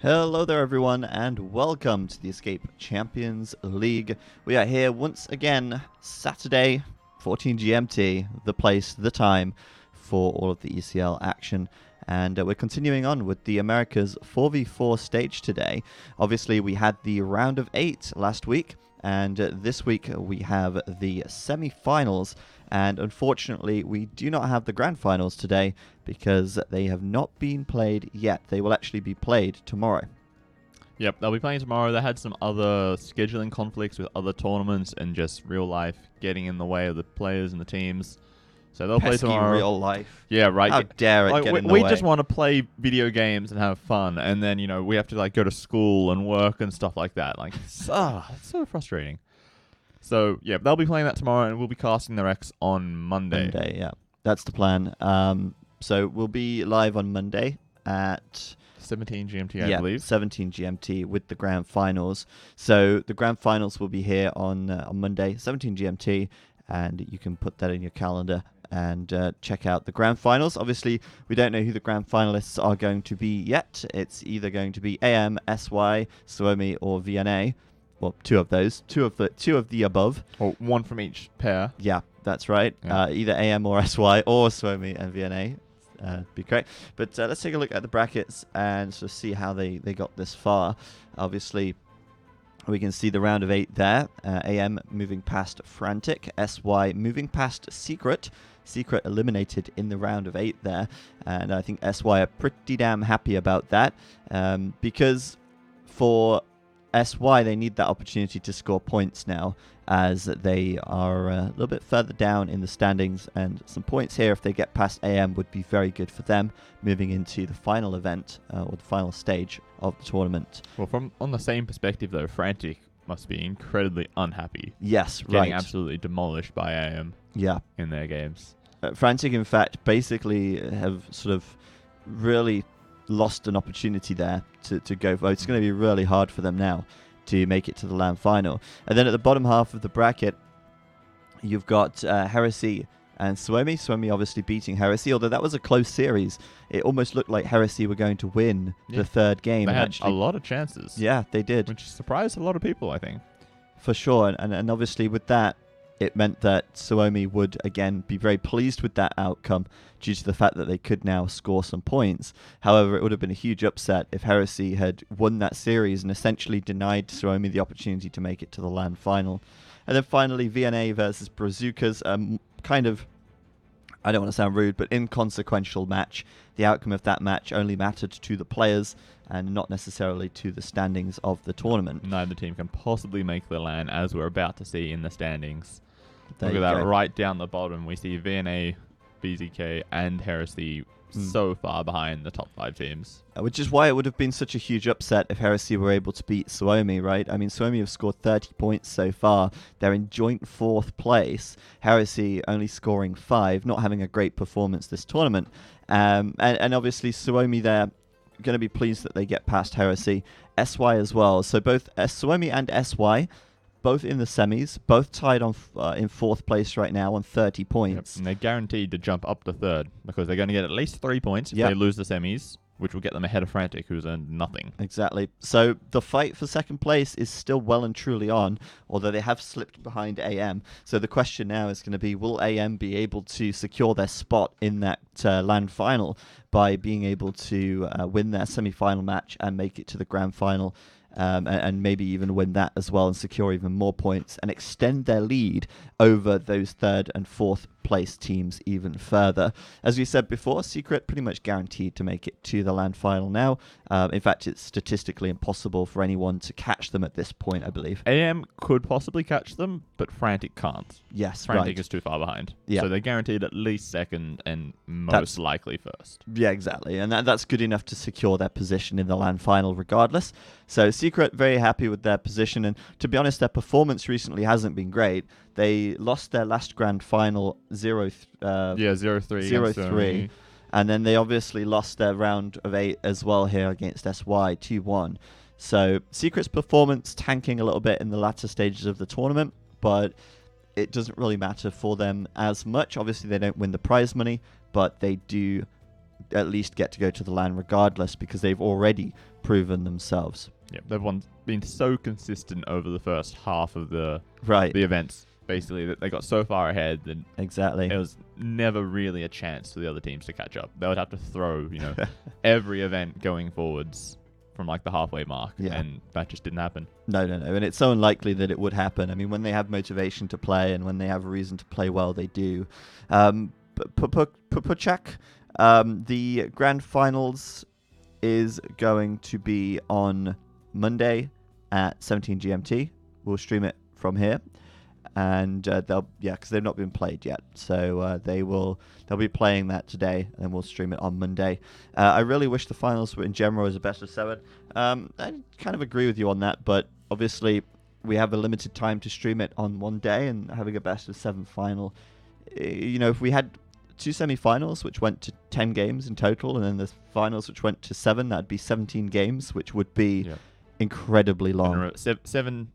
Hello there everyone and welcome to the Escape Champions League. We are here once again, Saturday, 14 GMT, the place, the time for all of the ECL action. And we're continuing on with the Americas 4v4 stage today. Obviously we had the round of 8 last week, and this week we have the semi-finals. And unfortunately, we do not have the grand finals today because they have not been played yet. They will actually be played tomorrow. Yep, they'll be playing tomorrow. They had some other scheduling conflicts with other tournaments and just real life getting in the way of the players and the teams. So they'll play tomorrow. Real life. Yeah, right. How dare it get in the way. We just want to play video games and have fun, and then we have to go to school and work and stuff like that. It's so frustrating. So, yeah, they'll be playing that tomorrow, and we'll be casting their X on Monday. Monday, yeah. That's the plan. So we'll be live on Monday at 17 GMT, I believe. 17 GMT with the grand finals. So the grand finals will be here on Monday, 17 GMT, and you can put that in your calendar and check out the grand finals. Obviously, we don't know who the grand finalists are going to be yet. It's either going to be AM, SY, Suomi, or VNA. Well, two of those, two of the above. Or one from each pair. Yeah, that's right. Yeah. Either AM or SY or Suomi and VNA. Be great. But let's take a look at the brackets and sort of see how they got this far. Obviously, we can see the round of 8 there. AM moving past Frantic. SY moving past Secret. Secret eliminated in the round of 8 there. And I think SY are pretty damn happy about that. Because for SY, they need that opportunity to score points now, as they are a little bit further down in the standings, and some points here if they get past AM would be very good for them moving into the final event or the final stage of the tournament. Well, on the same perspective though, Frantic must be incredibly unhappy. Yes, getting absolutely demolished by AM. Yeah, in their games. Frantic, in fact, basically have sort of really lost an opportunity there to go. It's going to be really hard for them now to make it to the LAN final. And then at the bottom half of the bracket, you've got Heresy and Suomi. Suomi obviously beating Heresy, although that was a close series. It almost looked like Heresy were going to win the third game. They had a lot of chances. Yeah, they did. Which surprised a lot of people, I think. For sure. And obviously with that, it meant that Suomi would, again, be very pleased with that outcome due to the fact that they could now score some points. However, it would have been a huge upset if Heresy had won that series and essentially denied Suomi the opportunity to make it to the LAN final. And then finally, VNA versus Brazucas, kind of, I don't want to sound rude, but inconsequential match. The outcome of that match only mattered to the players and not necessarily to the standings of the tournament. Neither team can possibly make the LAN, as we're about to see in the standings. There Look at that, go. right down the bottom. We see VNA, BZK, and Heresy so far behind the top 5 teams. Which is why it would have been such a huge upset if Heresy were able to beat Suomi, right? I mean, Suomi have scored 30 points so far. They're in joint 4th place. Heresy only scoring 5, not having a great performance this tournament. And obviously, Suomi, they're going to be pleased that they get past Heresy. SY as well. So both Suomi and SY, both in the semis, both tied on in 4th place right now on 30 points. Yep. And they're guaranteed to jump up to 3rd because they're going to get at least 3 points if they lose the semis, which will get them ahead of Frantic, who's earned nothing. Exactly. So the fight for 2nd place is still well and truly on, although they have slipped behind AM. So the question now is going to be, will AM be able to secure their spot in that LAN final by being able to win their semi-final match and make it to the grand final? And maybe even win that as well and secure even more points and extend their lead over those 3rd and 4th place teams even further. As we said before, Secret pretty much guaranteed to make it to the LAN final now. In fact, it's statistically impossible for anyone to catch them at this point, I believe. AM could possibly catch them, but Frantic can't. Yes, Frantic is too far behind. Yeah. So they're guaranteed at least 2nd and most likely 1st. Yeah, exactly. And that's good enough to secure their position in the LAN final regardless. So Secret very happy with their position. And to be honest, their performance recently hasn't been great. They lost their last grand final 0-3. And then they obviously lost their round of 8 as well here against SY 2-1. So Secret's performance tanking a little bit in the latter stages of the tournament, but it doesn't really matter for them as much. Obviously, they don't win the prize money, but they do at least get to go to the LAN regardless because they've already proven themselves. Yeah, they've been so consistent over the first half of the Right. events, basically, that they got so far ahead that Exactly. it was never really a chance for the other teams to catch up. They would have to throw, every event going forwards from like the halfway mark, and that just didn't happen. No, and it's so unlikely that it would happen. I mean, when they have motivation to play and when they have a reason to play well, they do. Puchak, the grand finals is going to be on Monday at 17 GMT. We'll stream it from here, and because they've not been played yet, so they'll be playing that today, and we'll stream it on Monday. I really wish the finals were in general as a best of 7. I kind of agree with you on that, but obviously we have a limited time to stream it on one day, and having a best of 7 final, if we had 2 semi-finals which went to 10 games in total, and then the finals which went to 7, that'd be 17 games, which would be incredibly long. 17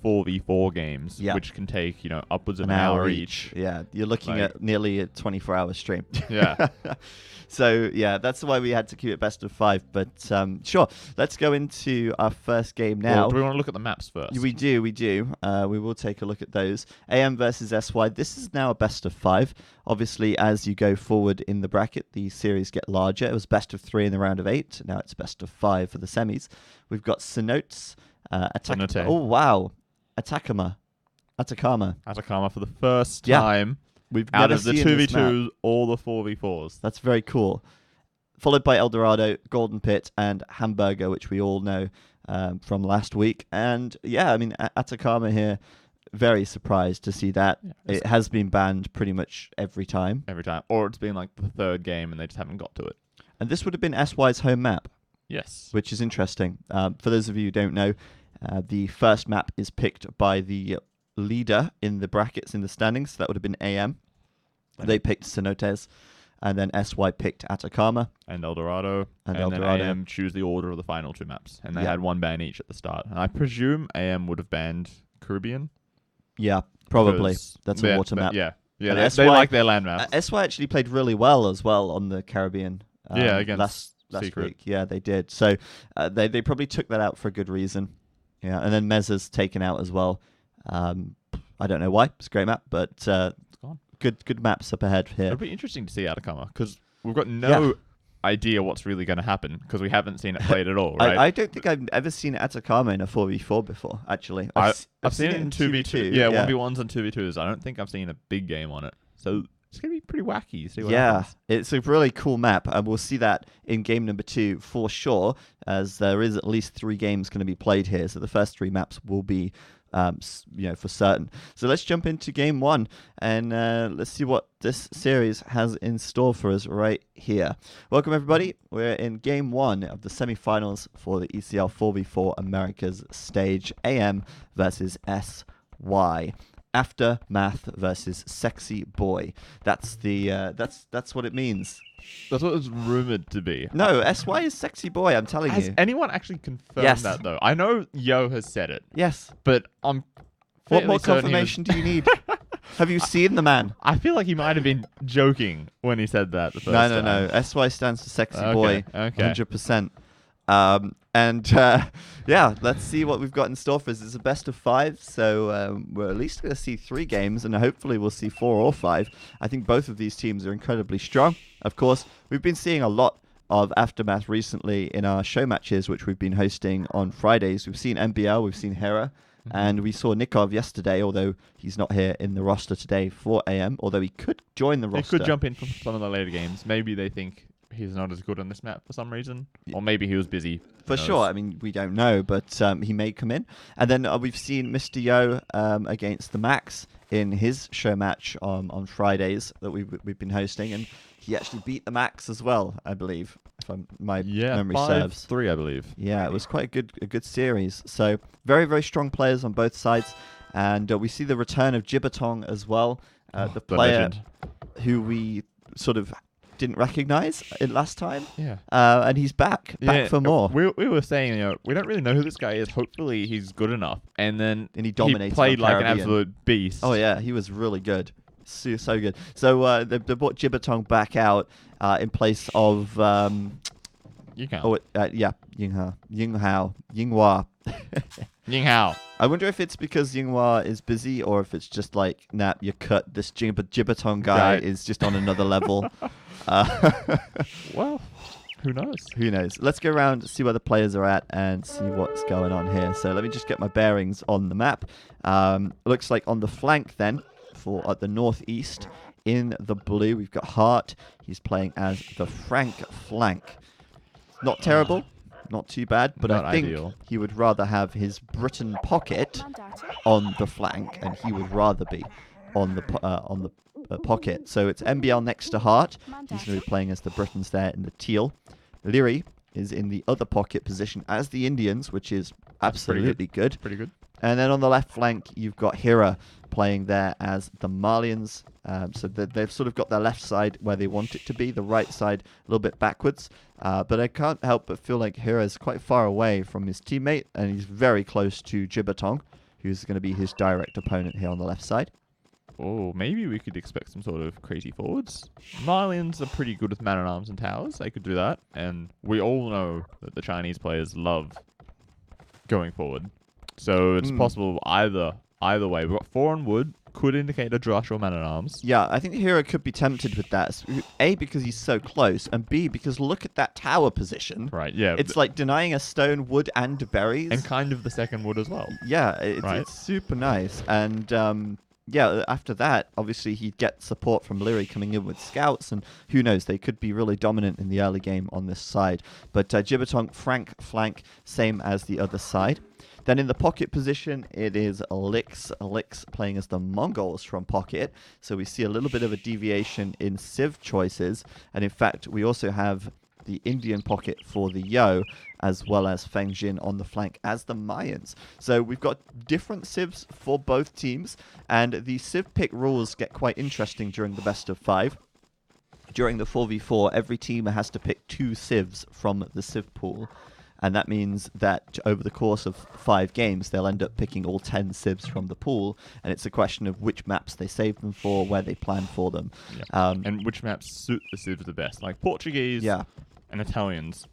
4v4 games, which can take upwards of an hour each. Yeah, you're looking at nearly a 24-hour stream. Yeah. So that's why we had to keep it best of 5. But sure, let's go into our first game now. Well, do we want to look at the maps first? We do. We will take a look at those. AM versus SY. This is now a best of 5. Obviously, as you go forward in the bracket, the series get larger. It was best of 3 in the round of 8. Now it's best of 5 for the semis. We've got Cenotes. Oh, wow. Atacama for the first time. We've out never of the seen this 2v2s, all the 4v4s. That's very cool. Followed by Eldorado, Golden Pit, and Hamburger, which we all know from last week. And Atacama here, very surprised to see that. Yeah, it has been banned pretty much every time. Or it's been like the 3rd game and they just haven't got to it. And this would have been SY's home map. Yes. Which is interesting. For those of you who don't know, the first map is picked by the leader in the brackets in the standings. So that would have been AM. They picked Cenotes, and then SY picked Atacama and Eldorado, and then AM choose the order of the final 2 maps, and they had 1 ban each at the start. And I presume AM would have banned Caribbean. Yeah, probably. That's a water map. Yeah, they like their land maps. SY actually played really well as well on the Caribbean. Against last week. Yeah, they did. So they probably took that out for a good reason. Yeah, and then Mezza's taken out as well. I don't know why. It's a great map, but it's gone. Good maps up ahead here. It'll be interesting to see Atacama because we've got no idea what's really going to happen because we haven't seen it played at all, right? I don't think I've ever seen Atacama in a 4v4 before, actually. I've seen it in 2v2. Yeah, 1v1s and 2v2s. I don't think I've seen a big game on it. So it's going to be pretty wacky. See what happens. It's a really cool map, and we'll see that in game number 2 for sure, as there is at least 3 games going to be played here. So the first 3 maps will be for certain. So let's jump into game 1 and let's see what this series has in store for us right here. Welcome everybody. We're in game 1 of the semifinals for the ECL 4v4 Americas stage. AM versus SY. Aftermath versus Sexy Boy. That's that's what it means. That's what it's rumored to be. No, SY is Sexy Boy, I'm telling you. Has anyone actually confirmed that, though? I know Yo has said it. Yes. But I'm What more confirmation do you need? Have you seen the man? I feel like he might have been joking when he said that the first time. No. SY stands for Sexy Boy. Okay. 100%. Let's see what we've got in store for us. It's a best of 5, so we're at least going to see 3 games, and hopefully we'll see 4 or 5. I think both of these teams are incredibly strong. Of course, we've been seeing a lot of Aftermath recently in our show matches, which we've been hosting on Fridays. We've seen MBL, we've seen Hera, and we saw Nikov yesterday, although he's not here in the roster today for AM, although he could join the roster. He could jump in for some of the later games. Maybe they think he's not as good on this map for some reason. Or maybe he was busy. For sure. I mean, we don't know, but he may come in. And then we've seen Mr. Yo against the Max in his show match on Fridays that we've been hosting. And he actually beat the Max as well, I believe, if my memory serves. 5-3, I believe. Yeah, it was quite a good series. So very, very strong players on both sides. And we see the return of Gibbertong as well. The player who we sort of didn't recognize it last time. Yeah. And he's back for more. We were saying, we don't really know who this guy is. Hopefully he's good enough. And then he dominated. He played like an absolute beast. Oh yeah, he was really good. So good. So they brought Jibatong back out in place of Yinghao. Yinghua. Yinghao. I wonder if it's because Yinghua is busy or if it's just like, nah, you cut. This Jibatong guy is just on another level. Well, who knows? Who knows? Let's go around, see where the players are at, and see what's going on here. So let me just get my bearings on the map. Looks like on the flank then, for the northeast, in the blue, we've got Hart. He's playing as the Frank flank. Not terrible. Not too bad, but Not I think ideal. he would rather have his Britain pocket on the flank, and he would rather be on the pocket. So it's MBL next to Hart. He's going to be playing as the Britons there in the teal. Leary is in the other pocket position as the Indians, which is absolutely good. Pretty good. And then on the left flank, you've got Hira playing there as the Malians. So they've sort of got their left side where they want it to be, the right side a little bit backwards. But I can't help but feel like Hira's quite far away from his teammate, and he's very close to Jibatong, who's going to be his direct opponent here on the left side. Oh, maybe we could expect some sort of crazy forwards. Malians are pretty good with man-at-arms and towers. They could do that. And we all know that the Chinese players love going forward. So it's possible either way. We've got 4 on wood. Could indicate a Drush or man-at-arms. Yeah, I think Hira could be tempted with that. A, because he's so close, and B, because look at that tower position. Right, yeah. It's like denying a stone, wood, and berries. And kind of the second wood as well. Yeah, it's super nice. And yeah, after that, obviously he'd get support from Leary coming in with scouts, and who knows, they could be really dominant in the early game on this side. But Jibatong, Frank flank, same as the other side. Then in the pocket position, it is Lix playing as the Mongols from pocket. So we see a little bit of a deviation in civ choices. And in fact, we also have the Indian pocket for the Yo, as well as Feng Jin on the flank as the Mayans. So we've got different civs for both teams. And the civ pick rules get quite interesting during the best of 5. During the 4v4, every team has to pick 2 civs from the civ pool. And that means that over the course of 5 games, they'll end up picking all 10 civs from the pool. And it's a question of which maps they save them for, where they plan for them. Yeah. And which maps suit the civs the best. Like Portuguese and Italians,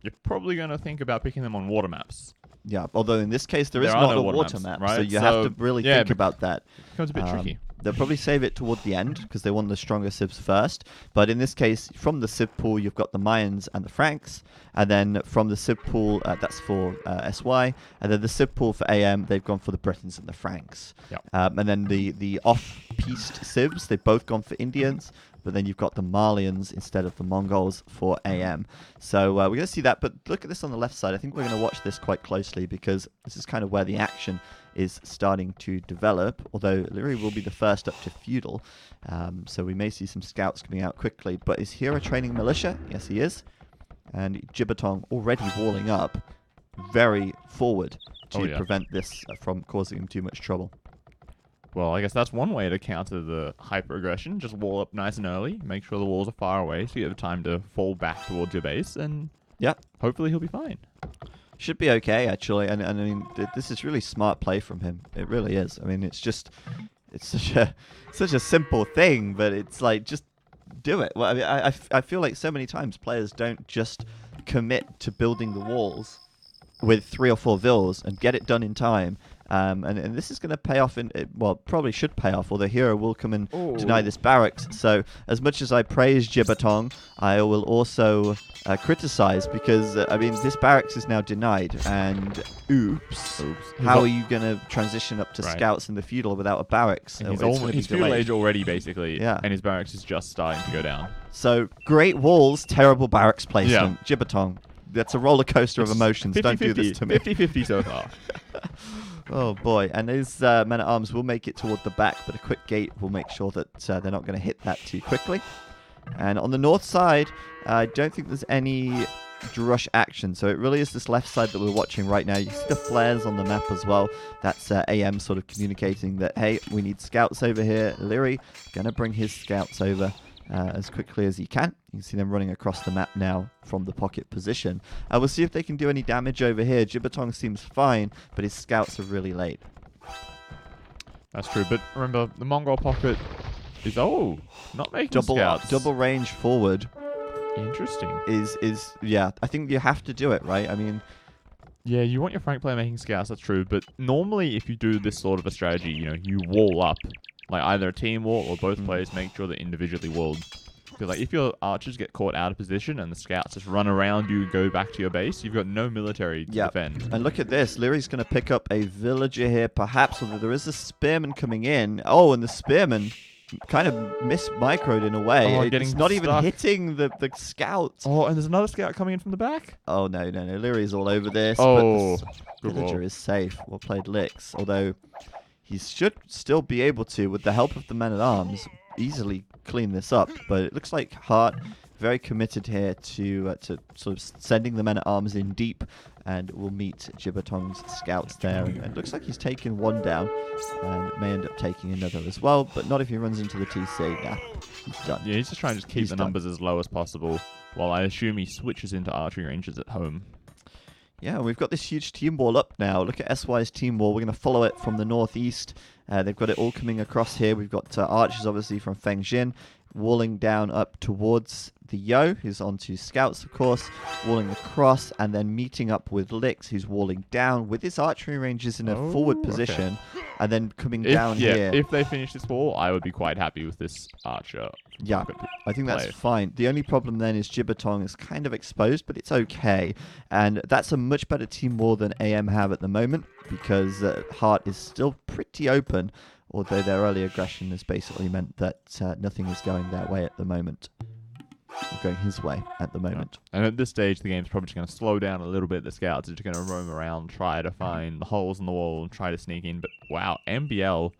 you're probably going to think about picking them on water maps. Yeah, although in this case, there is not a water map. Right? So you have to really think about that. It becomes a bit tricky. They'll probably save it toward the end because they want the stronger civs first. But in this case, from the civ pool, you've got the Mayans and the Franks. And then from the civ pool, that's for SY. And then the civ pool for AM, they've gone for the Britons and the Franks. Yep. And then the off-piste civs, they've both gone for Indians. But then you've got the Malians instead of the Mongols for AM. So we're going to see that. But look at this on the left side. I think we're going to watch this quite closely because this is kind of where the action is starting to develop. Although Leary will be the first up to feudal. So we may see some scouts coming out quickly. But is Hira training militia? Yes, he is. And Jibatong already walling up very forward to prevent this from causing him too much trouble. Well, I guess that's one way to counter the hyper-aggression. Just wall up nice and early. Make sure the walls are far away so you have time to fall back towards your base. And hopefully he'll be fine. Should be okay, actually. And I mean, this is really smart play from him. It really is. I mean, it's such a simple thing, but it's like, just do it. Well, I mean, I feel like so many times players don't just commit to building the walls with 3 or 4 vills and get it done in time. And this is going to pay off, probably should pay off, although Hero will come and deny this barracks. So as much as I praise Jibatong, I will also criticize because, I mean, this barracks is now denied. And oops. How are you going to transition up to scouts in the feudal without a barracks? And he's feudal age already, basically, and his barracks is just starting to go down. So great walls, terrible barracks placement. Jibatong. That's a roller coaster of emotions. 50, Don't do this to me. 50-50 so far. Oh boy, and his men-at-arms will make it toward the back, but a quick gate will make sure that they're not going to hit that too quickly. And on the north side, I don't think there's any Drush action, so it really is this left side that we're watching right now. You see the flares on the map as well. That's AM sort of communicating that, hey, we need scouts over here. Leary going to bring his scouts over as quickly as he can. You can see them running across the map now from the pocket position. We'll see if they can do any damage over here. Jibatong seems fine, but his scouts are really late. That's true, but remember, the Mongol pocket, is not making Double scouts. double range forward Interesting. is yeah. I think you have to do it, right? I mean, Yeah, you want your flank player making scouts, that's true. But normally, if you do this sort of a strategy, you wall up. Like, either a team wall or both players make sure they're individually walled. Because, like, if your archers get caught out of position and the scouts just run around you and go back to your base, you've got no military to defend. And look at this. Leary's going to pick up a villager here, perhaps, although there is a spearman coming in. Oh, and the spearman kind of microed in a way. Oh, It's not even stuck. hitting the scouts. Oh, and there's another scout coming in from the back? Oh, no. Leary's all over this. Oh, but the good villager ball. is safe. Well played, Licks. Although he should still be able to, with the help of the men-at-arms, easily clean this up. But it looks like Hart very committed here to sort of sending the men-at-arms in deep, and will meet Gibbertong's scouts there. And it looks like he's taken one down, and may end up taking another as well, but not if he runs into the TC. Nah, he's done. Yeah, he's just trying to just keep He's the done. numbers as low as possible, while I assume he switches into archery ranges at home. Yeah, we've got this huge team wall up now. Look at SY's team wall. We're going to follow it from the northeast. They've got it all coming across here. We've got archers, obviously, from Feng Jin, walling down up towards the Yo, who's on to scouts, of course, walling across, and then meeting up with Licks, who's walling down with his archery ranges in a forward okay. position, and then coming down here. If they finish this wall, I would be quite happy with this archer. Yeah, I think that's fine. The only problem then is Gibbertong is kind of exposed, but it's okay. And that's a much better team wall than AM have at the moment, because Hart is still pretty open, although their early aggression has basically meant that nothing is going their way at the moment. Or going his way at the moment. Yeah. And at this stage, the game's probably just going to slow down a little bit. The scouts are just going to roam around, try to find the holes in the wall, and try to sneak in. But wow, MBL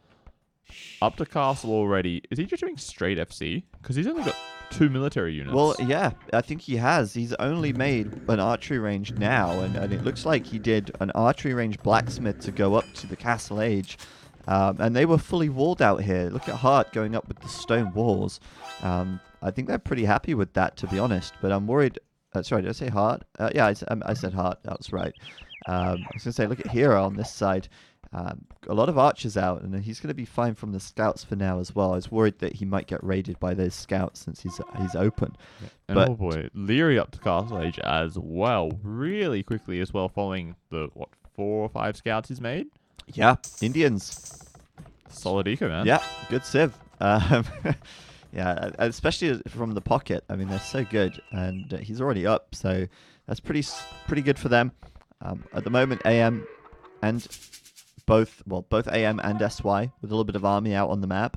up to castle already. Is he just doing straight FC? Because he's only got 2 military units. Well, yeah, I think he has. He's only made an archery range now, and it looks like he did an archery range blacksmith to go up to the castle age. And they were fully walled out here. Look at Hart going up with the stone walls. I think they're pretty happy with that, to be honest. But I'm worried. Sorry, did I say Hart? Yeah, I said Hart. That was right. I was going to say, look at Hero on this side. A lot of archers out, and he's going to be fine from the scouts for now as well. I was worried that he might get raided by those scouts since he's open. Yeah. And but, oh boy, Leary up to castle age as well, really quickly as well, following the 4 or 5 scouts he's made. Yeah, Indians. Solid eco, man. Yeah, good civ. Yeah, especially from the pocket. I mean, they're so good, and he's already up, so that's pretty good for them. At the moment, AM and both AM and SY with a little bit of army out on the map,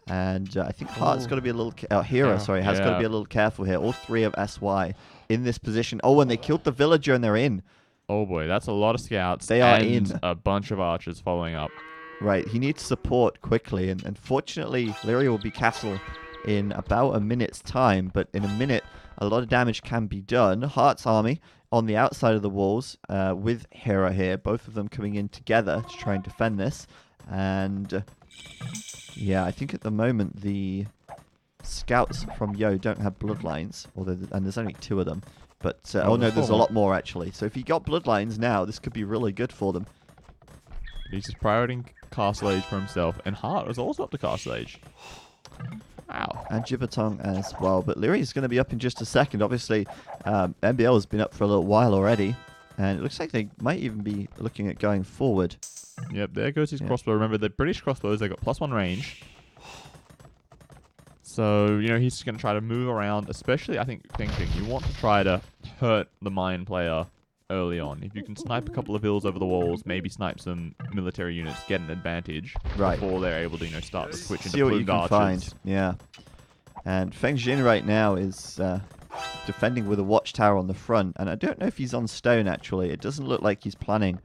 and I think Hart's got to be a little Hero. Yeah. Sorry, has got to be a little careful here. All 3 of SY in this position. Oh, and they killed the villager, and they're in. Oh boy, that's a lot of scouts. They are and in. A bunch of archers following up. Right, he needs support quickly, and fortunately, Leary will be castle in about a minute's time, but in a minute, a lot of damage can be done. Hart's army on the outside of the walls with Hera here, both of them coming in together to try and defend this. And yeah, I think at the moment, the scouts from Yo don't have bloodlines, and there's only 2 of them. But, oh no, there's a lot more actually. So if he got bloodlines now, this could be really good for them. He's just prioritizing castle age for himself, and Hart is also up to castle age. Wow. And Gibbertong as well. But Leary is going to be up in just a second. Obviously, MBL has been up for a little while already. And it looks like they might even be looking at going forward. Yep, there goes his crossbow. Remember, the British crossbows, they got +1 range. So, he's just going to try to move around, especially, I think, thinking you want to try to hurt the mine player early on. If you can snipe a couple of hills over the walls, maybe snipe some military units, get an advantage before they're able to, start to switch into See what you plumed can archers. find. Yeah. And Feng Jin right now is defending with a watchtower on the front. And I don't know if he's on stone, actually. It doesn't look like he's planning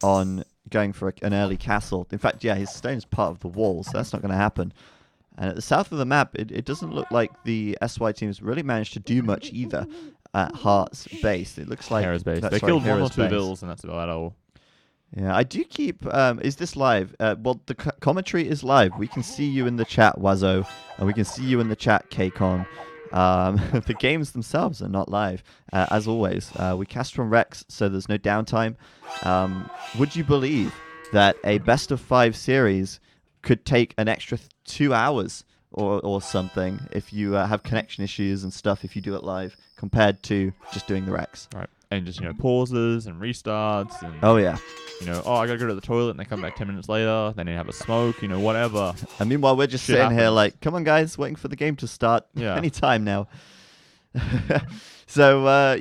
on going for an early castle. In fact, yeah, his stone's part of the wall, so that's not going to happen. And at the south of the map, it doesn't look like the SY teams really managed to do much either at Hart's base. It looks like... Hera's base. They killed 1 or 2 vills, and that's about all. Yeah, I do keep... is this live? Well, the commentary is live. We can see you in the chat, Wazo, and we can see you in the chat, Kcon. The games themselves are not live, as always. We cast from Rex, so there's no downtime. Would you believe that a best of 5 series could take an extra 2 hours or something if you have connection issues and stuff if you do it live compared to just doing the Rex. Right. And just, pauses and restarts and, Oh, yeah. I gotta go to the toilet and they come back 10 minutes later, they need to have a smoke, whatever. And meanwhile, we're just Shit sitting here happens. like, come on, guys, waiting for the game to start Yeah. anytime now. So,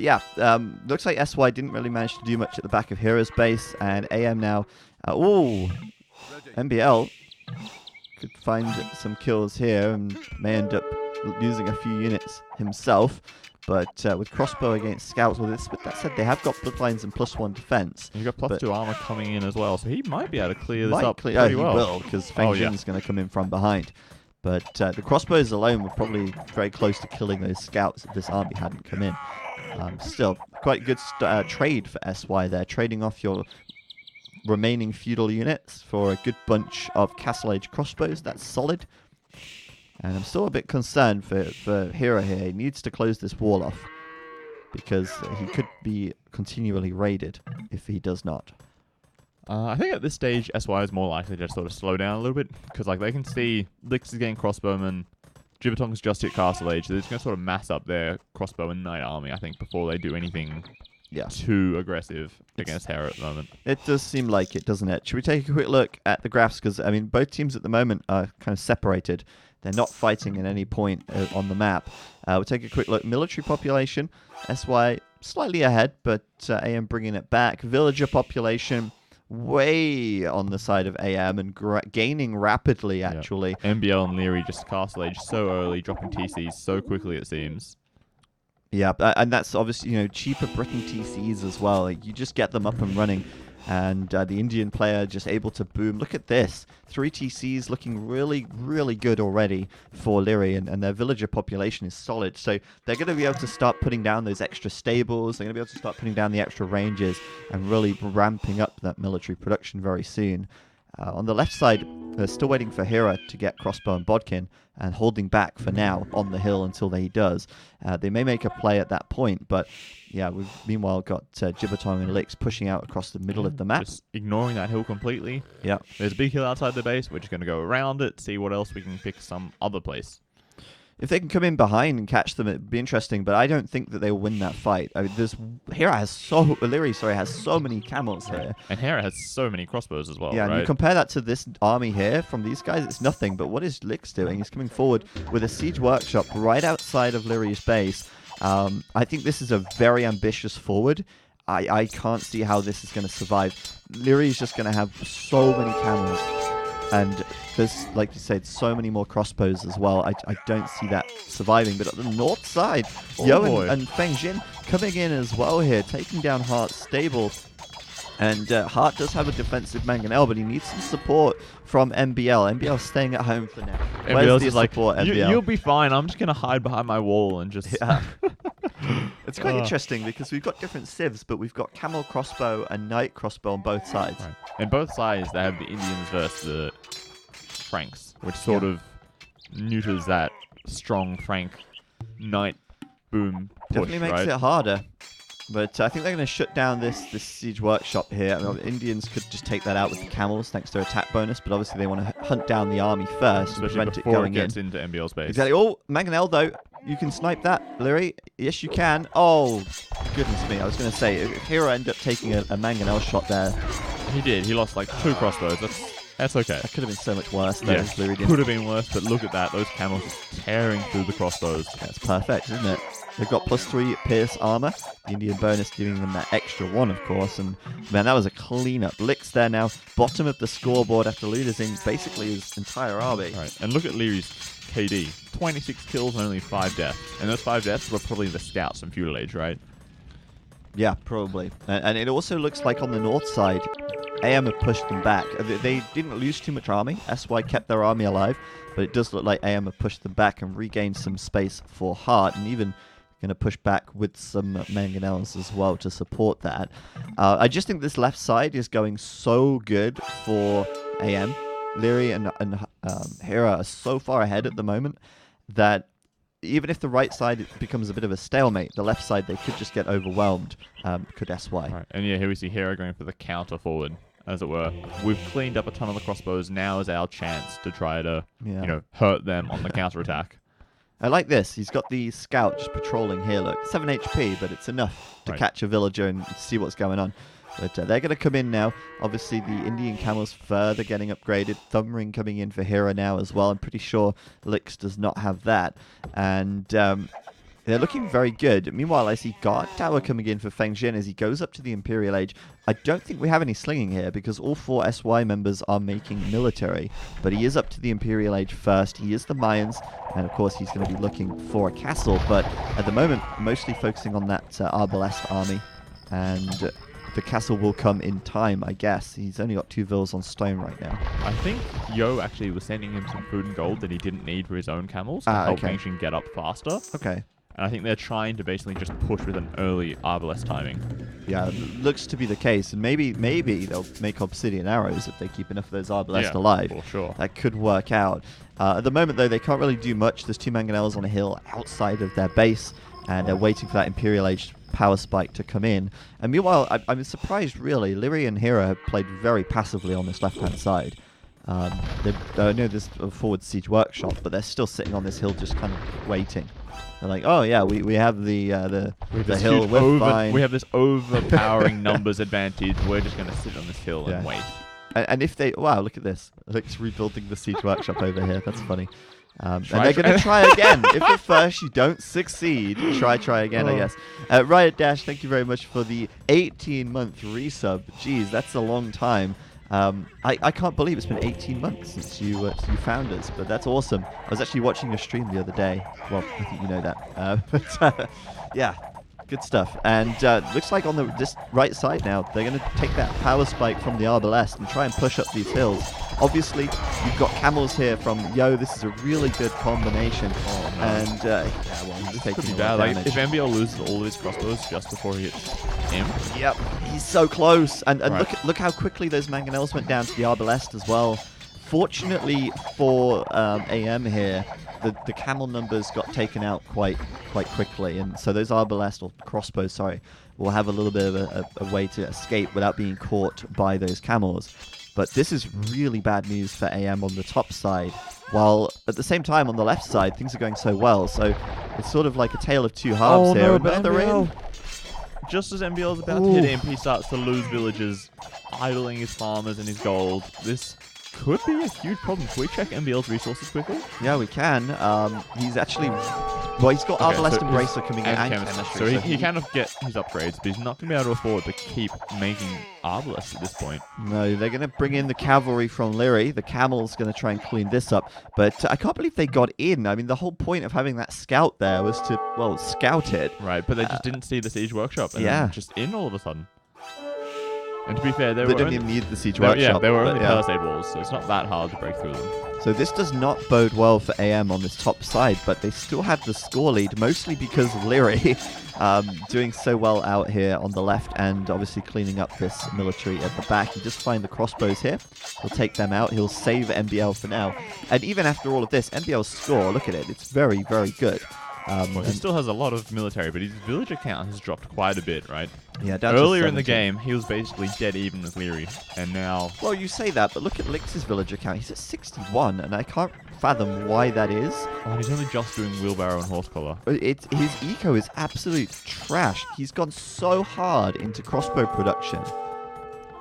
looks like SY didn't really manage to do much at the back of Hero's base, and AM now, MBL could find some kills here and may end up losing a few units himself. But with crossbow against scouts, with that said, they have got bloodlines and +1 defense. You've got +2 armor coming in as well, so he might be able to clear this up pretty he well. will, because Feng Jin's going to come in from behind. But the crossbows alone were probably very close to killing those scouts if this army hadn't come in. Still, quite good trade for SY there, trading off your remaining feudal units for a good bunch of Castle Age crossbows. That's solid. And I'm still a bit concerned for Hero here. He needs to close this wall off because he could be continually raided if he does not. I think at this stage, SY is more likely to just sort of slow down a little bit because they can see Lix is getting crossbowmen, Jibbertong's just hit Castle Age, so they're just going to sort of mass up their crossbow and knight army, I think, before they do anything too aggressive against Hera at the moment. It does seem like it, doesn't it? Should we take a quick look at the graphs? Because, both teams at the moment are kind of separated. They're not fighting at any point on the map. We'll take a quick look. Military population, SY slightly ahead, but AM bringing it back. Villager population, way on the side of AM and gaining rapidly, actually. MBL and Leary just Castle Age so early, dropping TCs so quickly, it seems. Yeah, and that's obviously, cheaper Britain TCs as well. Like, you just get them up and running. And the Indian player just able to boom. Look at this. 3 TCs looking really, really good already for Leary, and their villager population is solid. So they're going to be able to start putting down those extra stables. They're going to be able to start putting down the extra ranges and really ramping up that military production very soon. On the left side, they're still waiting for Hera to get crossbow and bodkin and holding back for now on the hill until he does. They may make a play at that point, but yeah, we've meanwhile got Jibbertong and Lix pushing out across the middle of the map. Just ignoring that hill completely. Yeah. There's a big hill outside the base. We're just going to go around it, see what else we can pick some other place. If they can come in behind and catch them, it'd be interesting, but I don't think that they'll win that fight. Leary has so many camels here. And Hera has so many crossbows as well, Yeah, right? and you compare that to this army here from these guys, it's nothing. But what is Lix doing? He's coming forward with a siege workshop right outside of Leary's base. I think this is a very ambitious forward. I can't see how this is going to survive. Leary's just going to have so many camels. And there's, like you said, so many more crossbows as well. I don't see that surviving. But at the north side, and Feng Jin coming in as well here, taking down Hart's stable. And Hart does have a defensive mangonel, but he needs some support from MBL. MBL staying at home for now. Where's the support, MBL? You'll be fine. I'm just going to hide behind my wall and just... Yeah. It's quite interesting because we've got different civs, but we've got camel crossbow and knight crossbow on both sides. Right. And both sides, they have the Indians versus the Franks, which sort of neuters that strong Frank knight boom push, Definitely makes right? it harder. But I think they're going to shut down this siege workshop here. The Indians could just take that out with the camels thanks to their attack bonus, but obviously they want to hunt down the army first and Especially prevent it before going it gets in. into MBL's base. Exactly. Oh, mangonel though. You can snipe that, Leary. Yes, you can. Oh, goodness me. I was going to say, if Hero ended up taking a mangonel shot there. He did. He lost like 2 crossbows. That's okay. That could have been so much worse though. Yeah, Leary didn't. could have been worse, but look at that. Those camels just tearing through the crossbows. That's perfect, isn't it? They've got +3 Pierce armor. The Indian bonus giving them that extra 1, of course. And man, that was a clean-up. Lix there now, bottom of the scoreboard after losing basically his entire army. Right. And look at Leary's KD. 26 kills and only 5 deaths. And those 5 deaths were probably the scouts from Feudal Age, right? Yeah, probably. And it also looks like on the north side, AM have pushed them back. They didn't lose too much army. SY kept their army alive. But it does look like AM have pushed them back and regained some space for Hart. And even going to push back with some mangonels as well to support that. I just think this left side is going so good for AM. Leary and Hera are so far ahead at the moment that even if the right side becomes a bit of a stalemate, the left side, they could just get overwhelmed, could SY. Right. And yeah, here we see Hera going for the counter forward. as it were. We've cleaned up a ton of the crossbows. Now is our chance to try to, Yeah. you know, hurt them on the counterattack. I like this. He's got the scout just patrolling here. Look, 7 HP, but it's enough to Right. catch a villager and see what's going on. But they're going to come in now. Obviously, the Indian Camel's further getting upgraded. Thumb Ring coming in for Hera now as well. I'm pretty sure Lix does not have that. And they're looking very good. Meanwhile, I see Guard Tower coming in for Feng Jin as he goes up to the Imperial Age. I don't think we have any slinging here because all 4 SY members are making military. But he is up to the Imperial Age first. He is the Mayans. And of course, he's going to be looking for a castle. But at the moment, mostly focusing on that Arbalest army. And the castle will come in time, I guess. He's only got 2 villas on stone right now. I think Yo actually was sending him some food and gold that he didn't need for his own camels to help okay. Feng Jin get up faster. Okay. And I think they're trying to basically just push with an early Arbalest timing. Yeah, looks to be the case. And maybe they'll make obsidian arrows if they keep enough of those Arbalest alive. For sure. That could work out. At the moment, though, they can't really do much. There's 2 mangonels on a hill outside of their base. And they're waiting for that Imperial Age power spike to come in. And meanwhile, I'm surprised, really. Lyri and Hera have played very passively on this left-hand side. I know there's a forward siege workshop, but they're still sitting on this hill just kind of waiting. They're like, oh yeah, we have the hill, we're fine. We have this overpowering numbers advantage. We're just going to sit on this hill and wait. And if they... Wow, look at this. It's rebuilding the siege workshop over here. That's funny. And they're going to try again. If at first you don't succeed, try again, I guess. Riot Dash, thank you very much for the 18-month resub. Jeez, that's a long time. I can't believe it's been 18 months since you found us, but that's awesome. I was actually watching your stream the other day. Well, I think you know that. But yeah, good stuff. And looks like on this right side now, they're going to take that power spike from the Arbalest and try and push up these hills. Obviously, you've got camels here from Yo. This is a really good combination. Oh, no. And This taking could be a lot bad. of Like, damage. if MBL loses all of his crossbows just before he hits him. Yep, he's so close. And Right. look how quickly those mangonels went down to the Arbalest as well. Fortunately for AM here, the camel numbers got taken out quite quickly, and so those Arbalest, or crossbows, sorry, will have a little bit of a way to escape without being caught by those camels. But this is really bad news for AM on the top side, while at the same time on the left side things are going so well. So it's sort of like a tale of 2 halves here. Another in. Just as MBL is about to hit him, he starts to lose villagers, idling his farmers and his gold. This could be a huge problem. Can we check MBL's resources quickly? Yeah, we can. He's actually... Well, he's got Arbalest and Bracer coming in and Chemistry. So he kind of get his upgrades, but he's not going to be able to afford to keep making Arbalest at this point. No, they're going to bring in the cavalry from Lyri. The camel's going to try and clean this up. But I can't believe they got in. I mean, the whole point of having that scout there was to, well, scout it. Right, but they just didn't see the siege workshop. And Yeah. then just in all of a sudden. And to be fair, they Didn't were even need the siege they workshop. were but only yeah. palisade walls, so it's not that hard to break through them. So this does not bode well for AM on this top side, but they still have the score lead, mostly because of Lyri doing so well out here on the left and obviously cleaning up this military at the back. You just find the crossbows here. He'll take them out. He'll save MBL for now. And even after all of this, MBL's score, look at it, it's very, very good. Well, he still has a lot of military, but his villager count has dropped quite a bit, right? Yeah, down to Earlier in the 17. game, he was basically dead even with Lyri, and now... Well, you say that, but look at Lix's villager count. He's at 61, and I can't fathom why that is. Oh, and he's only just doing wheelbarrow and horse collar. His eco is absolute trash. He's gone so hard into crossbow production.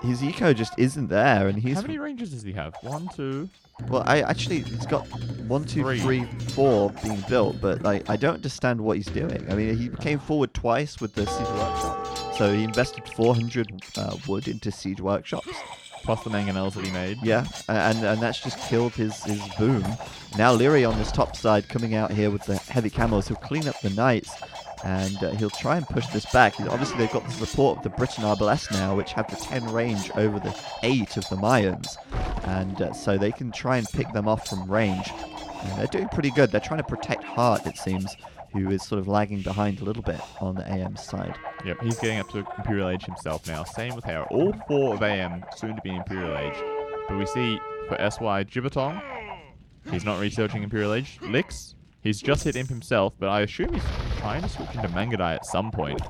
His eco just isn't there, and he's... How many ranges does he have? 1, 2... Well, he's got 1, 2, 3. 3, 4 being built, but like I don't understand what he's doing. I mean, he came forward twice with the siege workshop, so he invested 400 wood into siege workshops. Plus the mangonels that he made. Yeah, and that's just killed his boom. Now Lyri on this top side coming out here with the heavy camos. He'll clean up the knights, and he'll try and push this back. Obviously, they've got the support of the Britain Arbalest now, which have the 10 range over the 8 of the Mayans. And so they can try and pick them off from range. And they're doing pretty good. They're trying to protect Hart, it seems, who is sort of lagging behind a little bit on the AM side. Yep, he's getting up to Imperial Age himself now. Same with Hera. All 4 of AM soon to be Imperial Age. But we see for SY Jibbatong, he's not researching Imperial Age. Lix, he's just hit Imp himself, but I assume he's trying to switch into Mangadai at some point.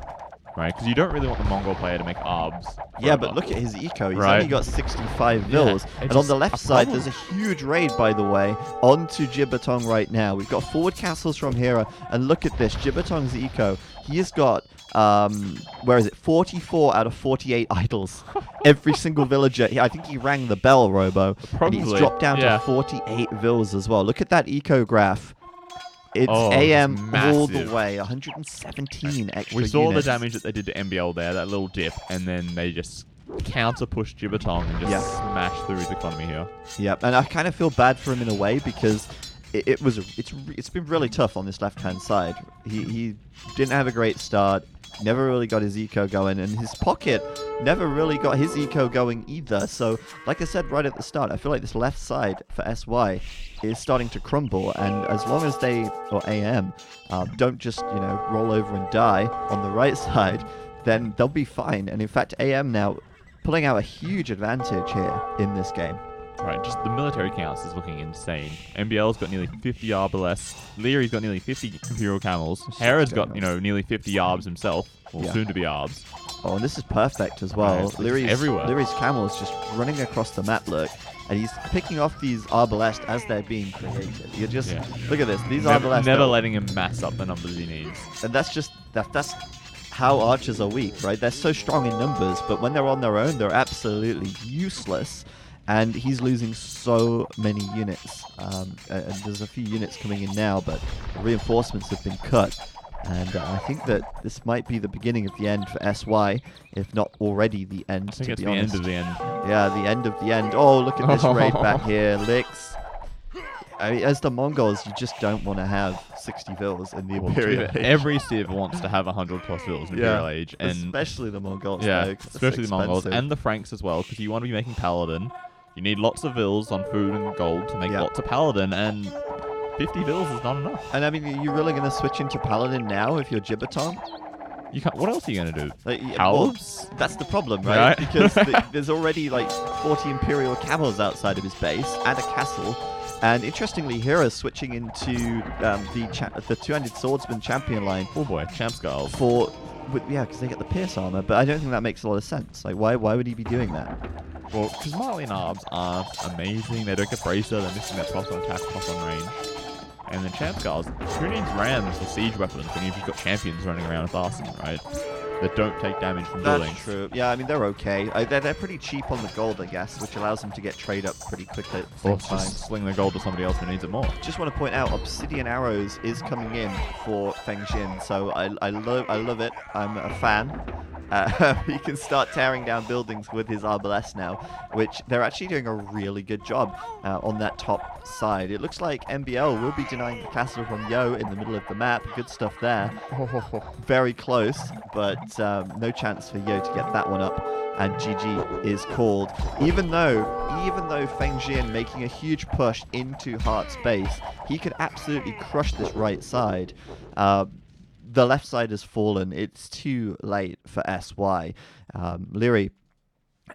right? Because you don't really want the Mongol player to make arbs. Yeah, forever. but look at his eco. He's Right. only got 65 vils. it's And on the just left a side, problem. there's a huge raid, by the way, onto Jibbatong right now. We've got forward castles from Hera. And look at this. Jibbatong's eco. He has got, 44 out of 48 idols. Every single villager. I think he rang the bell, Robo. And he's Probably, dropped down yeah. to 48 vils as well. Look at that eco graph. It's Oh, AM it's all the massive. way. 117 extra We saw units. the damage that they did to MBL there, that little dip, and then they just counter-push Jibbatong and just smash through his economy here. Yep, and I kind of feel bad for him in a way because it's been really tough on this left-hand side. He didn't have a great start, never really got his eco going, and his pocket never really got his eco going either. So, like I said right at the start, I feel like this left side for SY is starting to crumble, and as long as they, or AM, don't just, roll over and die on the right side, then they'll be fine. And in fact, AM now pulling out a huge advantage here in this game. Right, just the military counts is looking insane. MBL's got nearly 50 Arbalest. Leary's got nearly 50 Imperial Camels. Hera's got, nearly 50 Arbs himself, or soon to be Arbs. Oh, and this is perfect as well. Right, it's everywhere. Lyri's camel is just running across the map, look. And he's picking off these Arbalest as they're being created. You just, look at this. These Arbalest Never letting him mass up the numbers he needs. And that's just, that's how archers are weak, right? They're so strong in numbers, but when they're on their own, they're absolutely useless. And he's losing so many units. And there's a few units coming in now, but the reinforcements have been cut. And I think that this might be the beginning of the end for SY, if not already the end, I think to it's be the honest. end of the end. Yeah, the end of the end. Oh, look at this raid back here. Licks. I mean, as the Mongols, you just don't want to have 60 vils in the Imperial Age. Every civ wants to have 100 plus vils in Imperial Age. And especially the Mongols. yeah, though, 'cause it's especially the Mongols expensive. and the Franks as well, because you want to be making Paladin. You need lots of vils on food and gold to make lots of Paladin, and 50 vils is not enough. And I mean, are you really going to switch into Paladin now if you're Jibbatong? You can't. What else are you gonna do? Like, Halves? That's the problem, right? Right. Because there's already like 40 Imperial camels outside of his base and a castle. And interestingly, Hera's switching into the two-handed swordsman champion line Oh boy, Champ Skulls. because they get the pierce armor. But I don't think that makes a lot of sense. Like, why would he be doing that? Well, because Marlene Arbs aren't amazing. They don't get Bracer. They're missing that plus on attack, plus on range. And then Champ Skulls, who needs rams for siege weapons when you've just got champions running around with arson, right? That don't take damage from buildings. That's true. Yeah, I mean, they're okay. They're pretty cheap on the gold, I guess, which allows them to get trade up pretty quickly at the same Or time. just sling the gold to somebody else who needs it more. Just want to point out, Obsidian Arrows is coming in for Feng Xin, so I love it. I'm a fan. He can start tearing down buildings with his Arbalest now, which they're actually doing a really good job on that top side. It looks like MBL will be denying the castle from Yo in the middle of the map. Good stuff there. Very close, but no chance for Yo to get that one up. And GG is called. Even though Feng Jian making a huge push into Heart's base, he could absolutely crush this right side. The left side has fallen. It's too late for SY. Leary,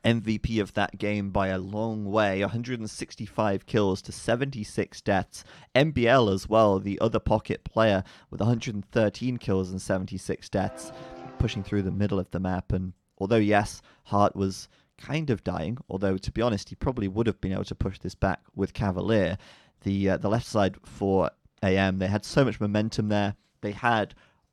MVP of that game by a long way. 165 kills to 76 deaths. MBL as well, the other pocket player, with 113 kills and 76 deaths, pushing through the middle of the map. And although, yes, Hart was kind of dying, although, to be honest, he probably would have been able to push this back with Cavalier. The left side for AM, they had so much momentum there.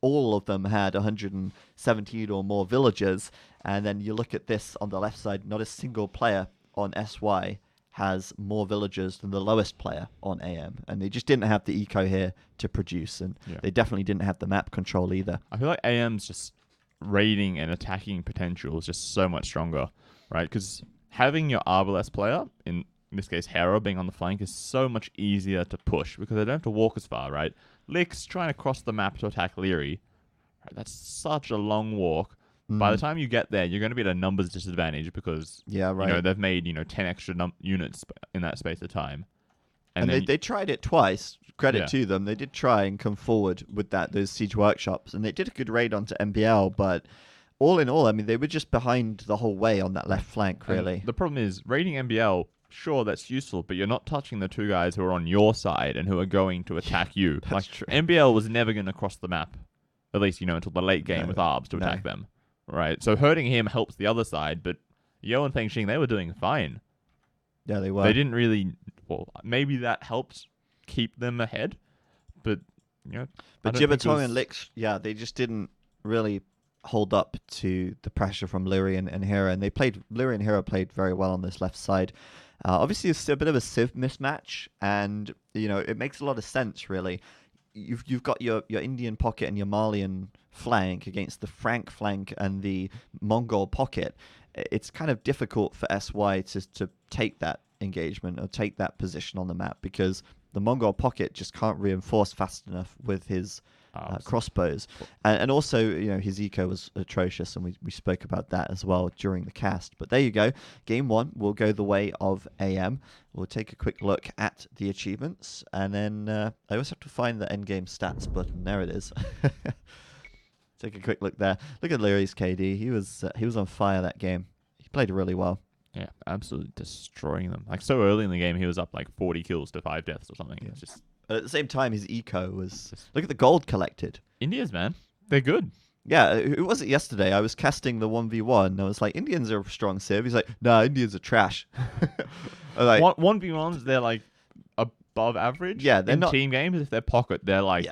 All of them had 117 or more villagers. And then you look at this on the left side, not a single player on SY has more villagers than the lowest player on AM. And they just didn't have the eco here to produce. And they definitely didn't have the map control either. I feel like AM's just raiding and attacking potential is just so much stronger, right? Because having your Arbalest player, in this case Hera, being on the flank is so much easier to push because they don't have to walk as far, right? Lick's trying to cross the map to attack Leary. Right, that's such a long walk. By the time you get there, you're going to be at a numbers disadvantage because they've made 10 extra units in that space of time. And they tried it twice. Credit to them. They did try and come forward with those siege workshops, and they did a good raid onto MBL. But all in all, I mean, they were just behind the whole way on that left flank, really. And the problem is raiding MBL. Sure, that's useful, but you're not touching the two guys who are on your side and who are going to attack you. That's true. MBL was never going to cross the map, at least until the late game with Arbs to attack them. right? So hurting him helps the other side, but Yo and Feng Xing, they were doing fine. Yeah, they were. They didn't really. Well, maybe that helped keep them ahead, but But Jibatong and Lix, yeah, they just didn't really hold up to the pressure from Liri and Hera, and Liri and Hera played very well on this left side. Obviously, it's a bit of a civ mismatch, and it makes a lot of sense, really. You've got your Indian pocket and your Malian flank against the Frank flank and the Mongol pocket. It's kind of difficult for SY to take that engagement or take that position on the map because the Mongol pocket just can't reinforce fast enough with his crossbows. And also, his eco was atrocious, and we spoke about that as well during the cast. But there you go. Game 1 will go the way of AM. We'll take a quick look at the achievements, and then I always have to find the endgame stats button. There it is. Take a quick look there. Look at Liri's KD. He was on fire that game. He played really well. Yeah, absolutely destroying them. Like, so early in the game, he was up like 40 kills to 5 deaths or something. Yeah. It's just... At the same time, his eco was... Look at the gold collected. Indians, man. They're good. Yeah, who was it yesterday? I was casting the 1v1, and I was like, Indians are a strong civ. He's like, nah, Indians are trash. Like, 1v1s, they're like above average. Yeah, they're in not... team games, if they're pocket, they're like,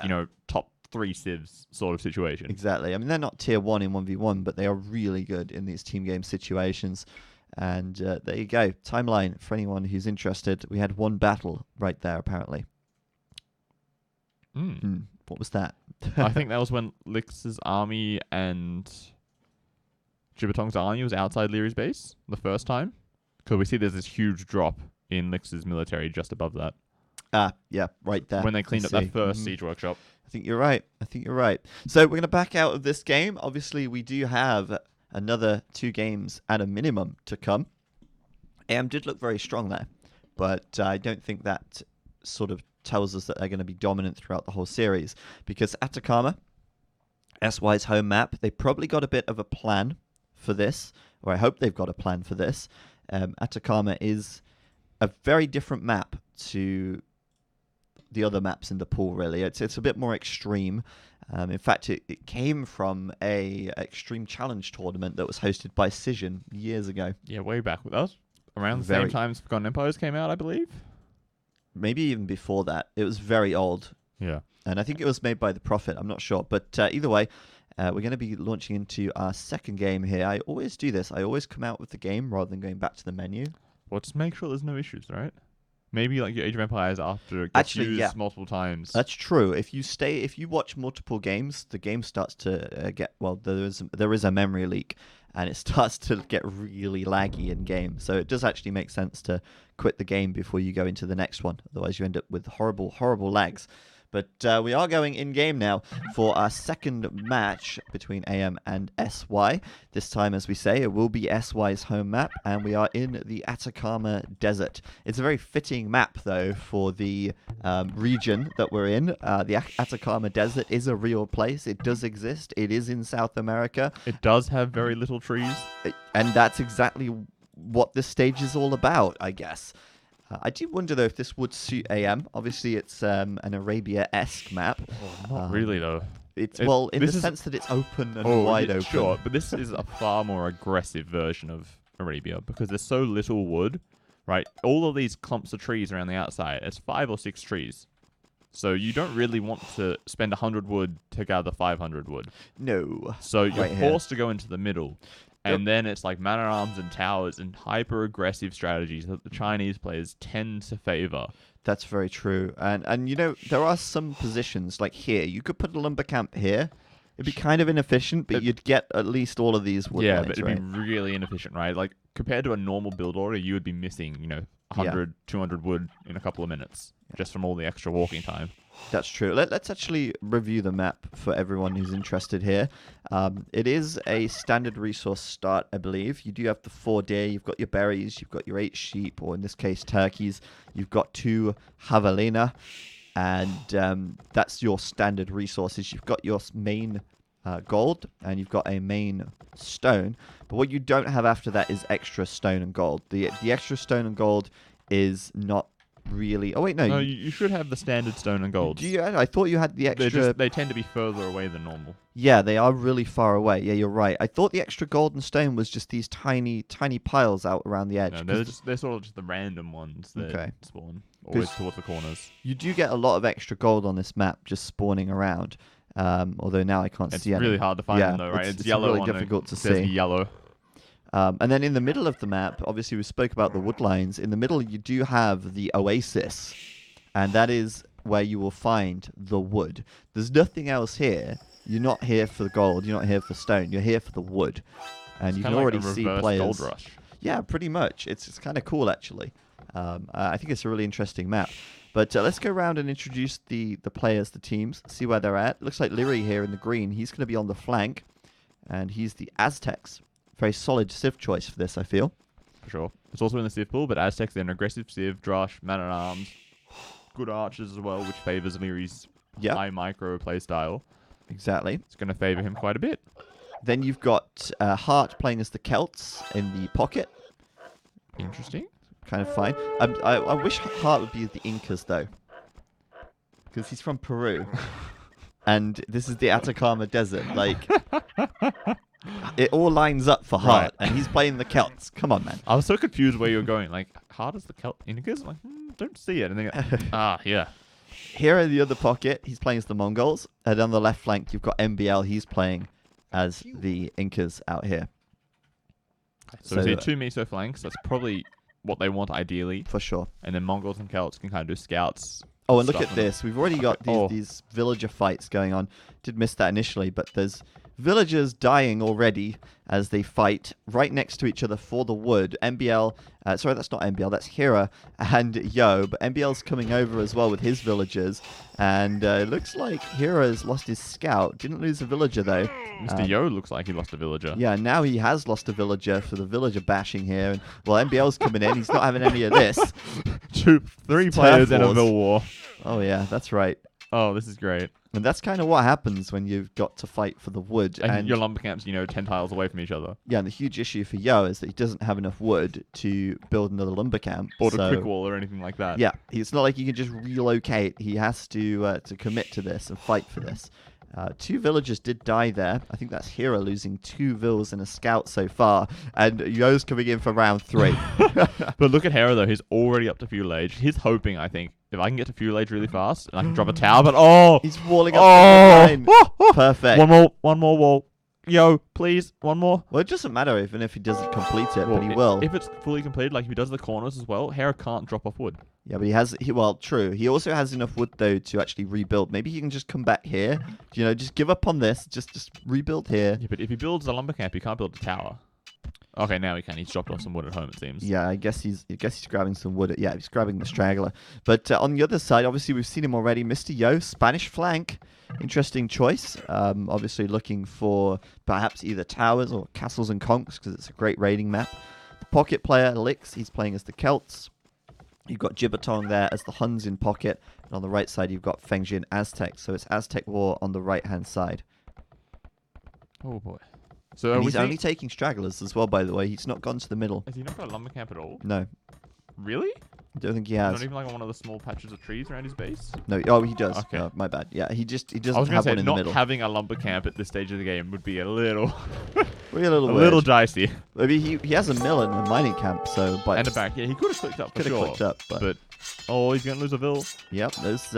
top 3 civs sort of situation. Exactly. I mean, they're not tier 1 in 1v1, but they are really good in these team game situations. And there you go. Timeline for anyone who's interested. We had one battle right there, apparently. What was that? I think that was when Lix's army and Jibatong's army was outside Liri's base the first time. Because we see there's this huge drop in Lix's military just above that. Yeah, right there. When they cleaned up that first siege workshop. I think you're right. So we're going to back out of this game. Obviously, we do have another 2 games at a minimum to come. AM did look very strong there, but I don't think that sort of tells us that they're going to be dominant throughout the whole series, because Atacama, SY's home map, they probably got a bit of a plan for this, or I hope they've got a plan for this. Atacama is a very different map to the other maps in the pool, really. It's a bit more extreme. In fact, it came from a extreme challenge tournament that was hosted by Cision years ago. Yeah, way back. That was around the same time Forgotten Empires came out, I believe. Maybe even before that. It was very old. Yeah. And I think it was made by The Prophet. I'm not sure. But either way, we're going to be launching into our second game here. I always do this. I always come out with the game rather than going back to the menu. Well, just make sure there's no issues, right? Maybe like your Age of Empires after it gets used multiple times. That's true. If you watch multiple games, the game starts to get, well, there is a memory leak, and it starts to get really laggy in game. So it does actually make sense to quit the game before you go into the next one. Otherwise, you end up with horrible, horrible lags. But we are going in-game now for our second match between AM and SY. This time, as we say, it will be SY's home map, and we are in the Atacama Desert. It's a very fitting map, though, for the region that we're in. The Atacama Desert is a real place. It does exist. It is in South America. It does have very little trees. And that's exactly what this stage is all about, I guess. I do wonder, though, if this would suit AM. Obviously, it's an Arabia-esque map. Not really, though. In the sense that it's open and wide open. Sure, but this is a far more aggressive version of Arabia because there's so little wood, right? All of these clumps of trees around the outside, it's 5 or 6 trees. So you don't really want to spend 100 wood to gather 500 wood. No. So you're forced to go into the middle. And then it's like man-at-arms and towers and hyper-aggressive strategies that the Chinese players tend to favor. That's very true. And there are some positions, like here. You could put a lumber camp here. It'd be kind of inefficient, but you'd get at least all of these wood lines, but it'd be really inefficient, right? Like, compared to a normal build order, you would be missing, 100, 200 wood in a couple of minutes, just from all the extra walking time. That's true. Let's actually review the map for everyone who's interested here. It is a standard resource start, I believe. You do have the 4 deer, you've got your berries, you've got your 8 sheep, or in this case, turkeys. You've got 2 javelina, and that's your standard resources. You've got your main gold, and you've got a main stone. But what you don't have after that is extra stone and gold. The extra stone and gold is not really... Oh, wait, no. No, you should have the standard stone and gold. I thought you had the extra... They tend to be further away than normal. Yeah, they are really far away. Yeah, you're right. I thought the extra gold and stone was just these tiny piles out around the edge. No, they're sort of just the random ones that spawn. Always towards the corners. You do get a lot of extra gold on this map just spawning around. Although now I can't see any. It's really hard to find them though, right? It's yellow really on difficult to see. see. Yellow. And then in the middle of the map, obviously we spoke about the wood lines. In the middle, you do have the oasis. And that is where you will find the wood. There's nothing else here. You're not here for the gold. You're not here for stone. You're here for the wood. And you can already see players. Gold rush. Yeah, pretty much. It's kind of cool, actually. I think it's a really interesting map. But let's go around and introduce the players, the teams, see where they're at. Looks like Leary here in the green. He's going to be on the flank. And he's the Aztecs. Very solid Civ choice for this, I feel. For sure. It's also in the Civ pool, but Aztecs, they're an aggressive Civ, Drush, man-at-arms, good archers as well, which favors Leary's high micro play style. Exactly. It's going to favor him quite a bit. Then you've got Hart playing as the Celts in the pocket. Interesting. Kind of fine. I wish Hart would be the Incas, though. Because he's from Peru. And this is the Atacama Desert. Like, it all lines up for Hart. And he's playing the Celts. Come on, man. I was so confused where you were going. Like, Hart is the Celt Incas? Like, don't see it. And then yeah. Here in the other pocket, he's playing as the Mongols. And on the left flank, you've got MBL. He's playing as the Incas out here. So we see two Miso flanks. That's probably what they want ideally. For sure. And then Mongols and Celts can kind of do scouts. Oh, and look at this. We've already got these villager fights going on. Did miss that initially, but there's villagers dying already as they fight right next to each other for the wood. MBL, sorry, that's not MBL, that's Hira and Yo, but MBL's coming over as well with his villagers. And it looks like Hira's lost his scout. Didn't lose a villager, though. Mr. Yo looks like he lost a villager. Yeah, now he has lost a villager for the villager bashing here. And, well, MBL's coming in. He's not having any of this. Three players in a Vil War. Oh, yeah, that's right. Oh, this is great. And that's kind of what happens when you've got to fight for the wood. And your lumber camps, 10 tiles away from each other. Yeah, and the huge issue for Yo is that he doesn't have enough wood to build another lumber camp. Or to quick wall or anything like that. Yeah, it's not like he can just relocate. He has to commit to this and fight for this. Two villagers did die there. I think that's Hira losing 2 vills and a scout so far. And Yo's coming in for round 3. But look at Hera, though. He's already up to feudal age. He's hoping, I think, if I can get to feudal age really fast, and I can drop a tower, but he's walling up the line. Perfect. One more wall. Yo, please, one more. Well, it doesn't matter even if he doesn't complete it, but he will. If it's fully completed, like if he does the corners as well, Hera can't drop off wood. Yeah, but well, true. He also has enough wood, though, to actually rebuild. Maybe he can just come back here. Just give up on this. Just rebuild here. Yeah, but if he builds a lumber camp, he can't build a tower. Okay, now he can. He's dropped off some wood at home, it seems. Yeah, I guess he's grabbing some wood. Yeah, he's grabbing the straggler. But on the other side, obviously, we've seen him already. Mr. Yo, Spanish flank. Interesting choice. Obviously looking for perhaps either towers or castles and conks, because it's a great raiding map. The pocket player, Lix, he's playing as the Celts. You've got Jibbertong there as the Huns in pocket. And on the right side, you've got Fengjin Aztec. So it's Aztec War on the right-hand side. Oh, boy. So he's only taking stragglers as well, by the way. He's not gone to the middle. Has he not got a lumber camp at all? No. Really? I don't think he has. Not even like one of the small patches of trees around his base? No. Oh, he does. Okay. My bad. Yeah, he doesn't I was have say, one in the not middle. having a lumber camp at this stage of the game would be a little... little dicey. Maybe he has a mill and a mining camp, so... But and a back. Yeah, he could have clicked up for sure. Clicked up, but... he's going to lose a vill. Yep, there's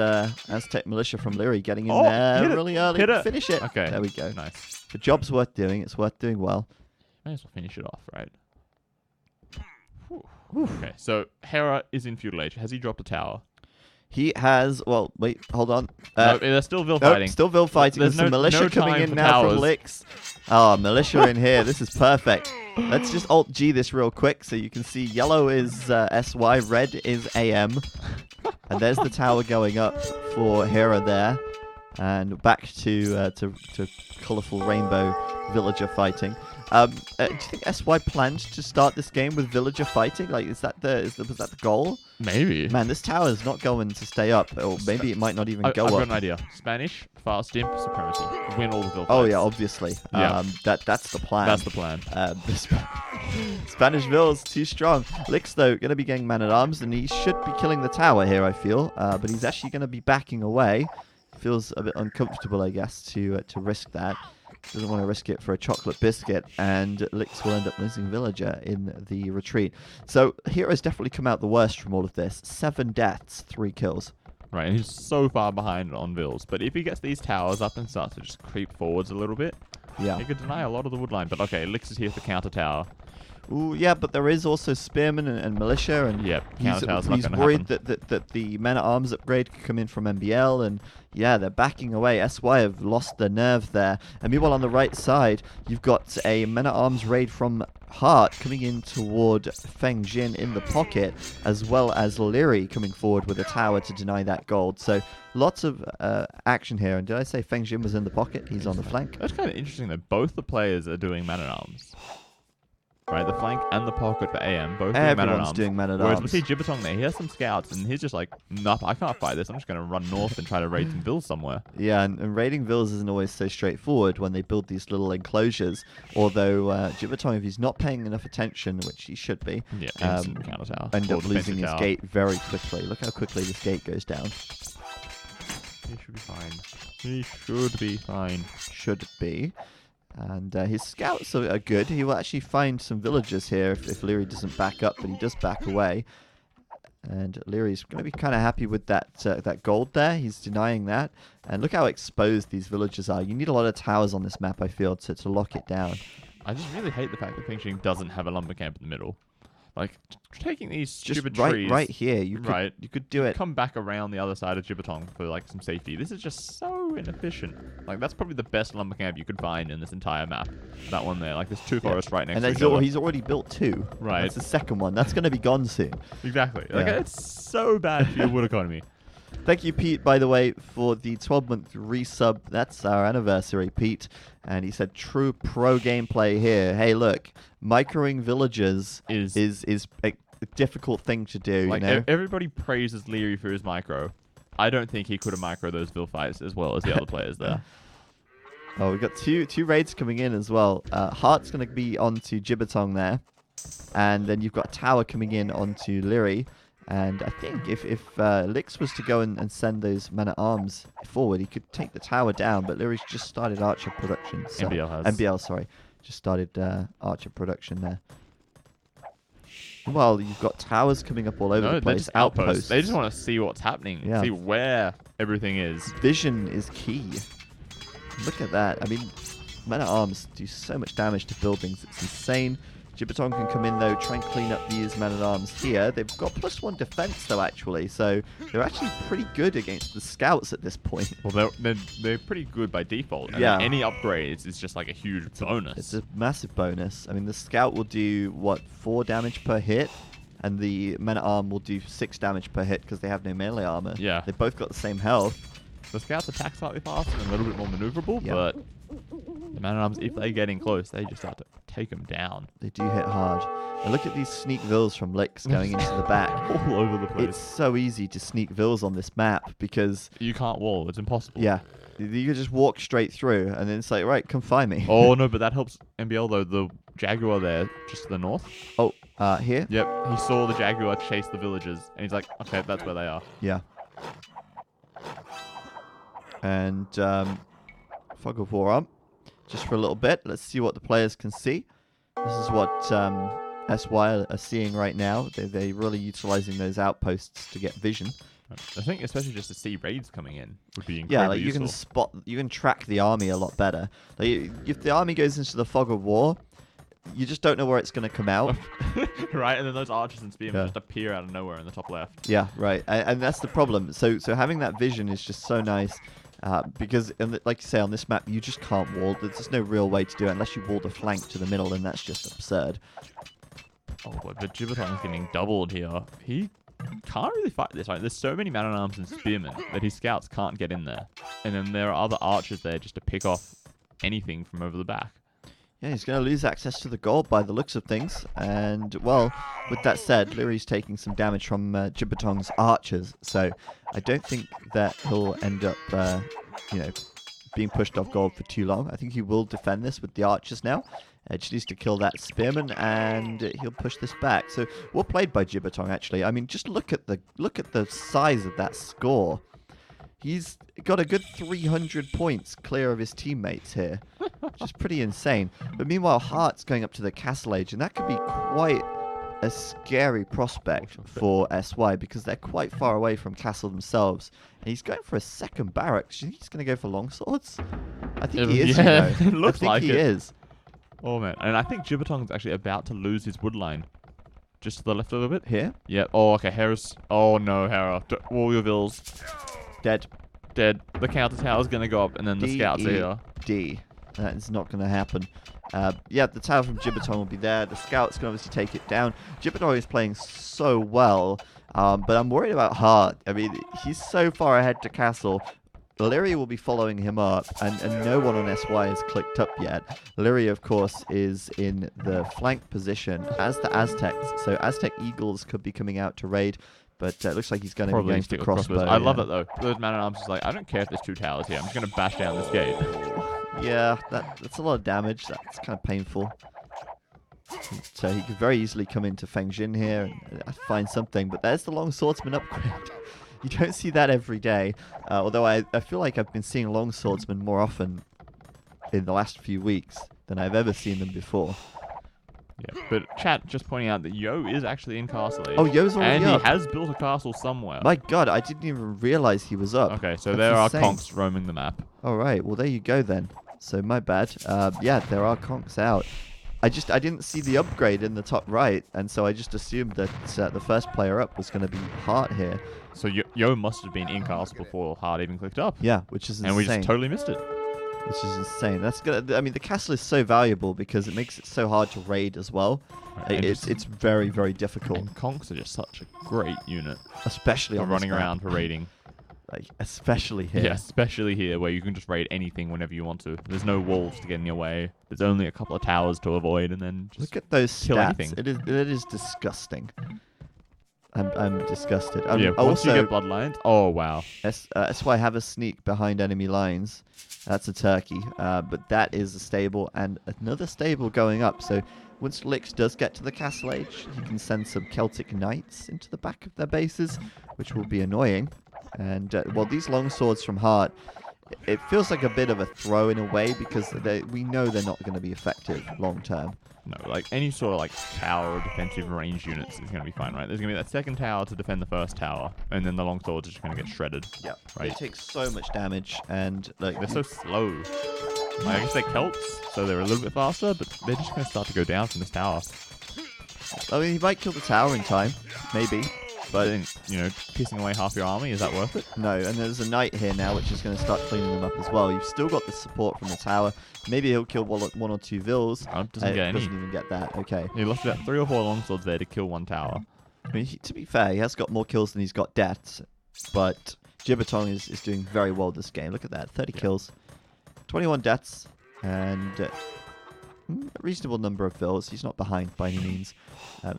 Aztec Militia from Leary getting in there really early. Finish it. Okay. There we go. Nice. The job's worth doing. It's worth doing well. May as well finish it off, right? Okay, so Hera is in feudal age. Has he dropped a tower? He has... Well, wait, hold on. No, there's still Vil fighting. Still Vil fighting. There's some militia coming in now from Lix. Oh, militia in here. This is perfect. Let's just Alt-G this real quick so you can see yellow is SY, red is AM. And there's the tower going up for Hera there. And back to colourful rainbow villager fighting. Do you think SY planned to start this game with villager fighting? Like, was that the goal? Maybe. Man, this tower is not going to stay up, or maybe it might not even go up. I've got an idea. Spanish, fast imp, supremacy. Win all the Vil fights. Oh yeah, obviously. Yeah. That's the plan. That's the plan. Spanish Vills, too strong. Licks, though, going to be getting man-at-arms, and he should be killing the tower here, I feel. But he's actually going to be backing away. Feels a bit uncomfortable, I guess, to risk that. Doesn't want to risk it for a chocolate biscuit, and Licks will end up losing Villager in the retreat. So Hero's definitely come out the worst from all of this. 7 deaths, 3 kills. Right, and he's so far behind on Vills. But if he gets these towers up and starts to just creep forwards a little bit, Yeah. he could deny a lot of the wood line. But okay, Licks is here for counter tower. Ooh, yeah, but there is also Spearman and Militia, and counter tower's not he's gonna worried happen. that the men-at-arms upgrade could come in from MBL, and yeah, they're backing away. SY have lost their nerve there. And meanwhile, on the right side, you've got a men-at-arms raid from Hart coming in toward Feng Jin in the pocket, as well as Leary coming forward with a tower to deny that gold. So lots of action here. And did I say Feng Jin was in the pocket? He's on the flank. That's kind of interesting that both the players are doing man-at-arms. Right, the flank and the pocket for AM, both doing Everyone's doing man-at-arms. man-at-arms. Whereas we see Jibbertong there, he has some scouts, and he's just like, nope, I can't fight this. I'm just going to run north and try to raid some vills somewhere. Yeah, and raiding vills isn't always so straightforward when they build these little enclosures. Although Jibbertong, if he's not paying enough attention, which he should be, Yeah, instant counter tower. end Or up losing defensive his tower. gate very quickly. Look how quickly this gate goes down. He should be fine. He should be fine. Should be. And his scouts are good. He will actually find some villagers here if Leary doesn't back up, but he does back away. And Leary's going to be kind of happy with that gold there. He's denying that. And look how exposed these villagers are. You need a lot of towers on this map, I feel, to lock it down. I just really hate the fact that Ping doesn't have a lumber camp in the middle. Like, taking these Just stupid right, trees... right here. You Right. could, you could do it. Come back around the other side of Jibbertong for, like, some safety. This is just so inefficient. Like, that's probably the best lumber camp you could find in this entire map. That one there. Like, there's 2 forests right next And to each there's other. he's already built 2. Right. That's the second one. That's going to be gone soon. Exactly. Like, Yeah. it's so bad for your wood economy. Thank you, Pete, by the way, for the 12-month resub. That's our anniversary, Pete. And he said, true pro gameplay here. Hey, look, microing villagers is a difficult thing to do, Like, you know? everybody praises Leary for his micro. I don't think he could have micro those Vil fights as well as the other players there. Oh, we've got two raids coming in as well. Hart's going to be onto Jibbertong there. And then you've got Tower coming in onto Leary. And I think if Lix was to go and send those men-at-arms forward, he could take the tower down. But Leary's just started Archer production. So MBL has. MBL, sorry. Just started Archer production there. Well, you've got towers coming up all over No, the they're place. just outposts. They just want to see what's happening. Yeah. See where everything is. Vision is key. Look at that. I mean, men-at-arms do so much damage to buildings. It's insane. Jibbertong can come in, though, try and clean up these men-at-arms here. They've got +1 defense, though, actually. So they're actually pretty good against the scouts at this point. Well, they're pretty good by default. And Yeah. any upgrades is just like a huge bonus. It's a massive bonus. I mean, the scout will do, what, 4 damage per hit? And the men-at-arm will do 6 damage per hit because they have no melee armor. Yeah. They've both got the same health. The scouts attack slightly faster and a little bit more maneuverable, Yeah. but the man-at-arms, if they get in close, they just start to take them down. They do hit hard. And look at these sneak vills from Lix going into the back. All over the place. It's so easy to sneak vills on this map because, You can't wall. It's impossible. yeah, you can just walk straight through and then it's like, right, come find me. Oh, no, but that helps MBL, though. The Jaguar there, just to the north. Oh, here? Yep, he saw the Jaguar chase the villagers, and he's like, okay, that's where they are. Yeah. And Fog of War up just for a little bit. Let's see what the players can see. This is what SY are seeing right now. They're really utilizing those outposts to get vision. I think especially just to see raids coming in would be incredibly Yeah, like you useful. you can track the army a lot better. Like if the army goes into the Fog of War, you just don't know where it's going to come out. Right, and then those archers and spearmen Yeah. just appear out of nowhere in the top left. Yeah, right, and that's the problem. So having that vision is just so nice. Because, like you say, on this map, you just can't wall. There's just no real way to do it unless you wall the flank to the middle, and that's just absurd. Oh, but Jibbertong's getting doubled here. He can't really fight this, right? There's so many man-at-arms and spearmen that his scouts can't get in there. And then there are other archers there just to pick off anything from over the back. Yeah, he's going to lose access to the gold by the looks of things. And, well, with that said, Leary's taking some damage from Jibbertong's archers. So I don't think that he'll end up, being pushed off gold for too long. I think he will defend this with the archers now. Just needs to kill that spearman, and he'll push this back. So well played by Jibbertong, actually. I mean, just look at the size of that score. He's got a good 300 points clear of his teammates here, which is pretty insane. But meanwhile, Hart's going up to the Castle Age, and that could be quite a scary prospect for SY because they're quite far away from Castle themselves. And he's going for a second barracks. Do you think he's going to go for longswords? I think he is. Yeah, You know. it looks I think like he it. is. Oh man, and I think Jibbertong's actually about to lose his wood line. Just to the left a little bit. Here? Yeah. Oh, okay. Hera's. Oh no, Hera. All your vills. Dead. Dead. The counter tower's gonna go up, and then the scouts are here. D. That is not going to happen. Yeah, the tower from Jibbertong will be there. The scouts can obviously take it down. Jibbertong is playing so well, but I'm worried about Hart. I mean, he's so far ahead to Castle. Lyria will be following him up, and no one on SY has clicked up yet. Lyria, of course, is in the flank position as the Aztecs, so Aztec Eagles could be coming out to raid, but it looks like he's going to be going for crossbow. I love that, though. Those man-at-arms is like, I don't care if there's 2 towers here. I'm just going to bash down this gate. Yeah, that's a lot of damage. That's kind of painful. So he could very easily come into Feng Jin here and find something, but there's the long swordsman upgrade. You don't see that every day, although I feel like I've been seeing long swordsmen more often in the last few weeks than I've ever seen them before. Yeah, but chat just pointing out that Yo is actually in Castle Age. Oh, Yo's already up. up. And he has built a castle somewhere. My god, I didn't even realize he was up. Okay, so That's there insane. are conks roaming the map. Alright, well there you go then. So my bad. Yeah, there are conks out. I didn't see the upgrade in the top right, and so I just assumed that the first player up was going to be Hart here. So Yo must have been in castle before Hart even clicked up. Yeah, which is insane. And we just totally missed it. Which is insane. That's gonna. I mean, the castle is so valuable because it makes it so hard to raid as well. It's very, very difficult. And conks are just such a great unit. Especially for on running this map. around for raiding. Like, especially here. Yeah, especially here where you can just raid anything whenever you want to. There's no walls to get in your way. There's only a couple of towers to avoid, and then just look at those kill stats. anything. It is disgusting. I'm disgusted. Yeah, once you also, get bloodlines, oh wow. SY have a sneak behind enemy lines. That's a turkey, but that is a stable and another stable going up. So once Lix does get to the Castle Age, he can send some Celtic Knights into the back of their bases, which will be annoying. And well, these long swords from Hart, it feels like a bit of a throw in a way because we know they're not going to be effective long term. No, like any sort of like tower or defensive range units is going to be fine, right? There's going to be that second tower to defend the first tower, and then the long swords are just going to get shredded. Yeah, right. They take so much damage, and like They're so slow. Like, I guess they're Celts, so they're a little bit faster, but they're just going to start to go down from this tower. I mean, he might kill the tower in time, maybe. But then, you know, pissing away half your army, is that worth it? No, and there's a knight here now, which is going to start cleaning them up as well. You've still got the support from the tower. Maybe he'll kill one or 2 vills. Doesn't get any. Doesn't even get that. Okay. He lost about 3 or 4 longswords there to kill 1 tower. I mean, to be fair, he has got more kills than he's got deaths, but Jibbertong is doing very well this game. Look at that, 30 kills, 21 deaths, and a reasonable number of vills. He's not behind by any means.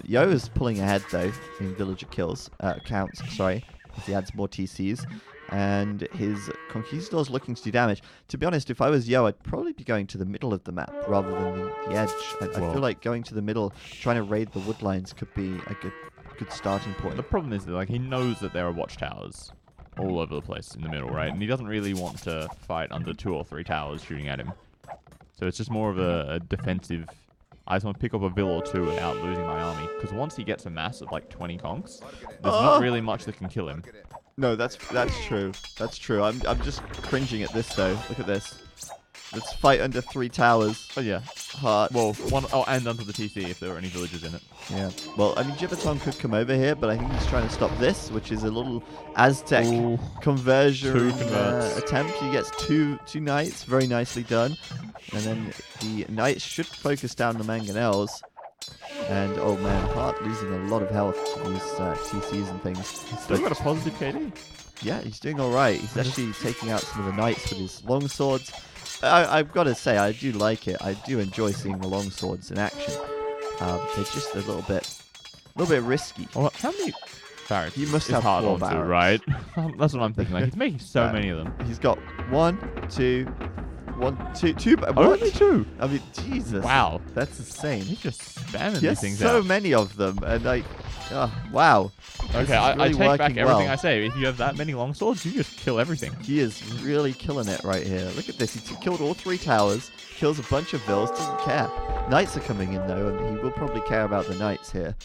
Yo is pulling ahead though in villager counts. Sorry, as he adds more TCs, and his conquistadors looking to do damage. To be honest, if I was Yo, I'd probably be going to the middle of the map rather than the edge. I feel like going to the middle, trying to raid the woodlines, could be a good starting point. The problem is that like he knows that there are watchtowers all over the place in the middle, right? And he doesn't really want to fight under 2 or 3 towers shooting at him. So it's just more of a defensive. I just want to pick up a vill or 2 without losing my army. Because once he gets a mass of like 20 conks, there's not really much that can kill him. No, that's true. That's true. I'm just cringing at this though. Look at this. Let's fight under 3 towers. Oh yeah. Hard. Well, and under the TC if there were any villagers in it. Yeah. Well, I mean, Jibbertong could come over here, but I think he's trying to stop this, which is a little Aztec conversion attempt. He gets two knights, very nicely done, and then the knights should focus down the mangonels. And oh man, Hart losing a lot of health to these TCs and things. He's still got a positive KD. Yeah, he's doing all right. He's actually taking out some of the knights with his long swords. I've got to say, I do like it. I do enjoy seeing the long swords in action. They're just a little bit risky. Well, how many barracks? He must is have Hart 4 onto, barracks. right? That's what I'm thinking. Like he's making so many of them. He's got 1, 2, 1, 2, 2. What? Only 2. I mean, Jesus. Wow. That's insane. He's just spamming He these has things so out. many of them, and like, wow. This Okay, is I really take back working everything well. I say. If you have that many longswords, you just kill everything. He is really killing it right here. Look at this. He killed all 3 towers, kills a bunch of vills, doesn't care. Knights are coming in, though, and he will probably care about the knights here.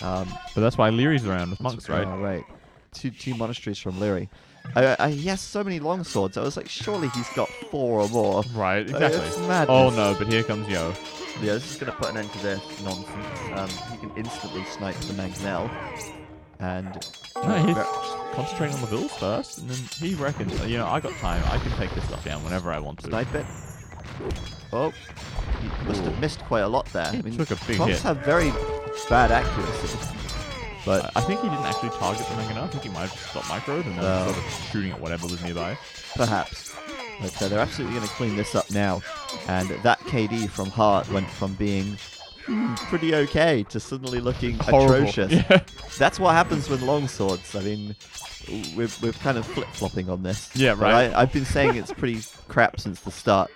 But that's why Leary's around with monks, right? Right. Two monasteries from Leary. He has so many longswords. I was like, surely he's got 4 or more. Right, exactly. It's madness. Oh no, but here comes Yo. Yeah, this is going to put an end to this nonsense. He can instantly snipe the Mangonel. And No, he's concentrating on the vills first, and then he reckons, you know, I got time. I can take this stuff down whenever I want to. snipe it. Oh, he must have missed quite a lot there. He took a big Conks hit. have very bad accuracy. But I think he didn't actually target the Mangonel. I think he might have just got microed and then sort of shooting at whatever was nearby. perhaps. But they're absolutely going to clean this up now. And that KD from Hart went from being pretty okay to suddenly looking Horrible. atrocious. Yeah. That's what happens with longswords. I mean, we're kind of flip-flopping on this. Yeah, But right. I've been saying it's pretty crap since the start.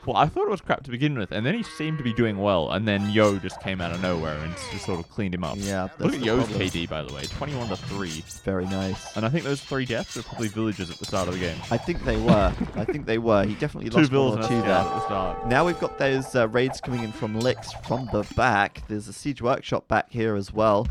Well, I thought it was crap to begin with, and then he seemed to be doing well, and then Yo just came out of nowhere and just sort of cleaned him up. Yeah, Look that's at the Yo's problem. KD, by the way, 21-3. Very nice. And I think those 3 deaths were probably villagers at the start of the game. I think they were. He definitely 2 lost vills 1 and or a 2 scout there. at the start. Now we've got those raids coming in from Licks from the back. There's a siege workshop back here as well,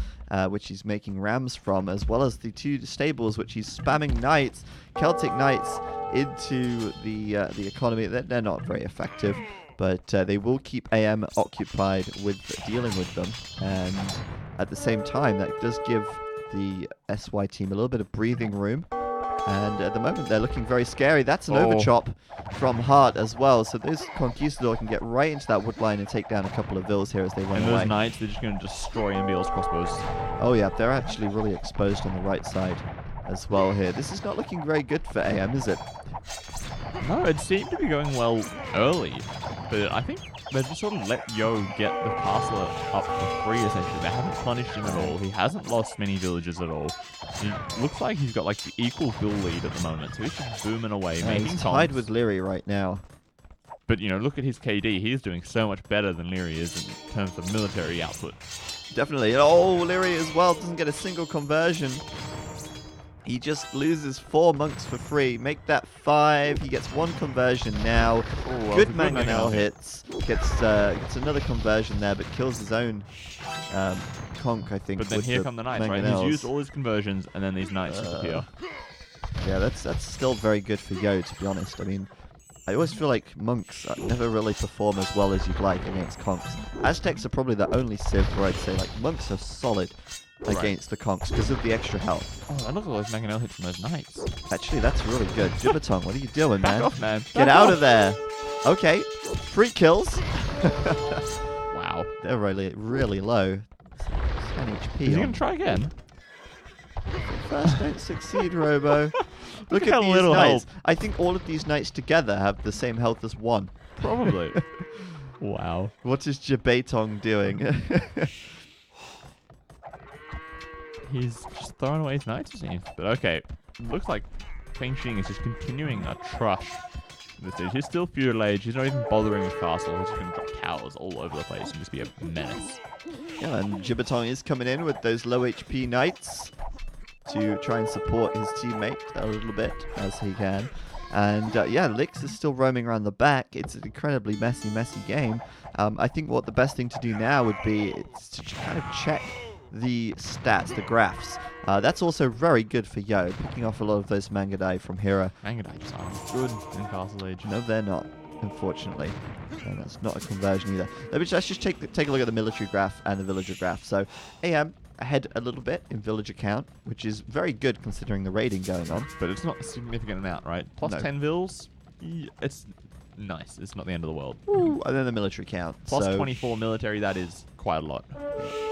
which he's making rams from, as well as the 2 stables, which he's spamming knights, Celtic knights, into the economy. They're not very effective, but they will keep AM occupied with dealing with them. And at the same time, that does give the SY team a little bit of breathing room. And at the moment, they're looking very scary. That's an overchop from Hart as well. So those Conquistador can get right into that wood line and take down a couple of vills here as they run And away. those knights, they're just going to destroy MBL's crossbows. Oh yeah, they're actually really exposed on the right side as well here. This is not looking very good for AM, is it? No, it seemed to be going well early, but I think they've just sort of let Yo get the castle up for free, essentially. They haven't punished him at all. He hasn't lost many villagers at all. He looks like he's got like the equal vill lead at the moment, so he's just booming away, making He's toms. tied with Leary right now. But, you know, look at his KD. He's doing so much better than Leary is in terms of military output. Definitely. Oh, Leary as well doesn't get a single conversion. He just loses 4 monks for free. Make that 5. He gets 1 conversion now. Good Mangonel hits. Gets another conversion there, but kills his own conch, I think. But then with here come the knights, right? Mangonels. He's used all his conversions, and then these knights just appear. Yeah, that's still very good for Yo, to be honest. I mean, I always feel like monks never really perform as well as you'd like against conchs. Aztecs are probably the only civ where I'd say like monks are solid against the conchs because of the extra health. Oh, and look at those Mangonel hits from those knights. Actually, that's really good. Jibbertong, what are you doing, Back man? off, man. Get Back out off. of there. Okay, 3 kills. Wow. They're really low. It's 10 HP. Is he on. going to try again? First don't succeed, Robo. Look at at how these little knights. health. I think all of these knights together have the same health as 1. Probably. Wow. What is Jibbertong doing? He's just throwing away his knights, it seems. But okay, looks like Feng Xing is just continuing a trush. This stage. He's still feudal age. He's not even bothering with castle. He's just going to drop towers all over the place and just be a menace. Yeah, and Jibbertong is coming in with those low HP knights to try and support his teammate a little bit as he can. And yeah, Lix is still roaming around the back. It's an incredibly messy game. I think what the best thing to do now would be is to kind of check the stats, the graphs. That's also very good for Yo, picking off a lot of those Mangadai from Hera. Mangadai just aren't good in castle age. No, they're not, unfortunately. And that's not a conversion either. Let's just take a look at the military graph and the villager graph. So AM ahead a little bit in villager count, which is very good considering the raiding going on. But it's not a significant amount, right? Plus No. 10 vills, it's nice. It's not the end of the world. Ooh, and then the military count. Plus so 24 military, that is quite a lot.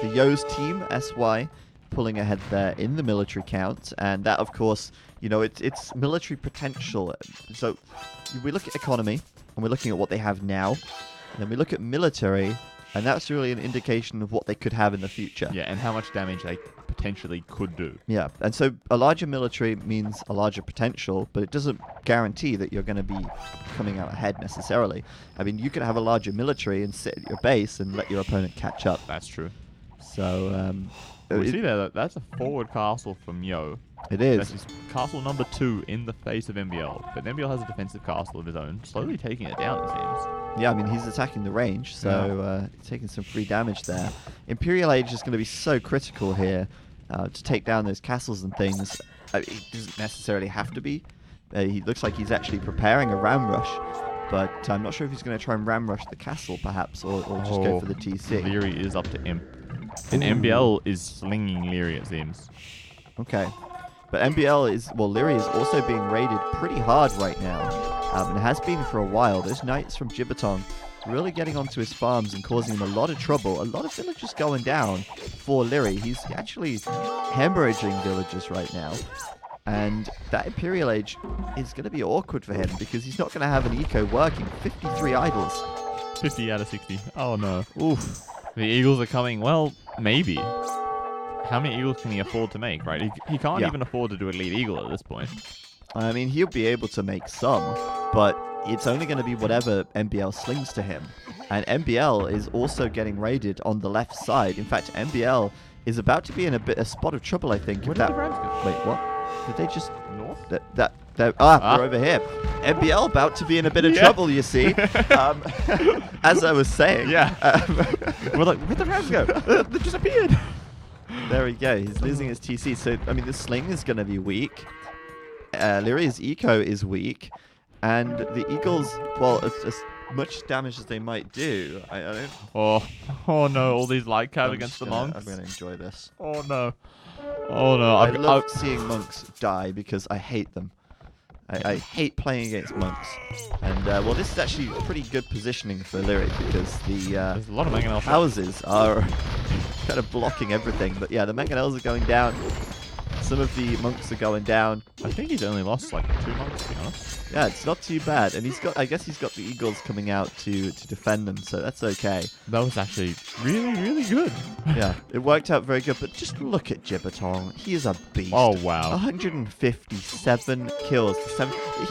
the Yo's team, SY, pulling ahead there in the military count. And that, of course, you know, it's military potential. So we look at economy, and we're looking at what they have now. And then we look at military, and that's really an indication of what they could have in the future. Yeah, and how much damage they potentially could do. Yeah, and so a larger military means a larger potential, but it doesn't guarantee that you're going to be coming out ahead necessarily. I mean, you can have a larger military and sit at your base and let your opponent catch up. That's true. So, We see there that's a forward castle from Yo. it That's is. his castle number 2 in the face of MBL. But MBL has a defensive castle of his own, slowly taking it down, it seems. Yeah, I mean, he's attacking the range, so taking some free damage there. Imperial Age is going to be so critical here to take down those castles and things. It doesn't necessarily have to be. He looks like he's actually preparing a ram rush, but I'm not sure if he's going to try and ram rush the castle, perhaps, or just go for the TC. Leary is up to Imp. And MBL is slinging Leary, it seems. Okay. But MBL is, well, Leary is also being raided pretty hard right now. And it has been for a while. Those knights from Gibbertong really getting onto his farms and causing him a lot of trouble. A lot of villagers going down for Leary. He's actually hemorrhaging villagers right now. And that Imperial Age is going to be awkward for him because he's not going to have an eco working. 53 idols. 50 out of 60. Oh no. Oof. The Eagles are coming. Well, maybe. How many Eagles can he afford to make, right? He can't even afford to do a lead Eagle at this point. I mean, he'll be able to make some, but it's only going to be whatever MBL slings to him. And MBL is also getting raided on the left side. In fact, MBL is about to be in a spot of trouble, I think. Where did the Rams go? Wait, what? Did they just... North? They're over here. MBL about to be in a bit of trouble, you see. As I was saying. Yeah. We're like, where'd the Rams go? They disappeared. There we go. He's losing his TC. So, I mean, the sling is going to be weak. Leary's eco is weak. And the Eagles, well, as much damage as they might do, I don't... Oh no, all these light cav I'm against the just gonna- monks. I'm going to enjoy this. Oh no. Oh no. I love seeing monks die because I hate them. I hate playing against monks. And, well, this is actually pretty good positioning for Leary because the There's a lot of mangonels. houses are kind of blocking everything. But, yeah, the mangonels are going down. Some of the monks are going down. I think he's only lost like 2 monks, to be honest. Yeah, it's not too bad. And I guess he's got the Eagles coming out to defend them, so that's okay. That was actually really, really good. Yeah, it worked out very good. But just look at Gibbertong. He is a beast. Oh wow. 157 kills.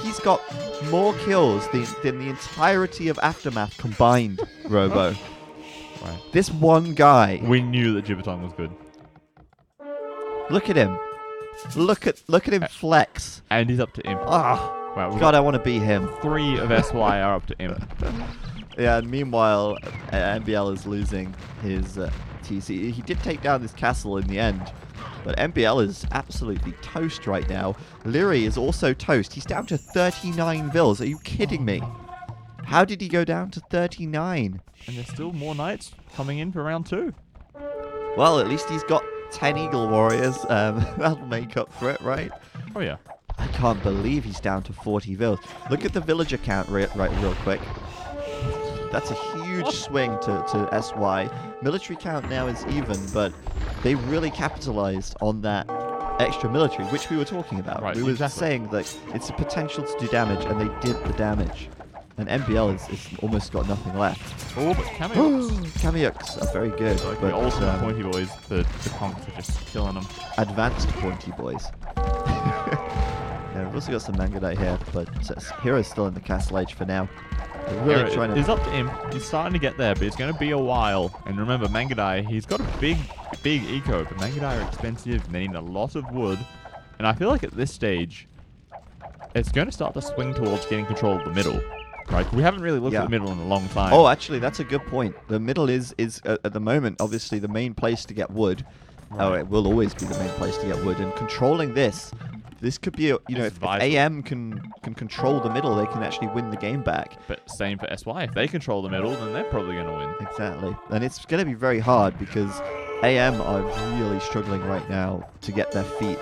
He's got more kills than the entirety of Aftermath combined, Robo. Right. This one guy. We knew that Gibbertong was good. Look at him. Look at him flex. And he's up to Imp. Ah, Wow, we God, I want to be him. 3 of SY are up to Imp. Yeah, and meanwhile, MBL is losing his TC. He did take down this castle in the end, but MBL is absolutely toast right now. Leary is also toast. He's down to 39 vills. Are you kidding me? How did he go down to 39? And there's still more knights coming in for round 2. Well, at least he's got 10 Eagle Warriors. That'll make up for it, right? Oh yeah. I can't believe he's down to 40 vills. Look at the villager count real quick. That's a huge swing to SY. Military count now is even, but they really capitalized on that extra military, which we were talking about. Right, we were exactly. saying that it's a potential to do damage, and they did the damage. And MBL is almost got nothing left. Oh, but cameos. Kamyuks are very good, Like but the ultimate pointy boys, the conks are just killing them. advanced pointy boys. Yeah, we've also got some Mangadite here, but Hero's still in the Castle Age for now. They're really trying to... He's up to Imp. He's starting to get there, but it's going to be a while. And remember, Mangadai, he's got a big eco, but Mangadai are expensive. They need a lot of wood. And I feel like at this stage, it's going to start to swing towards getting control of the middle. Right? We haven't really looked at the middle in a long time. Oh, actually, that's a good point. The middle is at the moment, obviously, the main place to get wood. Right. Oh, it will always be the main place to get wood. And controlling this could be, if AM can control the middle, they can actually win the game back. But same for SY. If they control the middle, then they're probably going to win. Exactly. And it's going to be very hard because AM are really struggling right now to get their feet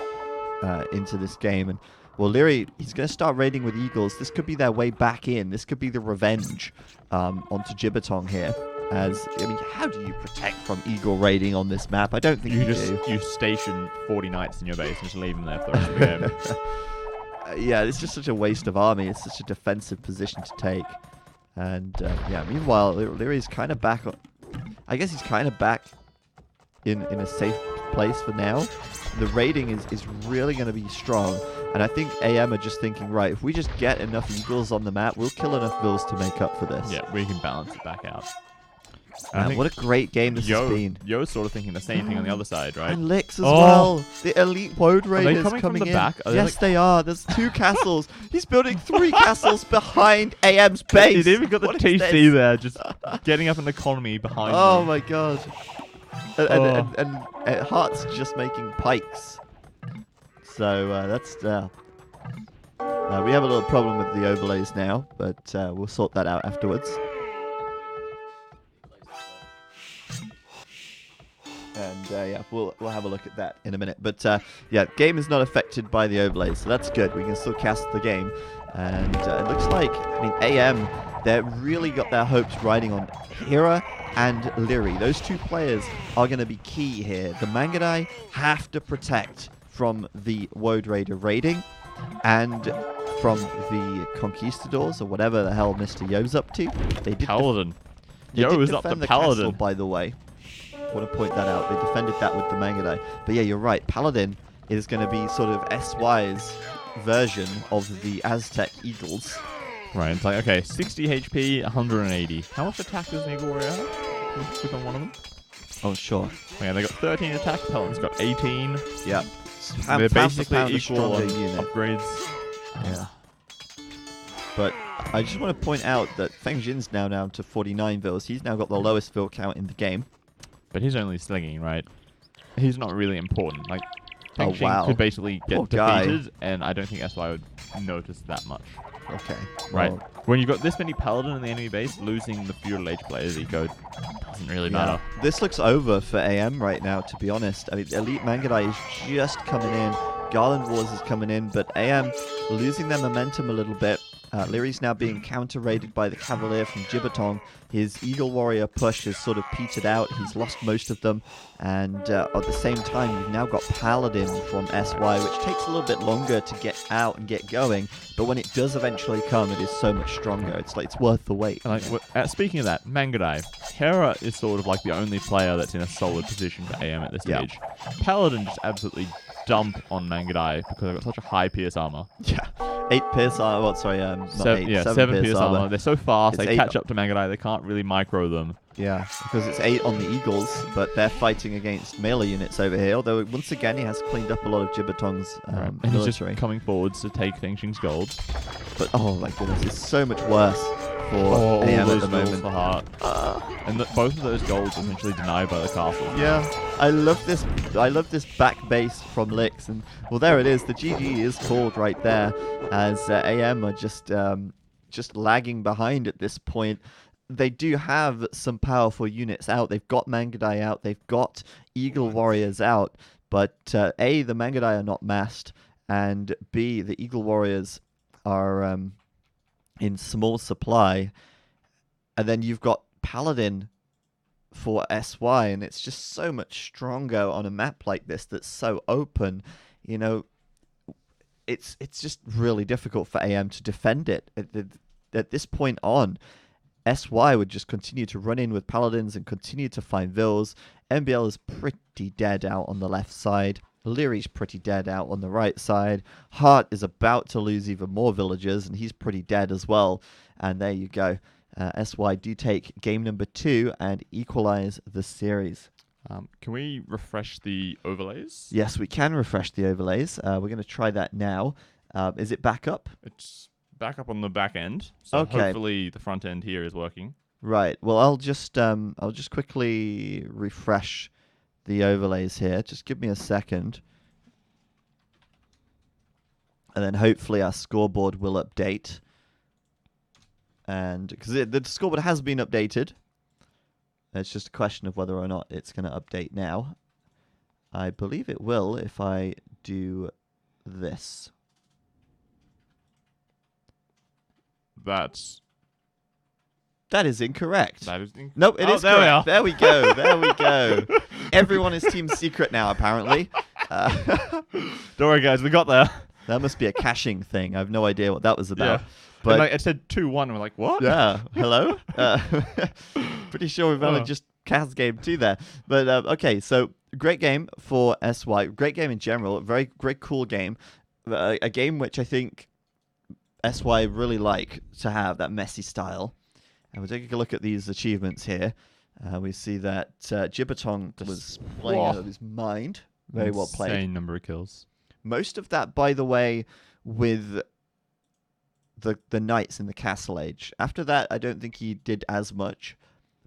into this game. And, well, Leary, he's going to start raiding with Eagles. This could be their way back in. This could be the revenge onto Gibbertong here. How do you protect from Eagle raiding on this map? I don't think you do. You station 40 knights in your base and just leave them there for the rest of the game. Yeah, it's just such a waste of army. It's such a defensive position to take. And, meanwhile, Leary's kind of back. I guess he's kind of back in a safe place for now. The raiding is really going to be strong. And I think AM are just thinking, right, if we just get enough Eagles on the map, we'll kill enough Bills to make up for this. Yeah, we can balance it back out. Man, what a great game this has been. Yo's sort of thinking the same thing on the other side, right? And Licks as well. The elite Woad Raiders coming from the in. back? Yes, they are. There's 2 castles. He's building 3 castles behind AM's base. He's even got the TC there, just getting up an economy behind him. My god. And Heart's just making pikes. So that's... we have a little problem with the overlays now, but we'll sort that out afterwards. And yeah, we'll have a look at that in a minute. But yeah, game is not affected by the overlays, so that's good. We can still cast the game. And it looks like, I mean, AM, they really got their hopes riding on Hera and Lyri. Those 2 players are going to be key here. The Mangudai have to protect from the Woad Raider raiding and from the Conquistadors or whatever the hell Mr. Yo's up to. They did Paladin. Yo is up to the Paladin. castle, by the way. I want to point that out. They defended that with the Mangudai. But yeah, you're right. Paladin is going to be sort of SY's version of the Aztec Eagles. Right, it's like, okay, 60 HP, 180. How much attack does an Eagle Warrior have? Click on one of them. Oh, sure. Okay, they got 13 attack, Paladin's got 18. Yeah. They're basically pound equal on unit. upgrades. Yeah. But I just want to point out that Feng Jin's now down to 49 vills. He's now got the lowest vill count in the game. But he's only slinging, right? He's not really important. Like, Feng Jin wow. could basically get Poor guy. defeated, and I don't think SY would notice that much. Okay. Right. Well, When you've got this many Paladin in the enemy base, losing the Feudal Age players eco doesn't really matter. This looks over for AM right now, to be honest. I mean, Elite Mangudai is just coming in. Garland Wars is coming in, but AM losing their momentum a little bit. Lyri's now being counter-raided by the Cavalier from Gibbertong. His Eagle Warrior push has sort of petered out. He's lost most of them. And at the same time, you've now got Paladin from SY, which takes a little bit longer to get out and get going. But when it does eventually come, it is so much stronger. It's like it's worth the wait. And like, speaking of that, Mangudai, Hera is sort of like the only player that's in a solid position for AM at this stage. Paladin just absolutely dump on Mangudai because they've got such a high pierce armor. Yeah. 8 pierce armor. Well, sorry, not 8. 7 pierce armor. They're so fast, It's they 8 catch up to Mangudai, they can't really micro them. Yeah, because it's 8 on the Eagles, but they're fighting against melee units over here. Although, once again, he has cleaned up a lot of Gibbertong's And he's military. just coming forwards to take Feng Jing's gold. But, oh my goodness, it's so much worse for All AM at those the golds moment. for Heart. And both of those golds are essentially denied by the castle. Yeah, I love this back base from Licks, and well, there it is. The GG is called right there, as AM are just lagging behind at this point. They do have some powerful units out. They've got Mangudai out. They've got Eagle Warriors out. But A, the Mangudai are not massed, and B, the Eagle Warriors are in small supply. And then you've got Paladin for SY, and it's just so much stronger on a map like this that's so open. You know, it's just really difficult for AM to defend it. At this point on, SY would just continue to run in with Paladins and continue to find vills. MBL is pretty dead out on the left side. Lyri's pretty dead out on the right side. Hart is about to lose even more villagers, and he's pretty dead as well. And there you go. SY do take game number 2 and equalize the series. Can we refresh the overlays? Yes, we can refresh the overlays. We're going to try that now. Is it back up? It's back up on the back end, so Okay. hopefully the front end here is working. Right. Well, I'll just quickly refresh the overlays here. Just give me a second. And then hopefully our scoreboard will update. And because the scoreboard has been updated. It's just a question of whether or not it's going to update now. I believe it will if I do this. That is incorrect. Nope, it is there correct. we There we go. There we go. Everyone is Team Secret now, apparently. Don't worry, guys, we got there. That must be a caching thing. I have no idea what that was about. Yeah. But Like, it said 2-1, and we're like, what? yeah, hello? Pretty sure we've only just cast game 2 there. But okay, so great game for SY. Great game in general. Very cool game. A game which I think SY really like to have, that messy style. And we'll take a look at these achievements here. We see that Jibbertong was playing out of his mind. Very well played. Insane number of kills. Most of that, by the way, with the knights in the Castle Age. After that, I don't think he did as much,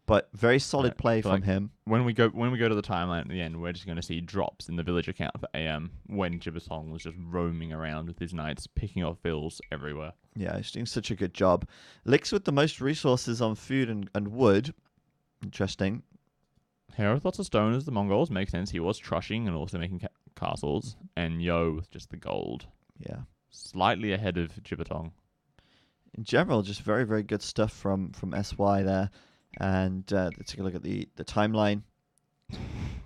but very solid play from him. When we go to the timeline at the end, we're just going to see drops in the village account for AM when Jibbertong was just roaming around with his knights, picking off vills everywhere. Yeah, he's doing such a good job. Licks with the most resources on food and wood. Interesting. Hero with lots of stone as the Mongols. Makes sense. He was trushing and also making castles. And Yo with just the gold. Yeah. Slightly ahead of Jibbertong. In general, just very, very good stuff from SY there. And let's take a look at the timeline.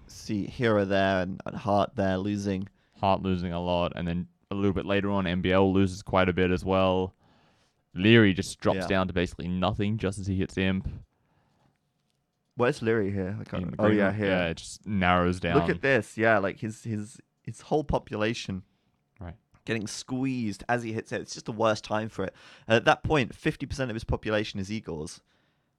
See Hero there and Heart there losing. Heart losing a lot. And then a little bit later on, MBL loses quite a bit as well. Leary just drops down to basically nothing just as he hits Imp. Where's Leary here? I can't Oh, yeah, here. Yeah, it just narrows down. Look at this. Yeah, like his whole population. Right. Getting squeezed as he hits it. It's just the worst time for it. And at that point, 50% of his population is Eagles.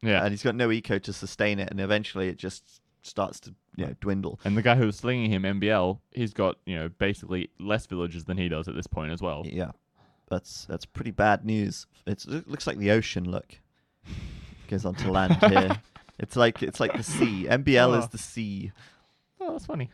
Yeah. And he's got no eco to sustain it, and eventually it just starts to dwindle. And the guy who was slinging him, MBL, he's got, basically less villagers than he does at this point as well. Yeah. That's pretty bad news. It looks like the ocean, look. Goes on to land here. It's like the sea. MBL is the sea. Oh, that's funny.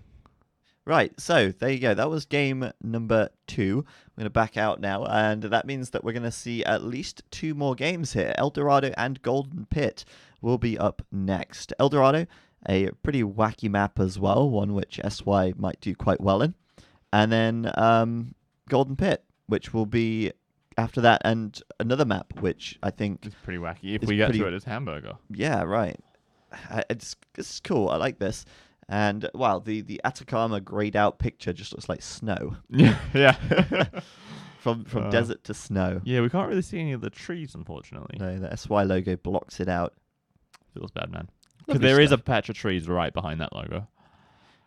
Right, so there you go. That was game number 2. We're going to back out now, and that means that we're going to see at least 2 more games here. El Dorado and Golden Pit will be up next. El Dorado, a pretty wacky map as well, one which SY might do quite well in. And then Golden Pit, which will be after that, and another map, which I think... It's pretty wacky. If we get to it, it's Hamburger. Yeah, right. It's cool. I like this. And, wow, the Atacama grayed out picture just looks like snow. Yeah. From desert to snow. Yeah, we can't really see any of the trees, unfortunately. No, the SY logo blocks it out. Feels bad, man. Lovely Because there is stuff. a patch of trees right behind that logo.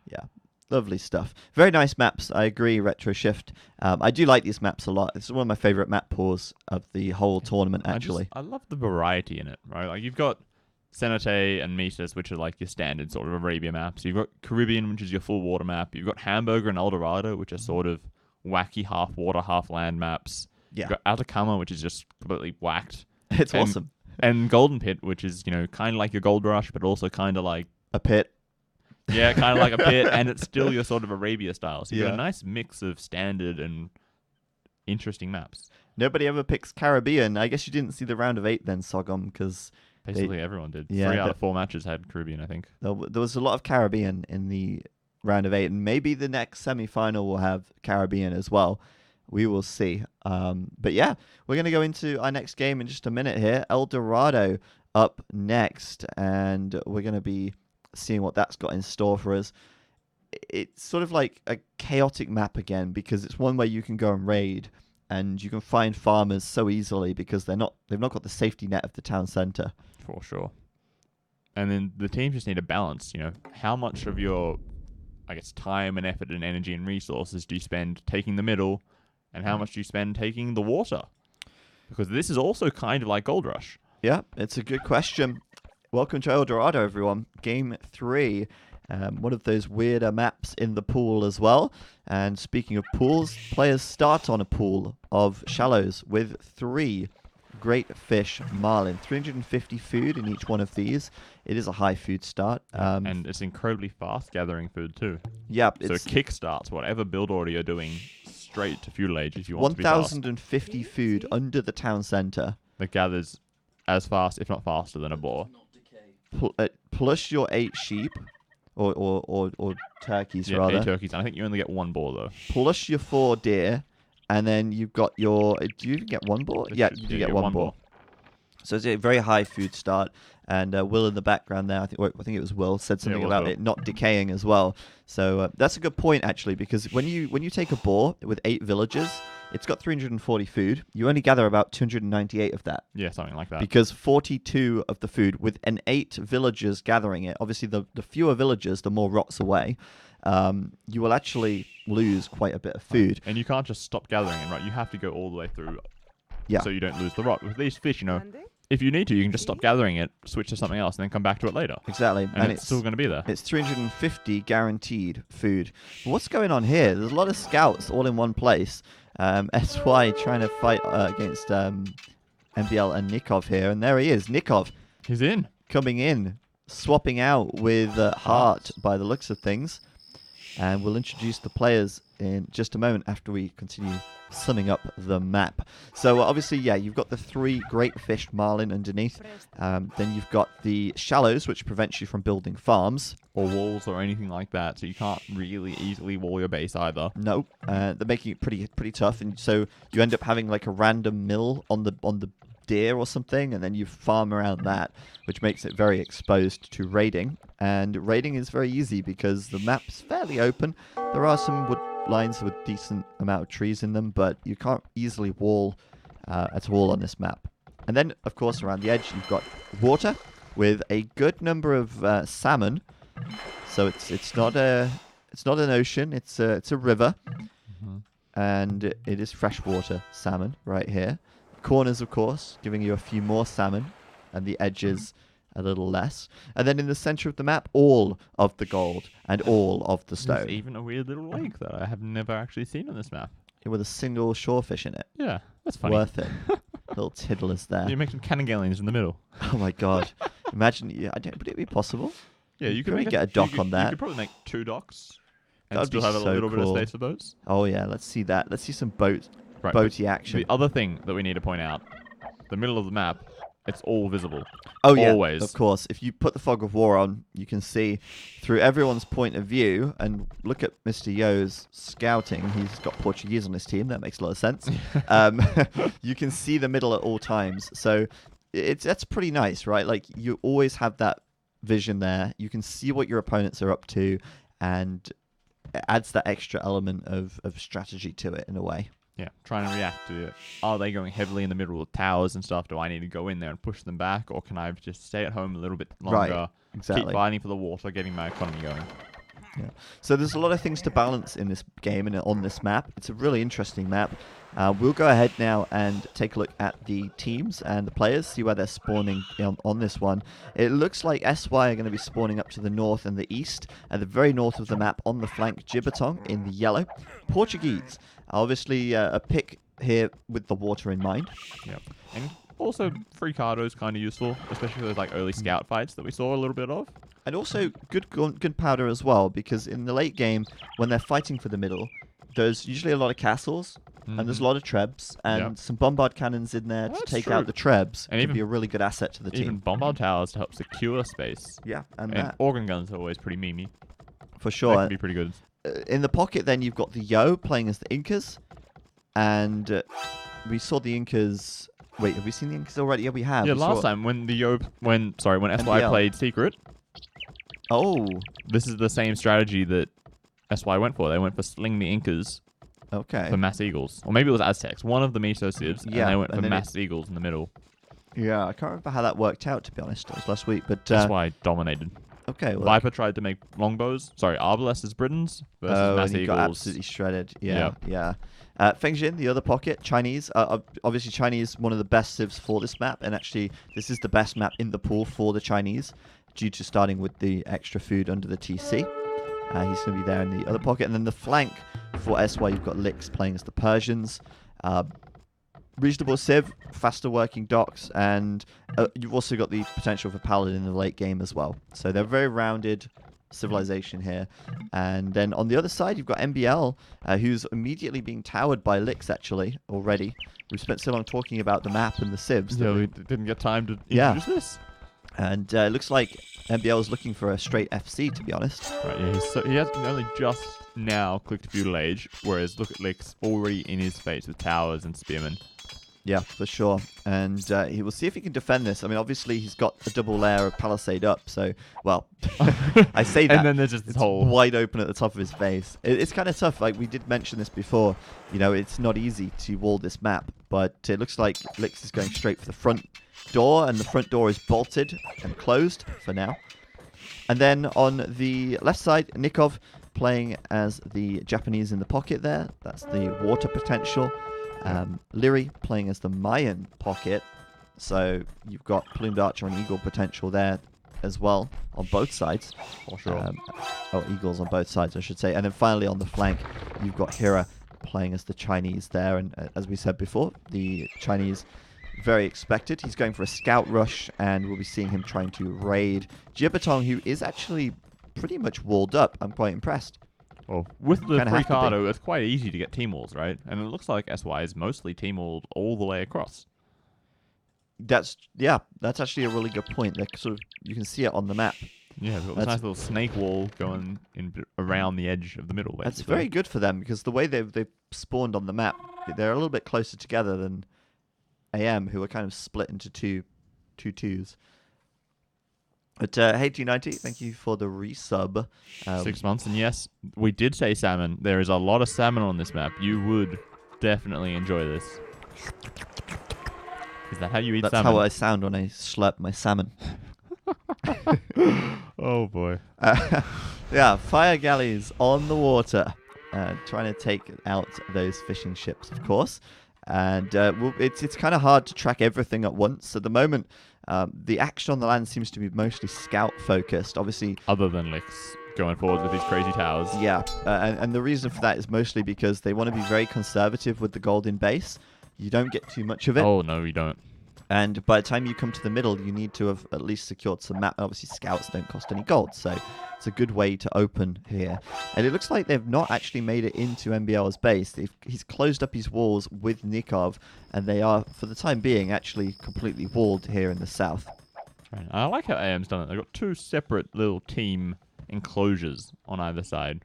Yeah, lovely stuff. Very nice maps. I agree, Retro Shift. I do like these maps a lot. It's one of my favorite map pours of the whole tournament, actually. I love the variety in it, right? Like, you've got Cenote and Mises, which are like your standard sort of Arabia maps. You've got Caribbean, which is your full water map. You've got Hamburger and El Dorado, which are sort of wacky half water, half land maps. Yeah. You've got Atacama, which is just completely whacked. It's awesome. And Golden Pit, which is, kind of like your Gold Rush, but also kind of like... A pit. Yeah, kind of like a pit, and it's still your sort of Arabia style. So you've got Yeah. a nice mix of standard and interesting maps. Nobody ever picks Caribbean. I guess you didn't see the round of 8 then, Sogom, because... Basically, everyone did. Yeah, 3 out of 4 matches had Caribbean, I think. There was a lot of Caribbean in the round of 8, and maybe the next semi-final will have Caribbean as well. We will see. But yeah, we're going to go into our next game in just a minute here. El Dorado up next, and we're going to be seeing what that's got in store for us. It's sort of like a chaotic map again, because it's one where you can go and raid, and you can find farmers so easily because they've not got the safety net of the town center. For sure. And then the teams just need to balance, how much of your, I guess, time and effort and energy and resources do you spend taking the middle, and how much do you spend taking the water? Because this is also kind of like Gold Rush. Yeah, it's a good question. Welcome to El Dorado, everyone. Game 3. One of those weirder maps in the pool as well. And speaking of pools, players start on a pool of shallows with 3 great fish marlin. 350 food in each one of these. It is a high food start. And it's incredibly fast gathering food too. Yep. So It's it kickstarts whatever build order you're doing straight to feudal age if you want to be fast. 1,050 food under the town center. That gathers as fast, if not faster, than a boar. Plus your 8 sheep. Or turkeys, Yeah, rather. 8 turkeys. And I think you only get 1 boar, though. Plus your 4 deer. And then you've got your... Do you get 1 boar? Yeah, you do get 1 boar. So it's a very high food start. And Will in the background there, I think it was Will, said something about it not decaying as well. So that's a good point, actually, because when you take a boar with 8 villagers, it's got 340 food. You only gather about 298 of that. Yeah, something like that. Because 42 of the food, with an 8 villagers gathering it, obviously the fewer villagers, the more rots away. you will actually lose quite a bit of food. And you can't just stop gathering it, right? You have to go all the way through, Yeah. so you don't lose the rot. With these fish, if you need to, you can just stop gathering it, switch to something else, and then come back to it later. Exactly. And it's still going to be there. It's 350 guaranteed food. But what's going on here? There's a lot of scouts all in one place. SY trying to fight against MBL and Nikov here. And there he is. Nikov He's in. coming in, swapping out with Hart by the looks of things. And we'll introduce the players in just a moment after we continue summing up the map. So obviously, yeah, you've got the 3 great fish marlin underneath. Then you've got the shallows, which prevents you from building farms. Or walls or anything like that, so you can't really easily wall your base either. No, they're making it pretty tough, and so you end up having like a random mill on the deer or something, and then you farm around that, which makes it very exposed to raiding. And raiding is very easy because the map's fairly open. There are some wood lines with decent amount of trees in them, but you can't easily wall at all on this map. And then, of course, around the edge, you've got water with a good number of salmon. So it's not an ocean; it's a river, and it is freshwater salmon right here. Corners, of course, giving you a few more salmon, and the edges a little less. And then in the center of the map, all of the gold and all of the stone. There's even a weird little lake that I have never actually seen on this map. With a single shorefish in it. Yeah, that's funny. Worth it. Little tiddlers there. You make some cannongallions in the middle. Oh my god! Imagine, would it be possible? Yeah, you could Can we get a dock on that? You could probably make 2 docks and That'd still be have a so little bit of cool. space for boats. Oh yeah, let's see that. Let's see some Right, boaty action. The other thing that we need to point out, the middle of the map, it's all visible. Oh yeah, always. of course. If you put the fog of war on, you can see through everyone's point of view. And look at Mr. Yo's scouting. He's got Portuguese on his team. That makes a lot of sense. You can see the middle at all times. So that's pretty nice, right? Like you always have that vision there. You can see what your opponents are up to, and it adds that extra element of strategy to it in a way. Yeah, trying to react to it. Are they going heavily in the middle of towers and stuff? Do I need to go in there and push them back? Or can I just stay at home a little bit longer, Right, exactly. keep fighting for the water, getting my economy going? Yeah. So there's a lot of things to balance in this game and on this map. It's a really interesting map. We'll go ahead now and take a look at the teams and the players, see where they're spawning on this one. It looks like SY are going to be spawning up to the north and the east, at the very north of the map on the flank, Gibbertong in the yellow. Portuguese, obviously a pick here with the water in mind. Yep. And also, free cardo is kind of useful, especially for those like early scout fights that we saw a little bit of. And also good gunpowder as well, because in the late game, when they're fighting for the middle, there's usually a lot of castles, and there's a lot of trebs, and some bombard cannons in there to take out the trebs. And can be a really good asset to the team. Even bombard towers to help secure space. Yeah, and And that. organ guns are always pretty memey. For sure. That can be pretty good. In the pocket, then, you've got the Yo playing as the Incas, and we saw the Incas... Wait, have we seen the Incas already? Yeah, we have. Yeah, We last saw- time when when SY NBL. played Secret, Oh, this is the same strategy that SY went for. They went for Sling the Incas okay. for Mass Eagles. Or maybe it was Aztecs. One of the Miso civs, Yeah, and they went and for then Mass Eagles in the middle. Yeah, I can't remember how that worked out, to be honest. It was last week, but... SY dominated. okay, well... Viper tried to make longbows. Sorry, Arbalest Britons versus Oh, Mass and he Eagles. got absolutely shredded. Yeah. Fengjin, the other pocket, Chinese. Obviously, Chinese, one of the best civs for this map, and actually, this is the best map in the pool for the Chinese, due to starting with the extra food under the TC. He's going to be there in the other pocket. And then the flank for SY, you've got Lix playing as the Persians. Reasonable civ, faster working docks, and you've also got the potential for Paladin in the late game as well. So they're very rounded civilization here. And then on the other side, you've got MBL, who's immediately being towered by Lix, actually, already. We've spent so long talking about the map and the civs. Yeah, we didn't get time to Yeah. introduce this. And it looks like MBL is looking for a straight FC, to be honest. Right, yeah, he has only just now clicked feudal age, whereas look at Lix already in his face with towers and spearmen. Yeah, for sure. And he will see if he can defend this. I mean, obviously, he's got a double layer of palisade up, so, well, I say that. And then there's just this it's hole. wide open at the top of his face. It's kind of tough. Like, we did mention this before. You know, it's not easy to wall this map, but it looks like Lix is going straight for the front door, and the front door is bolted and closed for now. And then on the left side, Nikov playing as the Japanese in the pocket there. That's the water potential. Leary playing as the Mayan pocket. So you've got Plumed Archer and Eagle potential there as well on both sides. For sure. Eagles on both sides, I should say. And then finally on the flank, you've got Hira playing as the Chinese there. And as we said before, the Chinese, very expected. He's going for a scout rush, and we'll be seeing him trying to raid Jibatong, who is actually pretty much walled up. I'm quite impressed. Well, with the Kinda free have to be. Cardo, it's quite easy to get team walls, right? And it looks like SY is mostly team walled all the way across. That's actually a really good point. Like, sort of, you can see it on the map. Yeah, they've got this nice little snake wall going around the edge of the middle. Basically. That's very good for them, because the way they've spawned on the map, they're a little bit closer together than AM, who are kind of split into two twos. But hey, T90, thank you for the resub. 6 months, and yes, we did say salmon. There is a lot of salmon on this map. You would definitely enjoy this. Is that how you eat That's salmon? how I sound when I slurp my salmon. Oh boy. Yeah, fire galleys on the water, trying to take out those fishing ships, of course. And it's kind of hard to track everything at once. At the moment, the action on the land seems to be mostly scout focused. Obviously, Other than Lix going forward with these crazy towers. yeah, and the reason for that is mostly because they want to be very conservative with the golden base. You don't get too much of it. Oh no, you don't. And by the time you come to the middle, you need to have at least secured some map. Obviously, scouts don't cost any gold, so it's a good way to open here. And it looks like they've not actually made it into MBL's base. He's closed up his walls with Nikov, and they are, for the time being, actually completely walled here in the south. Right. I like how AM's done it. They've got two separate little team enclosures on either side.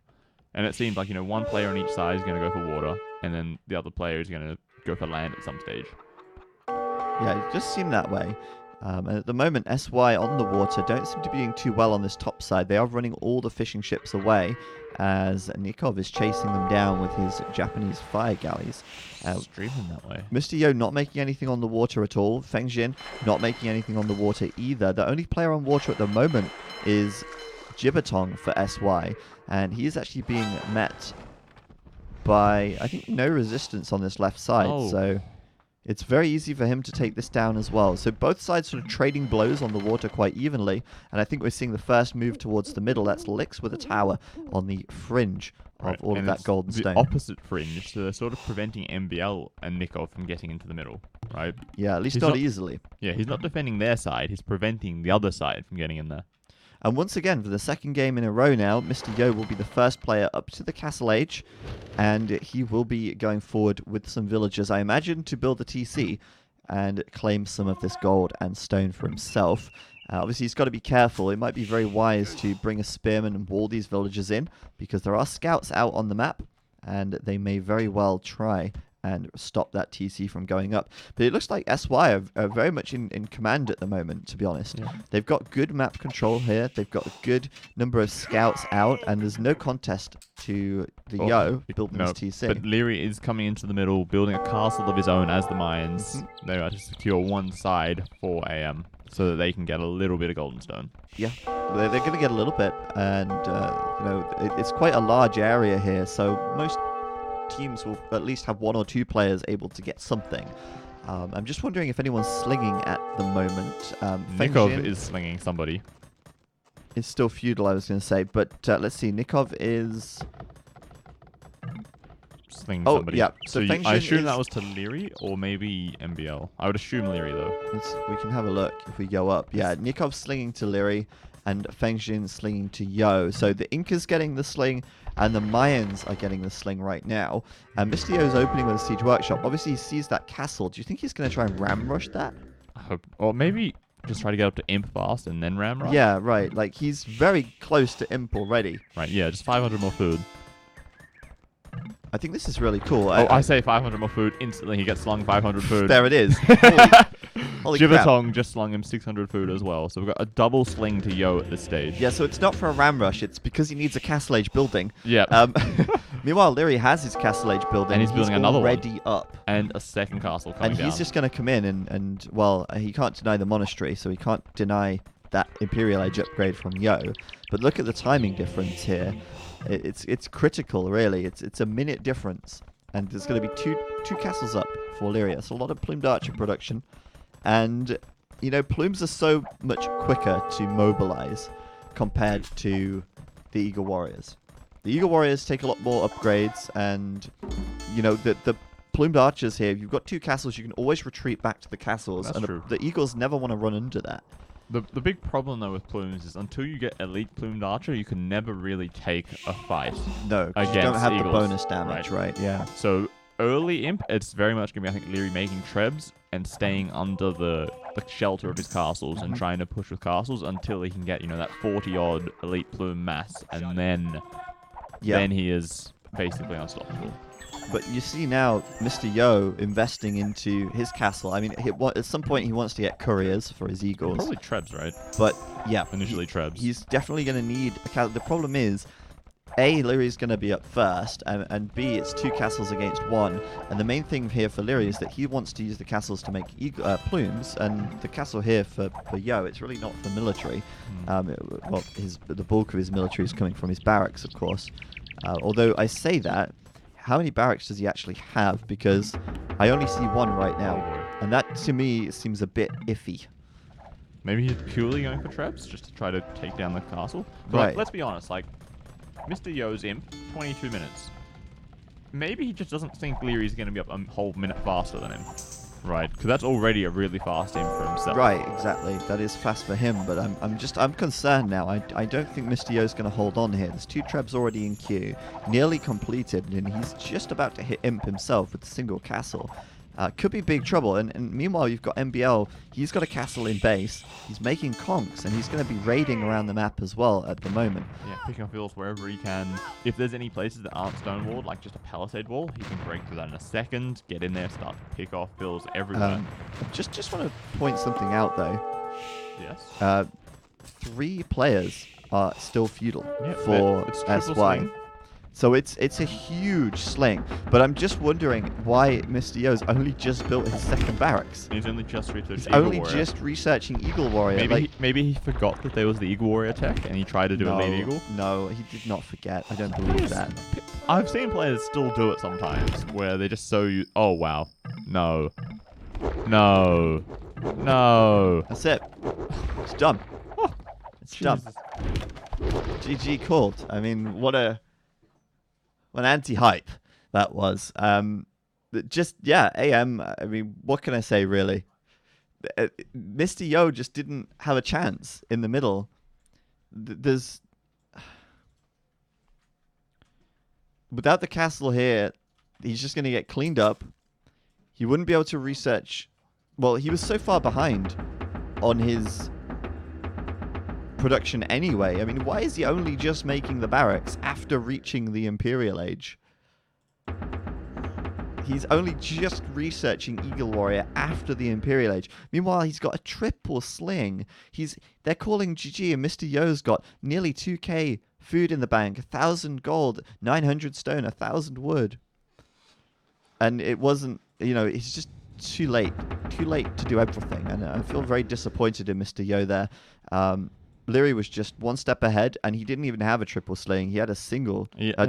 And it seems like, one player on each side is going to go for water, and then the other player is going to go for land at some stage. Yeah, it just seemed that way. And at the moment, SY on the water don't seem to be doing too well on this top side. They are running all the fishing ships away as Nikov is chasing them down with his Japanese fire galleys. Streaming that way. Mr. Yo not making anything on the water at all. Feng Jin not making anything on the water either. The only player on water at the moment is Jibatong for SY. And he is actually being met by, I think, no resistance on this left side. Oh. So it's very easy for him to take this down as well. So both sides sort of trading blows on the water quite evenly. And I think we're seeing the first move towards the middle. That's Lix with a tower on the fringe of all of that golden stone. The opposite fringe, so they're sort of preventing MBL and Nikov from getting into the middle, right? Yeah, at least He's not not- easily. Yeah, he's not defending their side, he's preventing the other side from getting in there. And once again, for the second game in a row now, Mr. Yo will be the first player up to the Castle Age, and he will be going forward with some villagers, I imagine, to build the TC and claim some of this gold and stone for himself. Obviously, he's got to be careful. It might be very wise to bring a spearman and wall these villagers in, because there are scouts out on the map, and they may very well try and stop that TC from going up. But it looks like SY are very much in command at the moment, to be honest. Yeah. They've got good map control here. They've got a good number of scouts out, and there's no contest to the Yo building this TC. But Leary is coming into the middle, building a castle of his own as the Mayans. They are to secure one side for AM, so that they can get a little bit of golden stone. Yeah, they're going to get a little bit, and it's quite a large area here, so most teams will at least have one or two players able to get something. I'm just wondering if anyone's slinging at the moment. Nikov Feng Jin is slinging somebody. is still feudal, I was going to say, but let's see. Nikov is... Slinging Oh, somebody. yeah, so I Feng Jin assume is- that was to Leary or maybe MBL. I would assume Leary though. We can have a look if we go up. Yeah, Nikov slinging to Leary and Feng Jin slinging to Yo. So the Inca's getting the sling and the Mayans are getting the sling right now. And Mr. Yo is opening with a siege workshop. Obviously, he sees that castle. Do you think he's going to try and ram rush that? I hope, or maybe just try to get up to Imp fast and then ram rush. Yeah, right. Like, he's very close to Imp already. Right. Yeah. Just 500 more food. I think this is really cool. I say 500 more food. Instantly, he gets slung 500 food. There it is. Holy crap. Jivatong just slung him 600 food as well. So we've got a double sling to Yo at this stage. Yeah, so it's not for a ram rush. It's because he needs a Castle Age building. Yeah. Meanwhile, Leary has his Castle Age building. And he's building another one. already up. And a second castle coming And down. he's just going to come in and well, he can't deny the monastery, so he can't deny that Imperial Age upgrade from Yo. But look at the timing difference here. It's critical, really. It's a minute difference, and there's going to be two castles up for Lyria. It's a lot of plumed archer production, and plumes are so much quicker to mobilize compared to the Eagle Warriors. The Eagle Warriors take a lot more upgrades, and the plumed archers here. If you've got two castles, you can always retreat back to the castles, That's and true. the Eagles never want to run under that. The big problem though with plumes is until you get elite plumed archer, you can never really take a fight. No, 'cause you don't against have Eagles, the bonus damage, right? Yeah. So early imp, it's very much gonna be, I think, Leary making trebs and staying under the shelter of his castles and trying to push with castles until he can get that 40-odd elite plume mass, and then he is basically unstoppable. But you see now Mr. Yo investing into his castle. I mean, at some point he wants to get couriers for his eagles. Probably trebs, right? But yeah, Initially trebs. He's definitely going to need a castle. The problem is, A, Lyri's going to be up first, and B, it's two castles against one. And the main thing here for Lyri is that he wants to use the castles to make plumes, and the castle here for Yo, it's really not for military. The bulk of his military is coming from his barracks, of course. Although I say that, how many barracks does he actually have? Because I only see one right now, and that to me seems a bit iffy. Maybe he's purely going for trebs just to try to take down the castle. But Right. let's be honest, Mr. Yo's imp, 22 minutes. Maybe he just doesn't think Leary's going to be up a whole minute faster than him. Right, because that's already a really fast imp for himself. Right, exactly. That is fast for him, but I'm concerned now. I don't think Mr. Yo's going to hold on here. There's two trebs already in queue, nearly completed, and he's just about to hit imp himself with a single castle. Could be big trouble, and meanwhile you've got MBL. He's got a castle in base. He's making conks, and he's going to be raiding around the map as well at the moment. Yeah, picking up fields wherever he can. If there's any places that aren't stone walled, like just a palisade wall, he can break through that in a second, get in there, start to pick off builds everywhere. Just want to point something out though. Yes. 3 players are still feudal Yep, for it's triple SY. swing. So it's a huge sling, but I'm just wondering why Mr. Yo's only just built his second barracks. He's only just researched He's Eagle only Warrior. just researching Eagle Warrior. Maybe he forgot that there was the Eagle Warrior tech and he tried to do a lead Eagle. No, he did not forget. I don't believe that. I've seen players still do it sometimes where they just oh wow. No. No. No. That's it. It's done. It's done. GG called. I mean, what an anti-hype that was. AM, I mean, what can I say, really? Mr. Yo just didn't have a chance in the middle. Without the castle here, he's just going to get cleaned up. He wouldn't be able to research. Well, he was so far behind on his production anyway. I mean, why is he only just making the barracks after reaching the Imperial Age? He's only just researching Eagle Warrior after the Imperial Age. Meanwhile, he's got a triple sling. They're calling GG, and Mr. Yo's got nearly 2k food in the bank, 1,000 gold, 900 stone, 1,000 wood. And it wasn't, it's just too late to do everything. And I feel very disappointed in Mr. Yo there. Lyri was just one step ahead, and he didn't even have a triple sling. He had a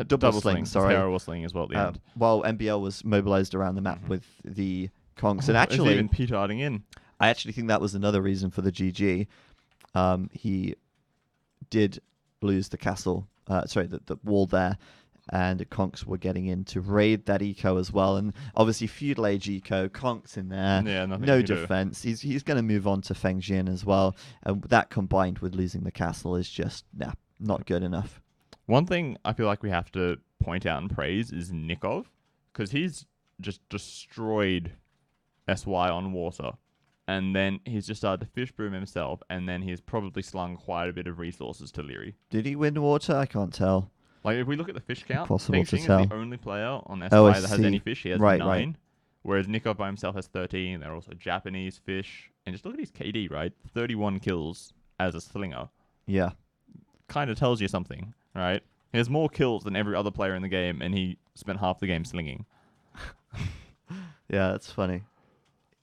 double sling. Sorry, terrible sling as well at the end. While MBL was mobilized around the map with the conks, and actually, even petarding in. I actually think that was another reason for the GG. He did lose the castle. The wall there. And the conks were getting in to raid that eco as well. And obviously, feudal age eco, conks in there. Yeah, no defense. He's going to move on to Fengjin as well. And that combined with losing the castle is just not good enough. One thing I feel like we have to point out and praise is Nikov, because he's just destroyed SY on water. And then he's just started to fish broom himself, and then he's probably slung quite a bit of resources to Lyri. Did he win water? I can't tell. Like, if we look at the fish count, Impossible to Feng Xing tell. is the only player on SY Oh, that has any fish. He has 9. Right. Whereas Nikov by himself has 13. There are also Japanese fish. And just look at his KD, right? 31 kills as a slinger. Yeah. Kind of tells you something, right? He has more kills than every other player in the game, and he spent half the game slinging. Yeah, that's funny.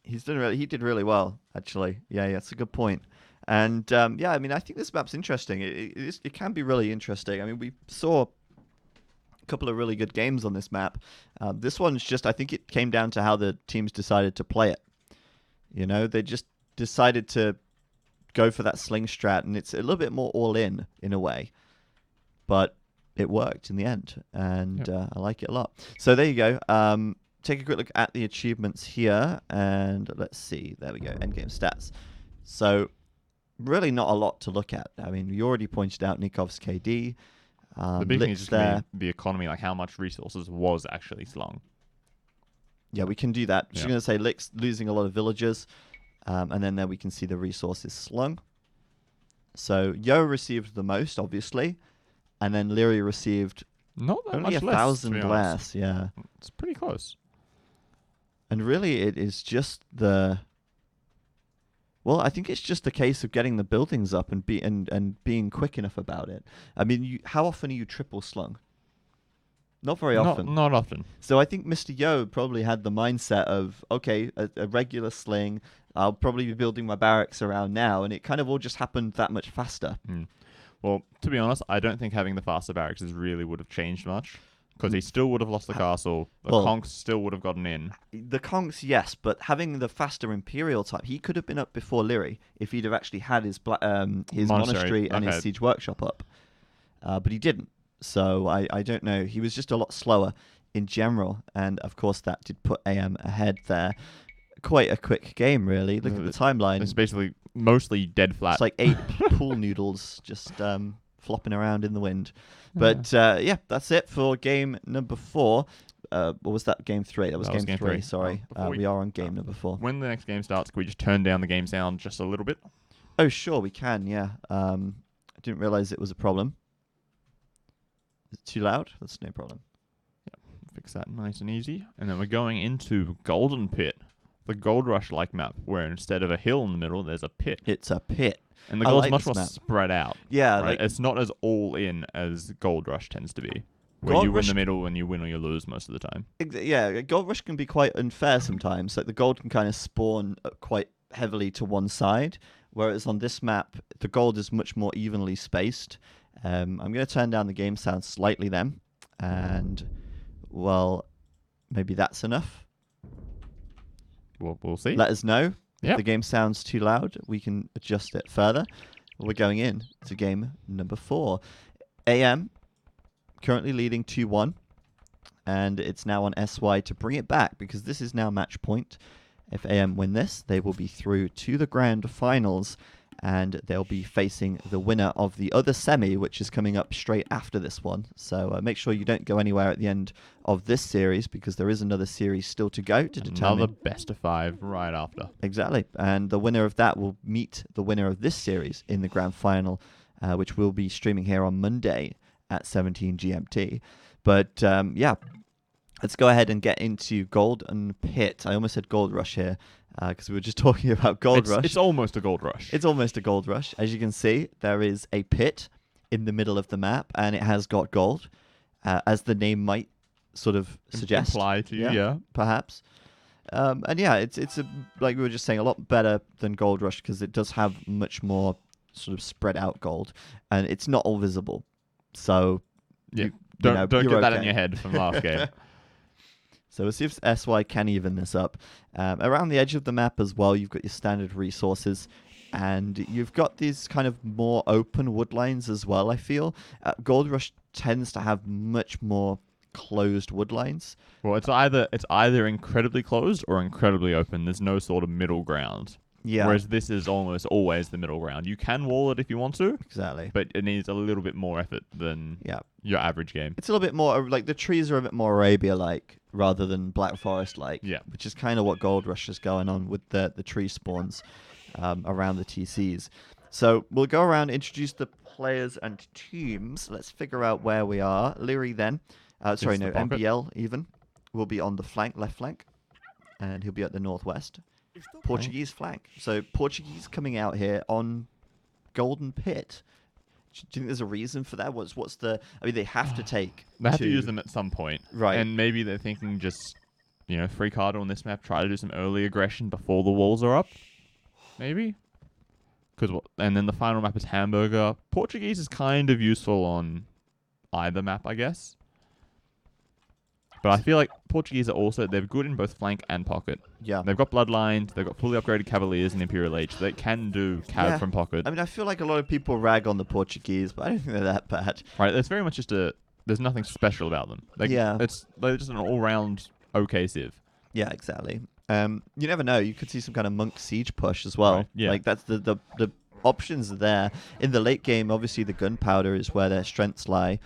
He did really well, actually. Yeah, that's a good point. And I mean, I think this map's interesting. It can be really interesting. I mean, we saw couple of really good games on this map. This one's just, I think it came down to how the teams decided to play it. You know, they just decided to go for that sling strat, and it's a little bit more all-in a way. But it worked in the end, and I like it a lot. So there you go. Take a quick look at the achievements here, and let's see. There we go, endgame stats. So really not a lot to look at. I mean, you already pointed out Nikov's KD. The big thing is just there. the economy, like how much resources was actually slung. Yeah, we can do that. Just Yeah. going to say Lick's losing a lot of villagers, and then there we can see the resources slung. So Yo received the most, obviously, and then Leary received Not that only much 1,000 less. less. Yeah, It's pretty close. and really it is just the. Well, I think it's just a case of getting the buildings up and being quick enough about it. I mean, how often are you triple slung? Not very often. Not often. So I think Mr. Yo probably had the mindset of, okay, a regular sling, I'll probably be building my barracks around now, and it kind of all just happened that much faster. Well, to be honest, I don't think having the faster barracks really would have changed much, because he still would have lost the castle. The conks still would have gotten in. The conks, yes, but having the faster Imperial type, he could have been up before Leary if he'd have actually had his monastery and his siege workshop up. But he didn't. So I don't know. He was just a lot slower in general. And, of course, that did put AM ahead there. Quite a quick game, really. Look at the timeline. It's basically mostly dead flat. It's like 8 pool noodles just flopping around in the wind. But, yeah, that's it for game number 4. What was that? Game 3. That was game 3. Sorry. We are on game number 4. When the next game starts, can we just turn down the game sound just a little bit? Oh, sure, we can, yeah. I didn't realize it was a problem. Is it too loud? That's no problem. Fix that nice and easy. And then we're going into Golden Pit, the Gold Rush-like map, where instead of a hill in the middle, there's a pit. It's a pit. And the gold's like much this more map. spread out. Yeah. Right? Like, It's not as all-in as Gold Rush tends to be, where Gold you win Rush- the middle and you win or you lose most of the time. yeah, Gold Rush can be quite unfair sometimes. Like, the gold can kind of spawn quite heavily to one side, whereas on this map, the gold is much more evenly spaced. I'm going to turn down the game sound slightly then. And, well, maybe that's enough. We'll see. Let us know. Yep. If the game sounds too loud, we can adjust it further. We're going in to game number 4. AM currently leading 2-1. And it's now on SY to bring it back, because this is now match point. If AM win this, they will be through to the grand finals, and they'll be facing the winner of the other semi, which is coming up straight after this one. So make sure you don't go anywhere at the end of this series, because there is another series still to go to determine. Another best of 5 right after. Exactly. And the winner of that will meet the winner of this series in the grand final, which will be streaming here on Monday at 17 GMT. But yeah, let's go ahead and get into Golden Pit. I almost said Gold Rush here, because we were just talking about Gold Rush. It's almost a Gold Rush. It's almost a Gold Rush. As you can see, there is a pit in the middle of the map, and it has got gold, as the name might sort of suggest. Imply to you, yeah. Perhaps. And yeah, it's like we were just saying, a lot better than Gold Rush, because it does have much more sort of spread out gold, and it's not all visible. So Yeah. don't Don't you're get that okay. in your head from last game. So we'll see if SY can even this up. Around the edge of the map as well, you've got your standard resources, and you've got these kind of more open wood lines as well, I feel. Gold Rush tends to have much more closed wood lines. Well, it's either incredibly closed or incredibly open. There's no sort of middle ground. Yeah. Whereas this is almost always the middle ground. You can wall it if you want to, Exactly. but it needs a little bit more effort than your average game. It's a little bit more, like, the trees are a bit more Arabia-like rather than Black Forest-like. Yeah. Which is kind of what Gold Rush is going on with the tree spawns around the TCs. So we'll go around, introduce the players and teams. Let's figure out where we are. Leary then. Sorry, no, the pocket. MBL even will be on the flank, left flank. And he'll be at the northwest. Portuguese flank. So Portuguese coming out here on Golden Pit. Do you think there's a reason for that? What's the? I mean, they have to take. They have to use them at some point, Right. And maybe they're thinking just, free card on this map, try to do some early aggression before the walls are up. Maybe. And then the final map is Hamburger. Portuguese is kind of useful on either map, I guess. But I feel like Portuguese are also, they're good in both flank and pocket. Yeah. They've got bloodlines, they've got fully upgraded Cavaliers and Imperial Age. They can do cav from pocket. I mean, I feel like a lot of people rag on the Portuguese, but I don't think they're that bad. Right, it's very much just there's nothing special about them. They're just an all-round okay civ. Yeah, exactly. You never know. You could see some kind of monk siege push as well. Right, yeah. Like, that's the options are there. In the late game, obviously, the gunpowder is where their strengths lie.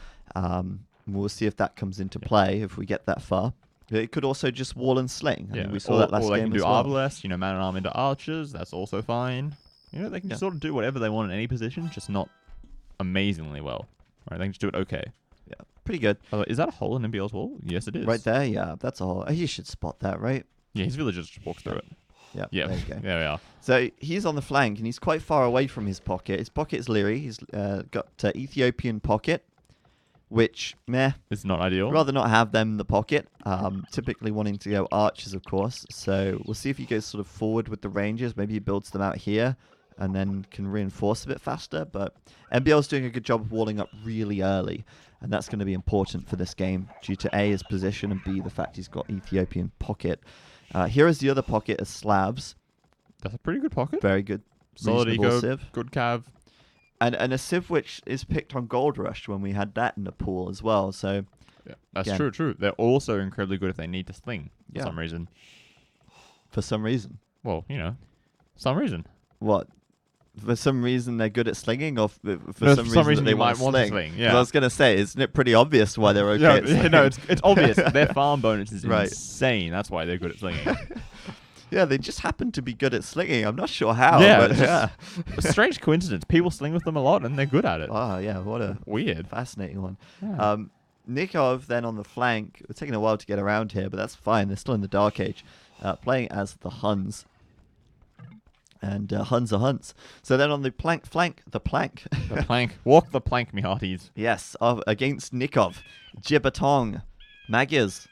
We'll see if that comes into play if we get that far. It could also just wall and sling. I mean, we saw that last or they game can do as well. Arbalest, man and arm into archers. That's also fine. They can sort of do whatever they want in any position, just not amazingly well. Right? They can just do it okay. Yeah, pretty good. By the way, is that a hole in NBL's wall? Yes, it is. Right there, yeah. That's a hole. You should spot that, right? Yeah, his villager just walks through it. Yeah, Yeah, there you go. there we are. So he's on the flank, and he's quite far away from his pocket. His pocket is Leary. He's got Ethiopian pocket, which, meh. It's not ideal. Rather not have them in the pocket. Typically wanting to go archers, of course. So we'll see if he goes sort of forward with the rangers. Maybe he builds them out here and then can reinforce a bit faster. But NBL's doing a good job of walling up really early. And that's going to be important for this game due to A, his position, and B, the fact he's got Ethiopian pocket. Here is the other pocket as Slavs. That's a pretty good pocket. Very good. Solid reasonable eco, civ. good cav. And a civ which is picked on Gold Rush when we had that in the pool as well. So Yeah, that's Again. true. They're also incredibly good if they need to sling for Yeah. some reason. for some reason. Well, some reason. What? For some reason they're good at slinging, or for No, some for some reason they you want might want to sling, 'Cause yeah. I was going to say, isn't it pretty obvious why they're okay at slinging? no, it's obvious. Their farm bonus is Right. insane. That's why they're good at slinging. Yeah, they just happen to be good at slinging. I'm not sure how, Yeah, but it's yeah. A strange coincidence. People sling with them a lot, and they're good at it. Oh, yeah, what a Weird. fascinating one. Yeah. Nikov then on the flank. It's taking a while to get around here, but that's fine. They're still in the Dark Age, playing as the Huns. And Huns are Huns. So then on the flank. The plank. Walk the plank, me hearties. Yes, against Nikov, Gibatong, Magyars.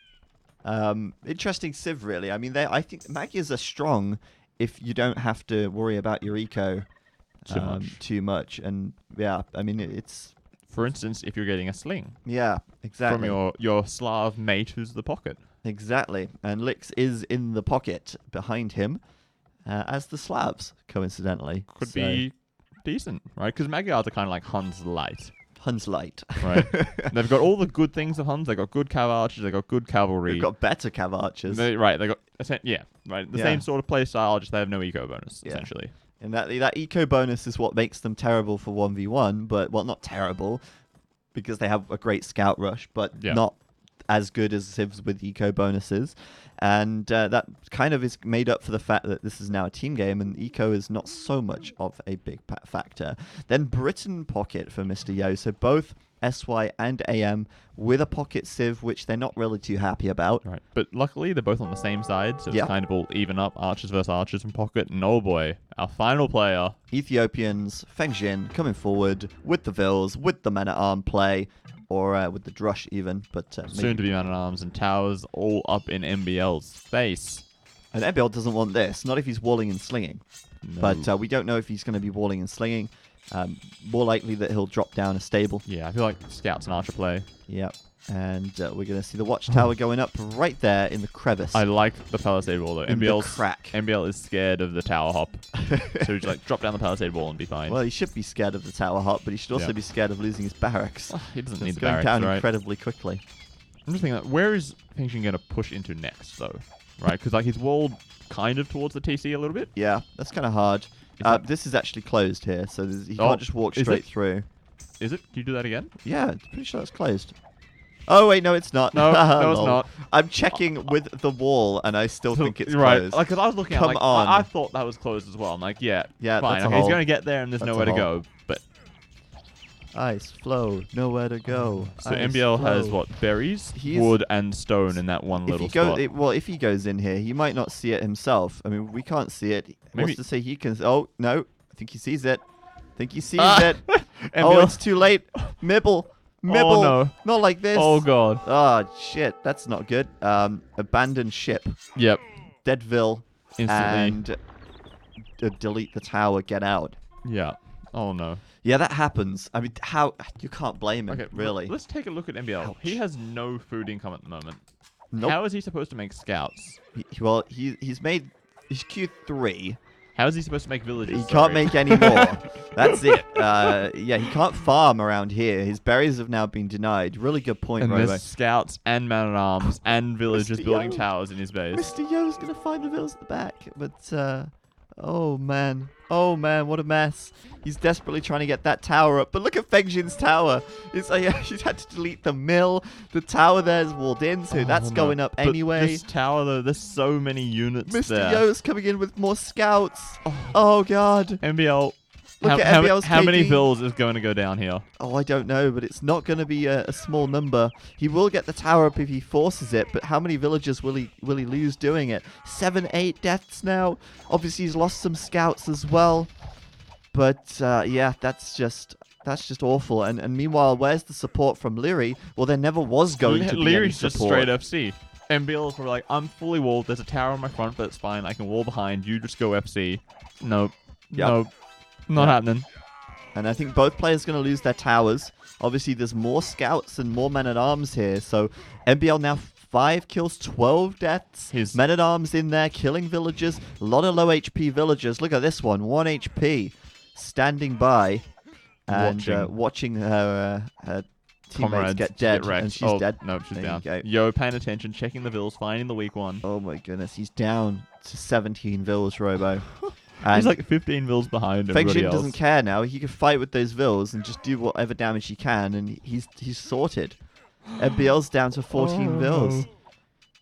Interesting civ, really. I mean, I think Magyars are strong if you don't have to worry about your eco too much. And yeah, I mean, it's... For instance, if you're getting a sling Yeah, exactly. from your Slav mate who's the pocket. Exactly. And Lix is in the pocket behind him, as the Slavs, coincidentally. Could So, be decent, right? Because Magyars are kind of like Huns light, Huns light. right? They've got all the good things of Huns. They've got good cav archers. They've got good cavalry. They've got better cav archers. They got the same sort of play style, just they have no eco bonus, Yeah. essentially. And that eco bonus is what makes them terrible for 1v1, but, well, not terrible, because they have a great scout rush, but not as good as civs with eco bonuses. And that kind of is made up for the fact that this is now a team game, and eco is not so much of a big factor. Then Britain pocket for Mr. Yo, so both SY and AM with a pocket civ, which they're not really too happy about. Right. But luckily, they're both on the same side, so Yeah. it's kind of all even up, archers versus archers from pocket. And oh boy, our final player. Ethiopians, Feng Jin coming forward with the Vils, with the men-at-arm play, or with the Drush even, but Soon to be man-at-arms and towers all up in MBL's face. And NBL doesn't want this, not if he's walling and slinging. No. But we don't know if he's going to be walling and slinging. More likely that he'll drop down a stable. Yeah, I feel like scouts and archer play. Yep. And we're going to see the watchtower going up right there in the crevice. I like the palisade wall though. In the NBL's crack. NBL is scared of the tower hop, so just like drop down the palisade wall and be fine. Well, he should be scared of the tower hop, but he should also Yeah. be scared of losing his barracks. He doesn't It's need the going barracks, down right? incredibly quickly. I'm just thinking, where is Feng Jin going to push into next though? Right, because like he's walled kind of towards the TC a little bit. Yeah, that's kind of hard. This is actually closed here, so he can't just walk straight through. Is it? Can you do that again? Yeah, I'm pretty sure it's closed. Oh, wait, no, it's not. No, no, it's Lol. not. I'm checking with the wall, and I still think it's right. closed. Like, because I was looking Come at, like, on. I thought that was closed as well. I'm like, yeah, Yeah, fine. that's a Okay, he's hole. going to get there, and there's That's nowhere a to hole. go. But Ice, flow, nowhere to go. so Ice, MBL has flow. what? Berries, He's- wood, and stone in that one If little he goes, spot. well, if he goes in here, he might not see it himself. I mean, we can't see it. Maybe- What's to say he can? Oh no, I think he sees it. I think he sees Ah! it. Oh, MBL it's too late. Mibble, Mibble. no. Not like this. Oh god. Oh shit, that's not good. Abandon ship, Yep. Deadville, Instantly. and delete the tower. Get out. Yeah. Oh no. Yeah, that happens. I mean, how you can't blame him, Okay. really. Let's take a look at MBL. He Ouch. has no food income at the moment. Nope. How is he supposed to make scouts? He's Q3. How is he supposed to make villages? He can't make any more. That's it. Yeah, he can't farm around here. His berries have now been denied. Really good point, And Robo. there's scouts and man-at-arms and villagers Mr. building Yo. towers in his base. Mr. Yo's gonna find the villas at the back, but oh man, what a mess. He's desperately trying to get that tower up, but look at Fengjin's tower. It's like she's had to delete the mill. The tower there's walled in, so that's no. going up But anyway. this tower, though, there's so many units Mr. there. Yo's coming in with more scouts. Oh god. MBL. Look at MBL's how many KD. vills is going to go down here? Oh, I don't know, but it's not going to be a small number. He will get the tower up if he forces it, but how many villagers will he lose doing it? 7, 8 deaths now. Obviously, he's lost some scouts as well. But yeah, that's just awful. And meanwhile, where's the support from Leary? Well, there never was going to be any Leary's just support. straight FC. MBL is like, I'm fully walled. There's a tower on my front, but it's fine. I can wall behind. You just go FC. Nope. Yep. Nope. Not happening. And I think both players are going to lose their towers. Obviously, there's more scouts and more men-at-arms here. So MBL now 5 kills, 12 deaths. His Men-at-arms in there, killing villagers. A lot of low HP villagers. Look at this one, 1 HP. Standing by and watching her teammates comrades get dead. wrecked. And she's dead. Nope, she's There down. you go. Yo, paying attention, checking the vills, finding the weak one. Oh my goodness, he's down to 17 vills, Robo. And He's like 15 vills behind everybody Fengjin else. doesn't care now. He can fight with those vills and just do whatever damage he can, and he's sorted. MBL's down to 14 vills.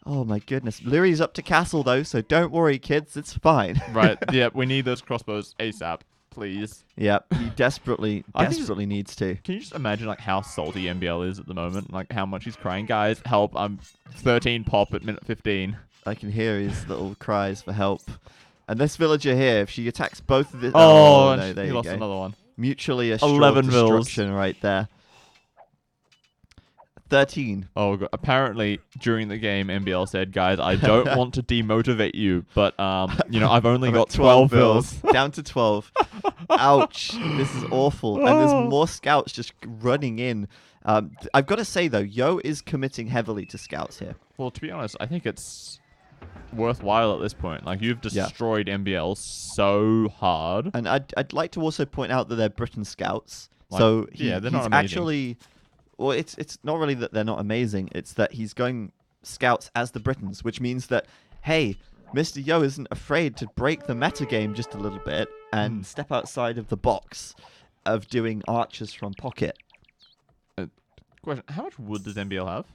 Oh my goodness. Leary's up to castle though, so don't worry, kids. It's fine. Right. Yeah, we need those crossbows ASAP, please. Yep. He desperately I think needs to. Can you just imagine like how salty MBL is at the moment? Like how much he's crying, guys, help! I'm 13 pop at minute 15. I can hear his little cries for help. And this villager here, if she attacks both of the... Oh, no, there he you lost go. another one. Mutually assured 11 vills. destruction right there. 13. Oh, God. Apparently during the game, MBL said, "Guys, I don't want to demotivate you, but I've only got 12 vills." Down to 12. Ouch. This is awful. And there's more scouts just running in. I've got to say, though, Yo is committing heavily to scouts here. Well, to be honest, I think it's worthwhile at this point. Like, you've destroyed MBL so hard. And I'd like to also point out that they're Britain scouts. Like, So they're he's not amazing. actually... Well, it's not really that they're not amazing. It's that he's going scouts as the Britons, which means that, hey, Mr. Yo isn't afraid to break the metagame just a little bit and step outside of the box of doing archers from pocket. Question, how much wood does MBL have?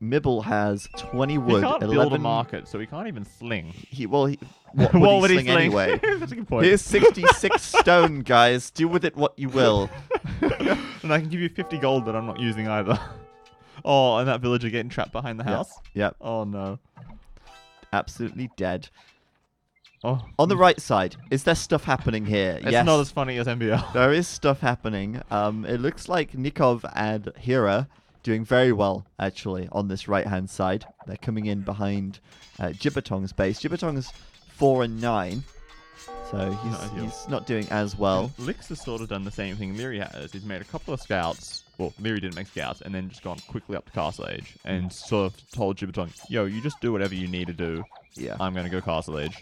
Mibble has 20 wood. He can't 11... build a market, so he can't even sling. What What would he sling anyway? That's a good point. Here's 66 stone, guys. Do with it what you will. And I can give you 50 gold that I'm not using either. Oh, and that villager getting trapped behind the house. Yep. Oh, no. Absolutely dead. Oh. On the right side, is there stuff happening here? It's yes. not as funny as MBL. There is stuff happening. It looks like Nikov and Hira doing very well, actually, on this right-hand side. They're coming in behind Jibbatong's base. Jibbatong's 4 and 9, so he's not doing as well. Lix has sort of done the same thing Leary has. He's made a couple of scouts. Well, Leary didn't make scouts, and then just gone quickly up to Castle Age and sort of told Jibbatong, "Yo, you just do whatever you need to do. Yeah. I'm going to go Castle Age."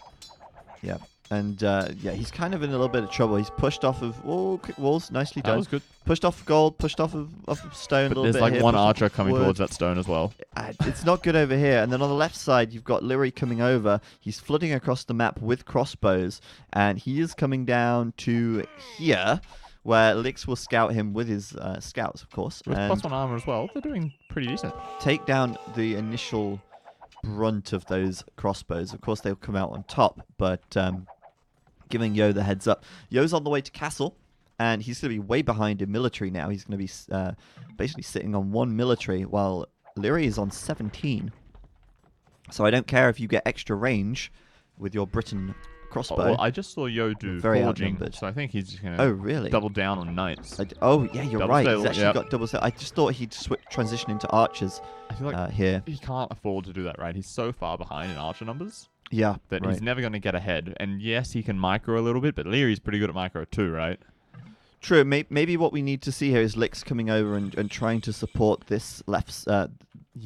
Yeah. And, he's kind of in a little bit of trouble. He's pushed off of... Oh, quick walls. Nicely That done. was good. Pushed off gold, pushed off of stone a But little there's bit like here, one pushed off archer coming wood. towards that stone as well. It's not good over here. And then on the left side, you've got Leary coming over. He's flooding across the map with crossbows. And he is coming down to here, where Lix will scout him with his scouts, of course. With and +1 armor as well. They're doing pretty decent. take down the initial brunt of those crossbows. Of course, they'll come out on top, but giving Yo the heads up. Yo's on the way to castle, and he's going to be way behind in military now. He's going to be basically sitting on 1 military, while Leary is on 17. So I don't care if you get extra range with your Britain crossbow. Well, I just saw Yo do Very forging, outnumbered. so I think he's just going Oh, to really? double down on knights. Oh, yeah, you're Double right. stable, He's actually yep. got double stable. I just thought he'd transition into archers I feel like here. he can't afford to do that, right? He's so far behind in archer numbers Yeah, that right. he's never going to get ahead. And yes, he can micro a little bit, but Leary's pretty good at micro too, right? True. Maybe what we need to see here is Lix coming over and trying to support this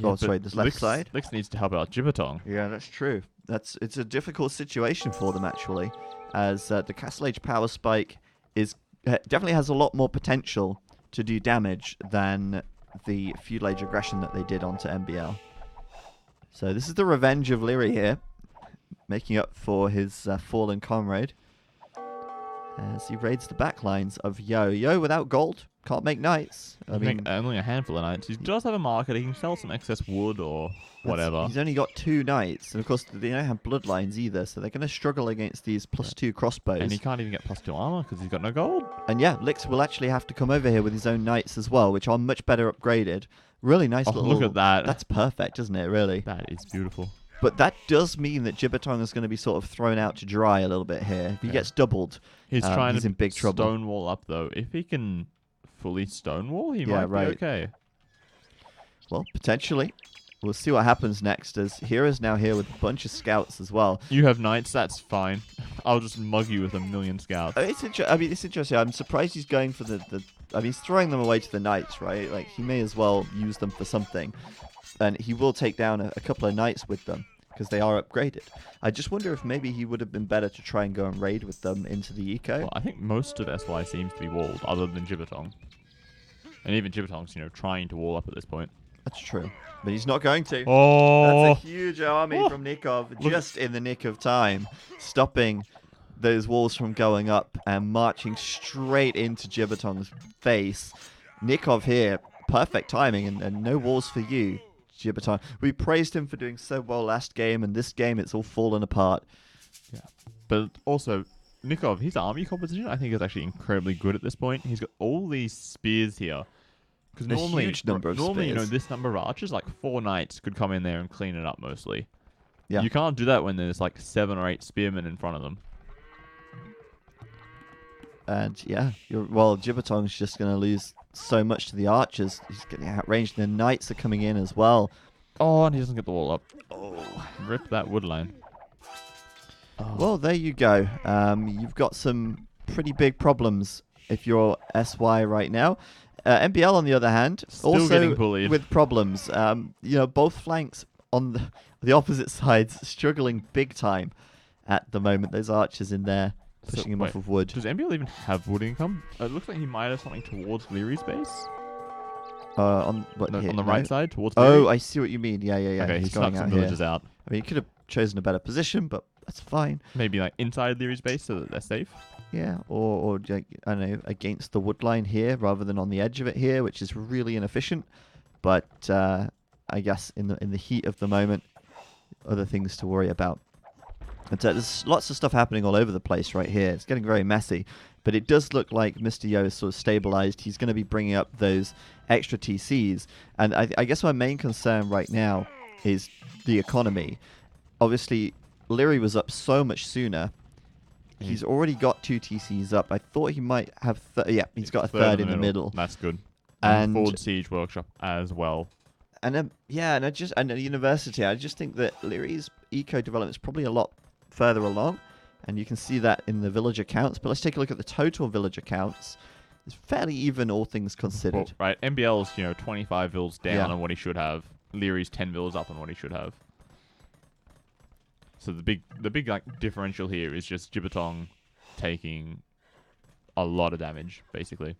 Oh, sorry, this left side. Lix needs to help out Jibbertong. Yeah, that's true. It's a difficult situation for them actually, as the Castle Age Power Spike is definitely has a lot more potential to do damage than the Feudal Age Aggression that they did onto MBL. So this is the revenge of Leary here, making up for his fallen comrade as he raids the backlines of Yo. Yo without gold can't make knights. I mean, only a handful of knights. He does have a market. He can sell some excess wood or whatever. He's only got 2 knights, and of course they don't have bloodlines either, so they're going to struggle against these +2 crossbows. And he can't even get +2 armor because he's got no gold. And yeah, Lix will actually have to come over here with his own knights as well, which are much better upgraded. Really nice little... Look at that. That's perfect, isn't it, really? That is beautiful. But that does mean that Jibbertong is going to be sort of thrown out to dry a little bit here. If he gets doubled, he's trying to in big trouble. stonewall up, though. If he can fully stonewall, he might be okay. Well, potentially. We'll see what happens next, as Hira's now here with a bunch of scouts as well. You have knights, that's fine. I'll just mug you with 1,000,000 scouts. It's interesting. I'm surprised he's going for the... I mean, he's throwing them away to the knights, right? Like, he may as well use them for something. And he will take down a couple of knights with them, because they are upgraded. I just wonder if maybe he would have been better to try and go and raid with them into the eco. Well, I think most of SY seems to be walled, other than Jibbertong. And even Jibbertong's, trying to wall up at this point. That's true. But he's not going to. Oh! That's a huge army from Nikov, just in the nick of time, stopping those walls from going up and marching straight into Jibbertong's face. Nikov here, perfect timing, and no walls for you, Jibbertong. We praised him for doing so well last game, and this game it's all fallen apart. Yeah. But also, Nikov, his army composition, I think, is actually incredibly good at this point. He's got all these spears here. Because normally, huge number of spears. This number of archers, like 4 knights, could come in there and clean it up mostly. Yeah. You can't do that when there's like 7 or 8 spearmen in front of them. And yeah, Jibbertong's just going to lose so much to the archers. He's getting outranged. The knights are coming in as well. Oh, and he doesn't get the wall up. Oh, rip that wood line. Oh. Well, there you go. You've got some pretty big problems if you're SY right now. MBL, on the other hand, Still also getting bullied. with problems. Both flanks on the opposite sides struggling big time at the moment. Those archers in there pushing him off of wood. Does MBL even have wood income? It looks like he might have something towards Leary's base. On the right side, towards Leary? Oh, I see what you mean. Yeah. Okay, he's going going some out villagers here. out. I mean, he could have chosen a better position, but that's fine. Maybe like inside Leary's base so that they're safe. Yeah, or I don't know, against the wood line here rather than on the edge of it here, which is really inefficient. But I guess in the heat of the moment, other things to worry about. And there's lots of stuff happening all over the place right here. It's getting very messy, but it does look like Mr. Yo is sort of stabilized. He's going to be bringing up those extra TCs, and I guess my main concern right now is the economy. Obviously, Leary was up so much sooner. He's already got 2 TCs up. I thought he might have... he's got a third in the middle. That's good. And Forward Siege Workshop as well. And at university, I just think that Leary's eco development is probably a lot further along, and you can see that in the villager counts. But let's take a look at the total villager counts. It's fairly even, all things considered. Well, right, MBL's 25 vills down on what he should have. Leary's 10 vills up on what he should have. So the big like differential here is just Jibbertong taking a lot of damage, basically.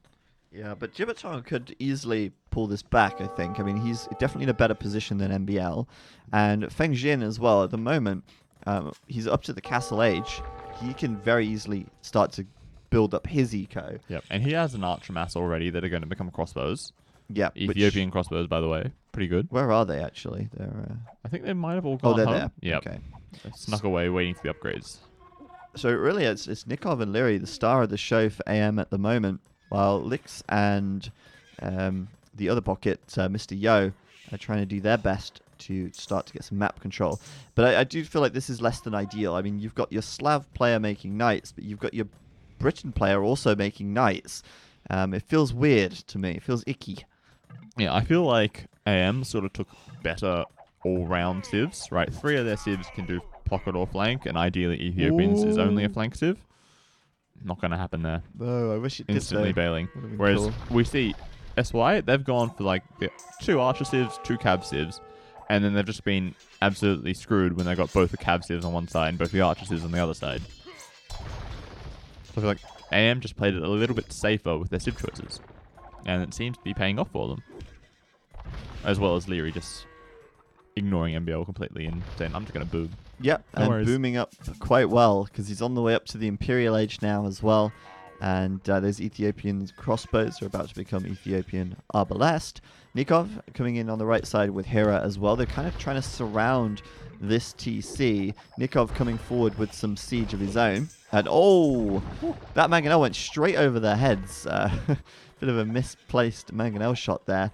Yeah, but Jibbertong could easily pull this back, I think. I mean, he's definitely in a better position than MBL. And Feng Jin as well, at the moment, he's up to the Castle Age. He can very easily start to build up his eco. Yep, and he has an archer mass already that are going to become crossbows. Yeah. Ethiopian crossbows, by the way. Pretty good. Where are they, actually? They're. I think they might have all gone they're home. there. Yep. Okay. They snuck away waiting for the upgrades. So really, it's Nikov and Leary, the star of the show for AM at the moment, while Lix and the other pocket, Mr. Yo, are trying to do their best to start to get some map control. But I do feel like this is less than ideal. I mean, you've got your Slav player making knights, but you've got your Britain player also making knights. It feels weird to me. It feels icky. Yeah, I feel like AM sort of took better all-round civs, right? 3 of their civs can do pocket or flank, and ideally Ethiopians is only a flank civ. Not going to happen there. No, I wish it did. Instantly bailing. Would've been Whereas cool. we see SY, they've gone for like the 2 Archer Civs, 2 Cav Civs, and then they've just been absolutely screwed when they got both the Cav Civs on one side and both the Archer Civs on the other side. So I feel like AM just played it a little bit safer with their Civ choices, and it seems to be paying off for them. As well as Leary just ignoring MBL completely and saying, I'm just going to boom. Yep, No and worries. booming up quite well because he's on the way up to the Imperial Age now as well. And those Ethiopian crossbows are about to become Ethiopian arbalest. Nikov coming in on the right side with Hera as well. They're kind of trying to surround this TC. Nikov coming forward with some siege of his own. And that Mangonel went straight over their heads. Bit of a misplaced Mangonel shot there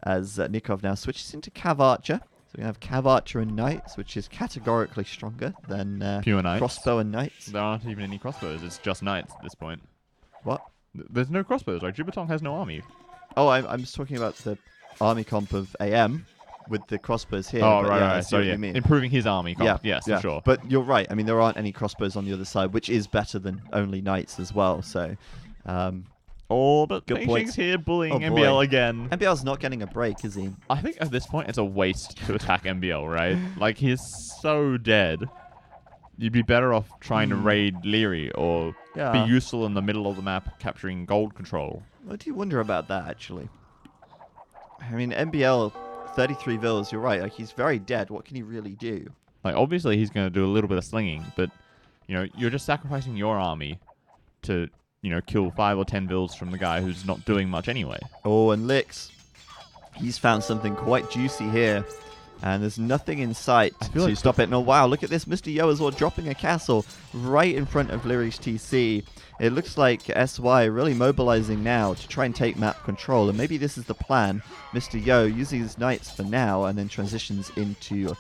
as Nikov now switches into Cav Archer. So we have Cav Archer and Knights, which is categorically stronger than Pure Knights. Crossbow and Knights. There aren't even any crossbows. It's just Knights at this point. What? There's no crossbows. Like, Gibatong has no army. Oh, I'm just talking about the army comp of AM with the crossbows here. Oh, but right, yeah, I right. see So, what yeah, you mean. improving his army comp. Yeah, Yes, yeah. for sure. But you're right. I mean, there aren't any crossbows on the other side, which is better than only Knights as well. So, But Good Beijing's points. here bullying Oh, boy. MBL again. MBL's not getting a break, is he? I think at this point it's a waste to attack MBL, right? Like, he's so dead. You'd be better off trying to raid Leary or Yeah. be useful in the middle of the map capturing gold control. I do wonder about that, actually. I mean, MBL, 33 vills, you're right. Like, he's very dead. What can he really do? Like, obviously he's going to do a little bit of slinging, but, you know, you're just sacrificing your army to, you know, kill 5 or 10 vills from the guy who's not doing much anyway. Oh, and Lix, he's found something quite juicy here. And there's nothing in sight I feel to like stop it. No, wow, look at this. Mr. Yo as well dropping a castle right in front of Leary's TC. It looks like SY really mobilizing now to try and take map control. And maybe this is the plan. Mr. Yo using his knights for now and then transitions into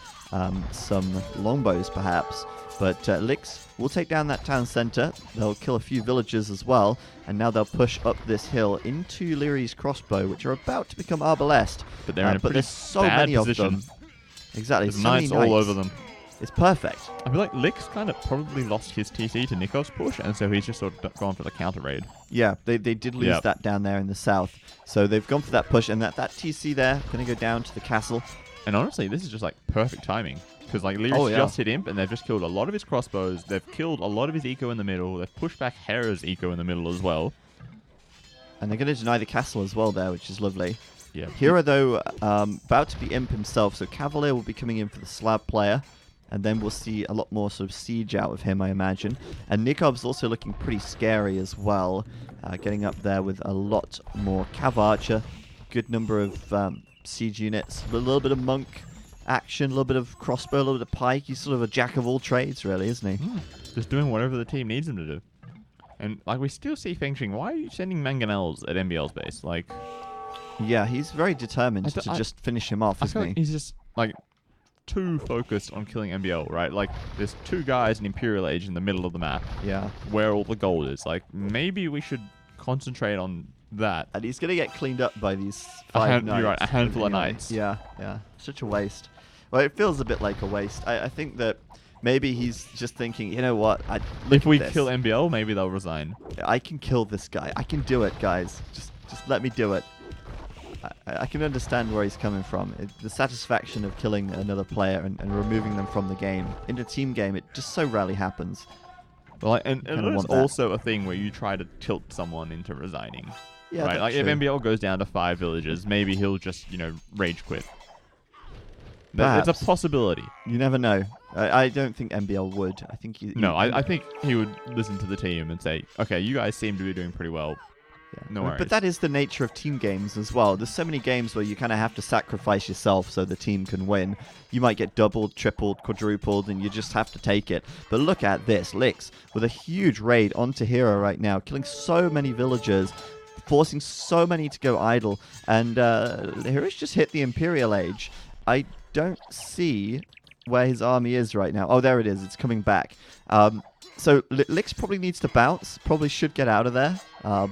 some longbows perhaps. But Lix will take down that town center. They'll kill a few villagers as well. And now they'll push up this hill into Leary's crossbow, which are about to become arbalest. But they're in a but pretty there's so bad many position. of them. Exactly. There's so many knights all over them. It's perfect. I feel like Lix kind of probably lost his TC to Nikov's push, and so he's just sort of gone for the counter raid. Yeah, they did lose Yep. that down there in the south. So they've gone for that push, and that TC there going to go down to the castle. And honestly, this is just like perfect timing. Because like Leary's yeah. just hit Imp, and they've just killed a lot of his crossbows. They've killed a lot of his eco in the middle. They've pushed back Hera's eco in the middle as well. And they're going to deny the castle as well there, which is lovely. Yeah. Hera, though, about to be Imp himself, so Cavalier will be coming in for the slab player. And then we'll see a lot more sort of siege out of him, I imagine. And Nikov's also looking pretty scary as well, getting up there with a lot more Cav Archer. Good number of siege units, a little bit of monk action, a little bit of crossbow, a little bit of pike. He's sort of a jack of all trades, really, isn't he? Just doing whatever the team needs him to do. And like we still see Feng Why are you sending Mangonels at MBL's base? Like, Yeah, he's very determined to just finish him off, I feel isn't like he? he's just like too focused on killing MBL, right? Like, there's 2 guys in Imperial Age in the middle of the map Yeah. where all the gold is. Like, maybe we should concentrate on that. And he's going to get cleaned up by these 5 knights. You're right, a handful of Anyway, knights. Yeah, yeah. Such a waste. Well, it feels a bit like a waste. I think that maybe he's just thinking, you know what? If we kill MBL, maybe they'll resign. I can kill this guy. I can do it, guys. Just let me do it. I can understand where he's coming from. The satisfaction of killing another player and removing them from the game. In a team game, it just so rarely happens. Well, and Kinda there's want that. also a thing where you try to tilt someone into resigning. Yeah, right? that's Like, if true. MBL goes down to 5 villages, maybe he'll just, you know, rage quit. It's Perhaps. a possibility. You never know. I don't think MBL would. I think I think he would listen to the team and say, okay, you guys seem to be doing pretty well. Yeah. No worries. But that is the nature of team games as well. There's so many games where you kind of have to sacrifice yourself so the team can win. You might get doubled, tripled, quadrupled, and you just have to take it. But look at this. Lix with a huge raid onto Hero right now, killing so many villagers, forcing so many to go idle. And Hero's just hit the Imperial Age. I don't see where his army is right now. Oh, there it is. It's coming back. So Lix probably needs to bounce, probably should get out of there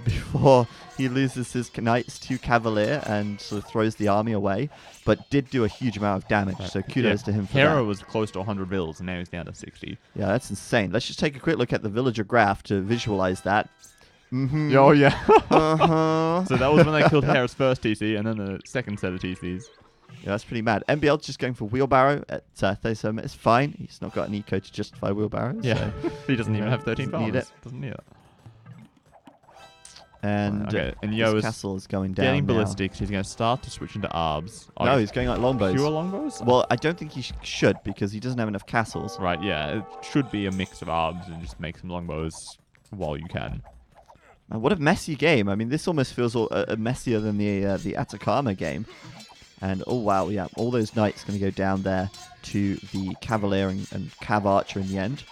before he loses his knights to Cavalier and sort of throws the army away, but did do a huge amount of damage, so kudos to him for Hera that. was close to 100 bills, and now he's down to 60. Yeah, that's insane. Let's just take a quick look at the villager graph to visualize that. Mm-hmm. Oh, yeah. Uh-huh. So that was when they killed Hera's first TC, and then the second set of TCs. Yeah, that's pretty mad. MBL's just going for wheelbarrow at 37 minutes. Fine. He's not got an eco to justify wheelbarrow. Yeah. So, He doesn't even have 13 doesn't need farms. it. Doesn't need it. And, Okay, and his Yo is castle is going down getting now. ballistics. He's going to start to switch into arbs. No, he's going like longbows. Pure longbows? Well, I don't think he should because he doesn't have enough castles. Right, yeah. It should be a mix of arbs and just make some longbows while you can. Man, what a messy game. I mean, this almost feels messier than the Atacama game. And, oh, wow, yeah, all those knights going to go down there to the Cavalier and Cav Archer in the end.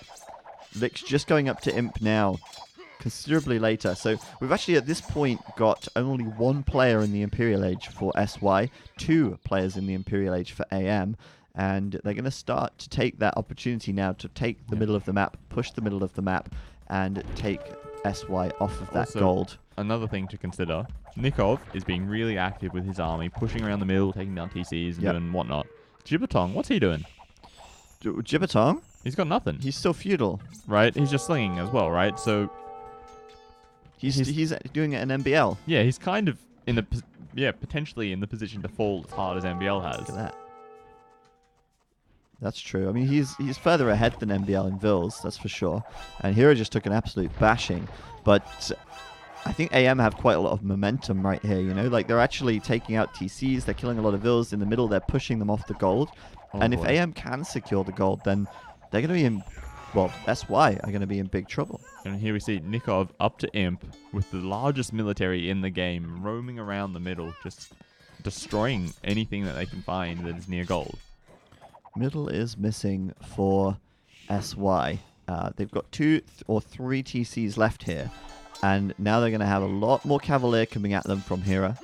Lick's just going up to Imp now, considerably later. So we've actually, at this point, got only one player in the Imperial Age for SY, 2 players in the Imperial Age for AM, and they're going to start to take that opportunity now to take the middle of the map, push the middle of the map, and take SY off of that Also, gold. Another thing to consider, Nikov is being really active with his army, pushing around the middle, taking down TCs and doing whatnot. Gibbertong, what's he doing? Gibbertong? He's got nothing. He's still feudal. Right? He's just slinging as well, right? So He's doing it in MBL. yeah, he's kind of in the potentially in the position to fall as hard as MBL has. Look at that. That's true. I mean, he's further ahead than MBL in Vils, that's for sure. And Hero just took an absolute bashing. But I think AM have quite a lot of momentum right here, you know? Like, they're actually taking out TCs, they're killing a lot of Vils. In the middle, they're pushing them off the gold. Oh, and boy. if AM can secure the gold, then they're going to be in... Well, SY are going to be in big trouble. And here we see Nikov up to Imp with the largest military in the game, roaming around the middle, just destroying anything that they can find that is near gold. Middle is missing for SY. They've got 2 or 3 TCs left here. And now they're going to have a lot more Cavalier coming at them from Hera.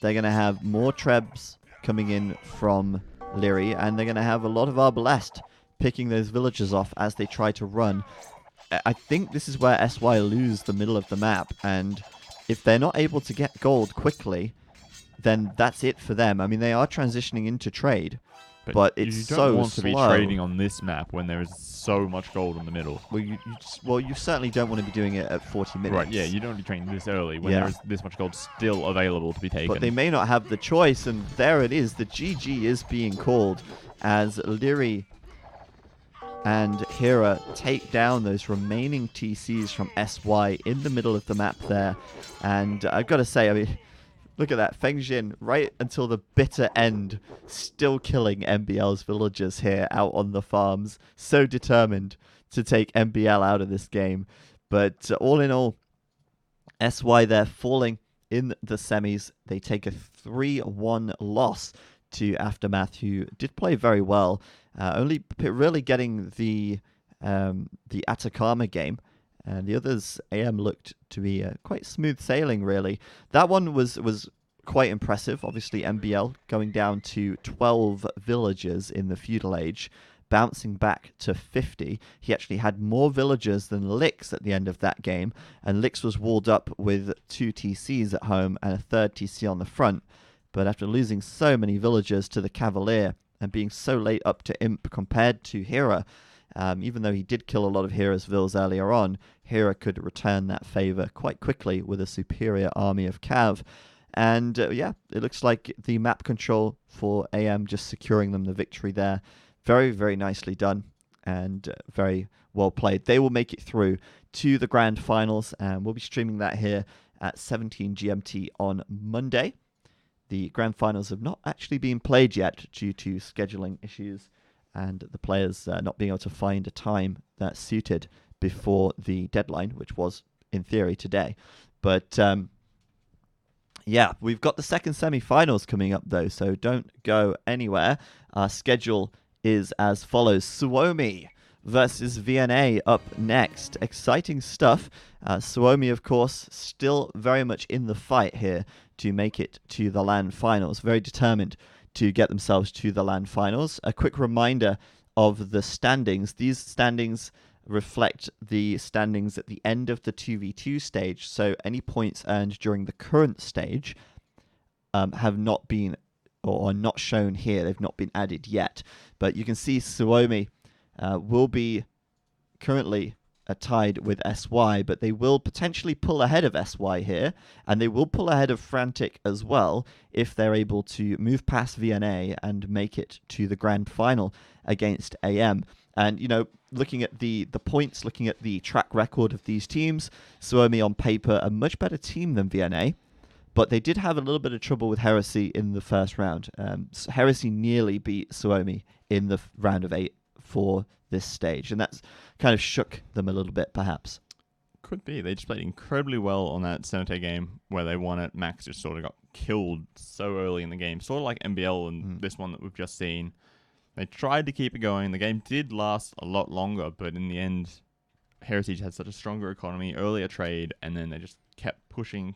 They're going to have more Trebs coming in from Leary. And they're going to have a lot of Arbalest picking those villagers off as they try to run. I think this is where SY lose the middle of the map. And if they're not able to get gold quickly, then that's it for them. I mean, they are transitioning into trade. But it's you so don't want to slow. be trading on this map when there is so much gold in the middle. Well, you certainly don't want to be doing it at 40 minutes. Right, yeah, you don't want to be trading this early when there is this much gold still available to be taken. But they may not have the choice, and there it is. The GG is being called as Leary and Hera take down those remaining TCs from SY in the middle of the map there. And I've got to say, I mean... Look at that, Feng Jin, right until the bitter end, still killing MBL's villagers here out on the farms. So determined to take MBL out of this game. But all in all, SY they're falling in the semis. They take a 3-1 loss to Aftermath, who did play very well. Only really getting the Atacama game. And the others, AM looked to be quite smooth sailing, really. That one was quite impressive. Obviously, MBL going down to 12 villagers in the feudal age, bouncing back to 50. He actually had more villagers than Lix at the end of that game, and Lix was walled up with 2 TCs at home and a 3rd TC on the front. But after losing so many villagers to the Cavalier and being so late up to Imp compared to Hera, even though he did kill a lot of Hera's vills earlier on, Hera could return that favor quite quickly with a superior army of Cav. And yeah, it looks like the map control for AM just securing them the victory there. Very, very nicely done and very well played. They will make it through to the grand finals, and we'll be streaming that here at 17 GMT on Monday. The grand finals have not actually been played yet due to scheduling issues and the players not being able to find a time that suited before the deadline, which was, in theory, today. But, yeah, we've got the second semi-finals coming up, though, so don't go anywhere. Our schedule is as follows. Suomi versus VNA up next. Exciting stuff. Suomi, of course, still very much in the fight here to make it to the LAN finals. Very determined to get themselves to the LAN finals. A quick reminder of the standings. These standings reflect the standings at the end of the 2v2 stage, so any points earned during the current stage have not been or are not shown here. They've not been added yet. But you can see Suomi will be currently tied with SY, but they will potentially pull ahead of SY here, and they will pull ahead of Frantic as well if they're able to move past VNA and make it to the grand final against AM. And, looking at the points, looking at the track record of these teams, Suomi on paper a much better team than VNA, but they did have a little bit of trouble with Heresy in the first round. Heresy nearly beat Suomi in the round of 8 for this stage, and that's kind of shook them a little bit, perhaps. Could be. They just played incredibly well on that Senate game where they won it. Max just sort of got killed so early in the game, sort of like MBL and this one that we've just seen. They tried to keep it going. The game did last a lot longer, but in the end, Heritage had such a stronger economy, earlier trade, and then they just kept pushing.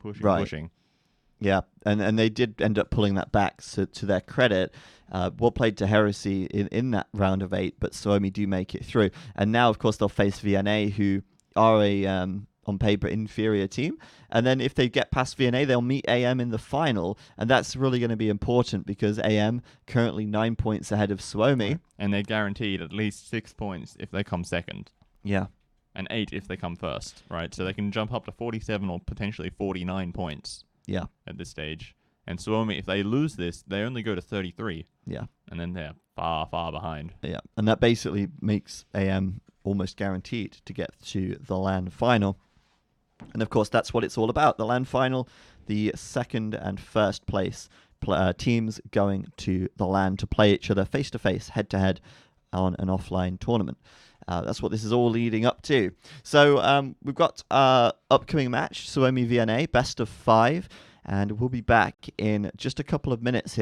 Yeah, and they did end up pulling that back, so to their credit. Well played to Heresy in that round of 8, but Suomi do make it through. And now, of course, they'll face VNA, who are a, on paper, inferior team. And then if they get past VNA, they'll meet AM in the final, and that's really going to be important because AM currently 9 points ahead of Suomi. And they're guaranteed at least 6 points if they come second. Yeah. And 8 if they come first, right? So they can jump up to 47 or potentially 49 points. Yeah. At this stage. And Suomi, if they lose this, they only go to 33. Yeah. And then they're far, far behind. Yeah. And that basically makes AM almost guaranteed to get to the LAN final. And of course, that's what it's all about. The LAN final, the second and first place teams going to the LAN to play each other face-to-face, head-to-head on an offline tournament. That's what this is all leading up to. So we've got our upcoming match, Suomi VNA, best of 5, and we'll be back in just a couple of minutes here.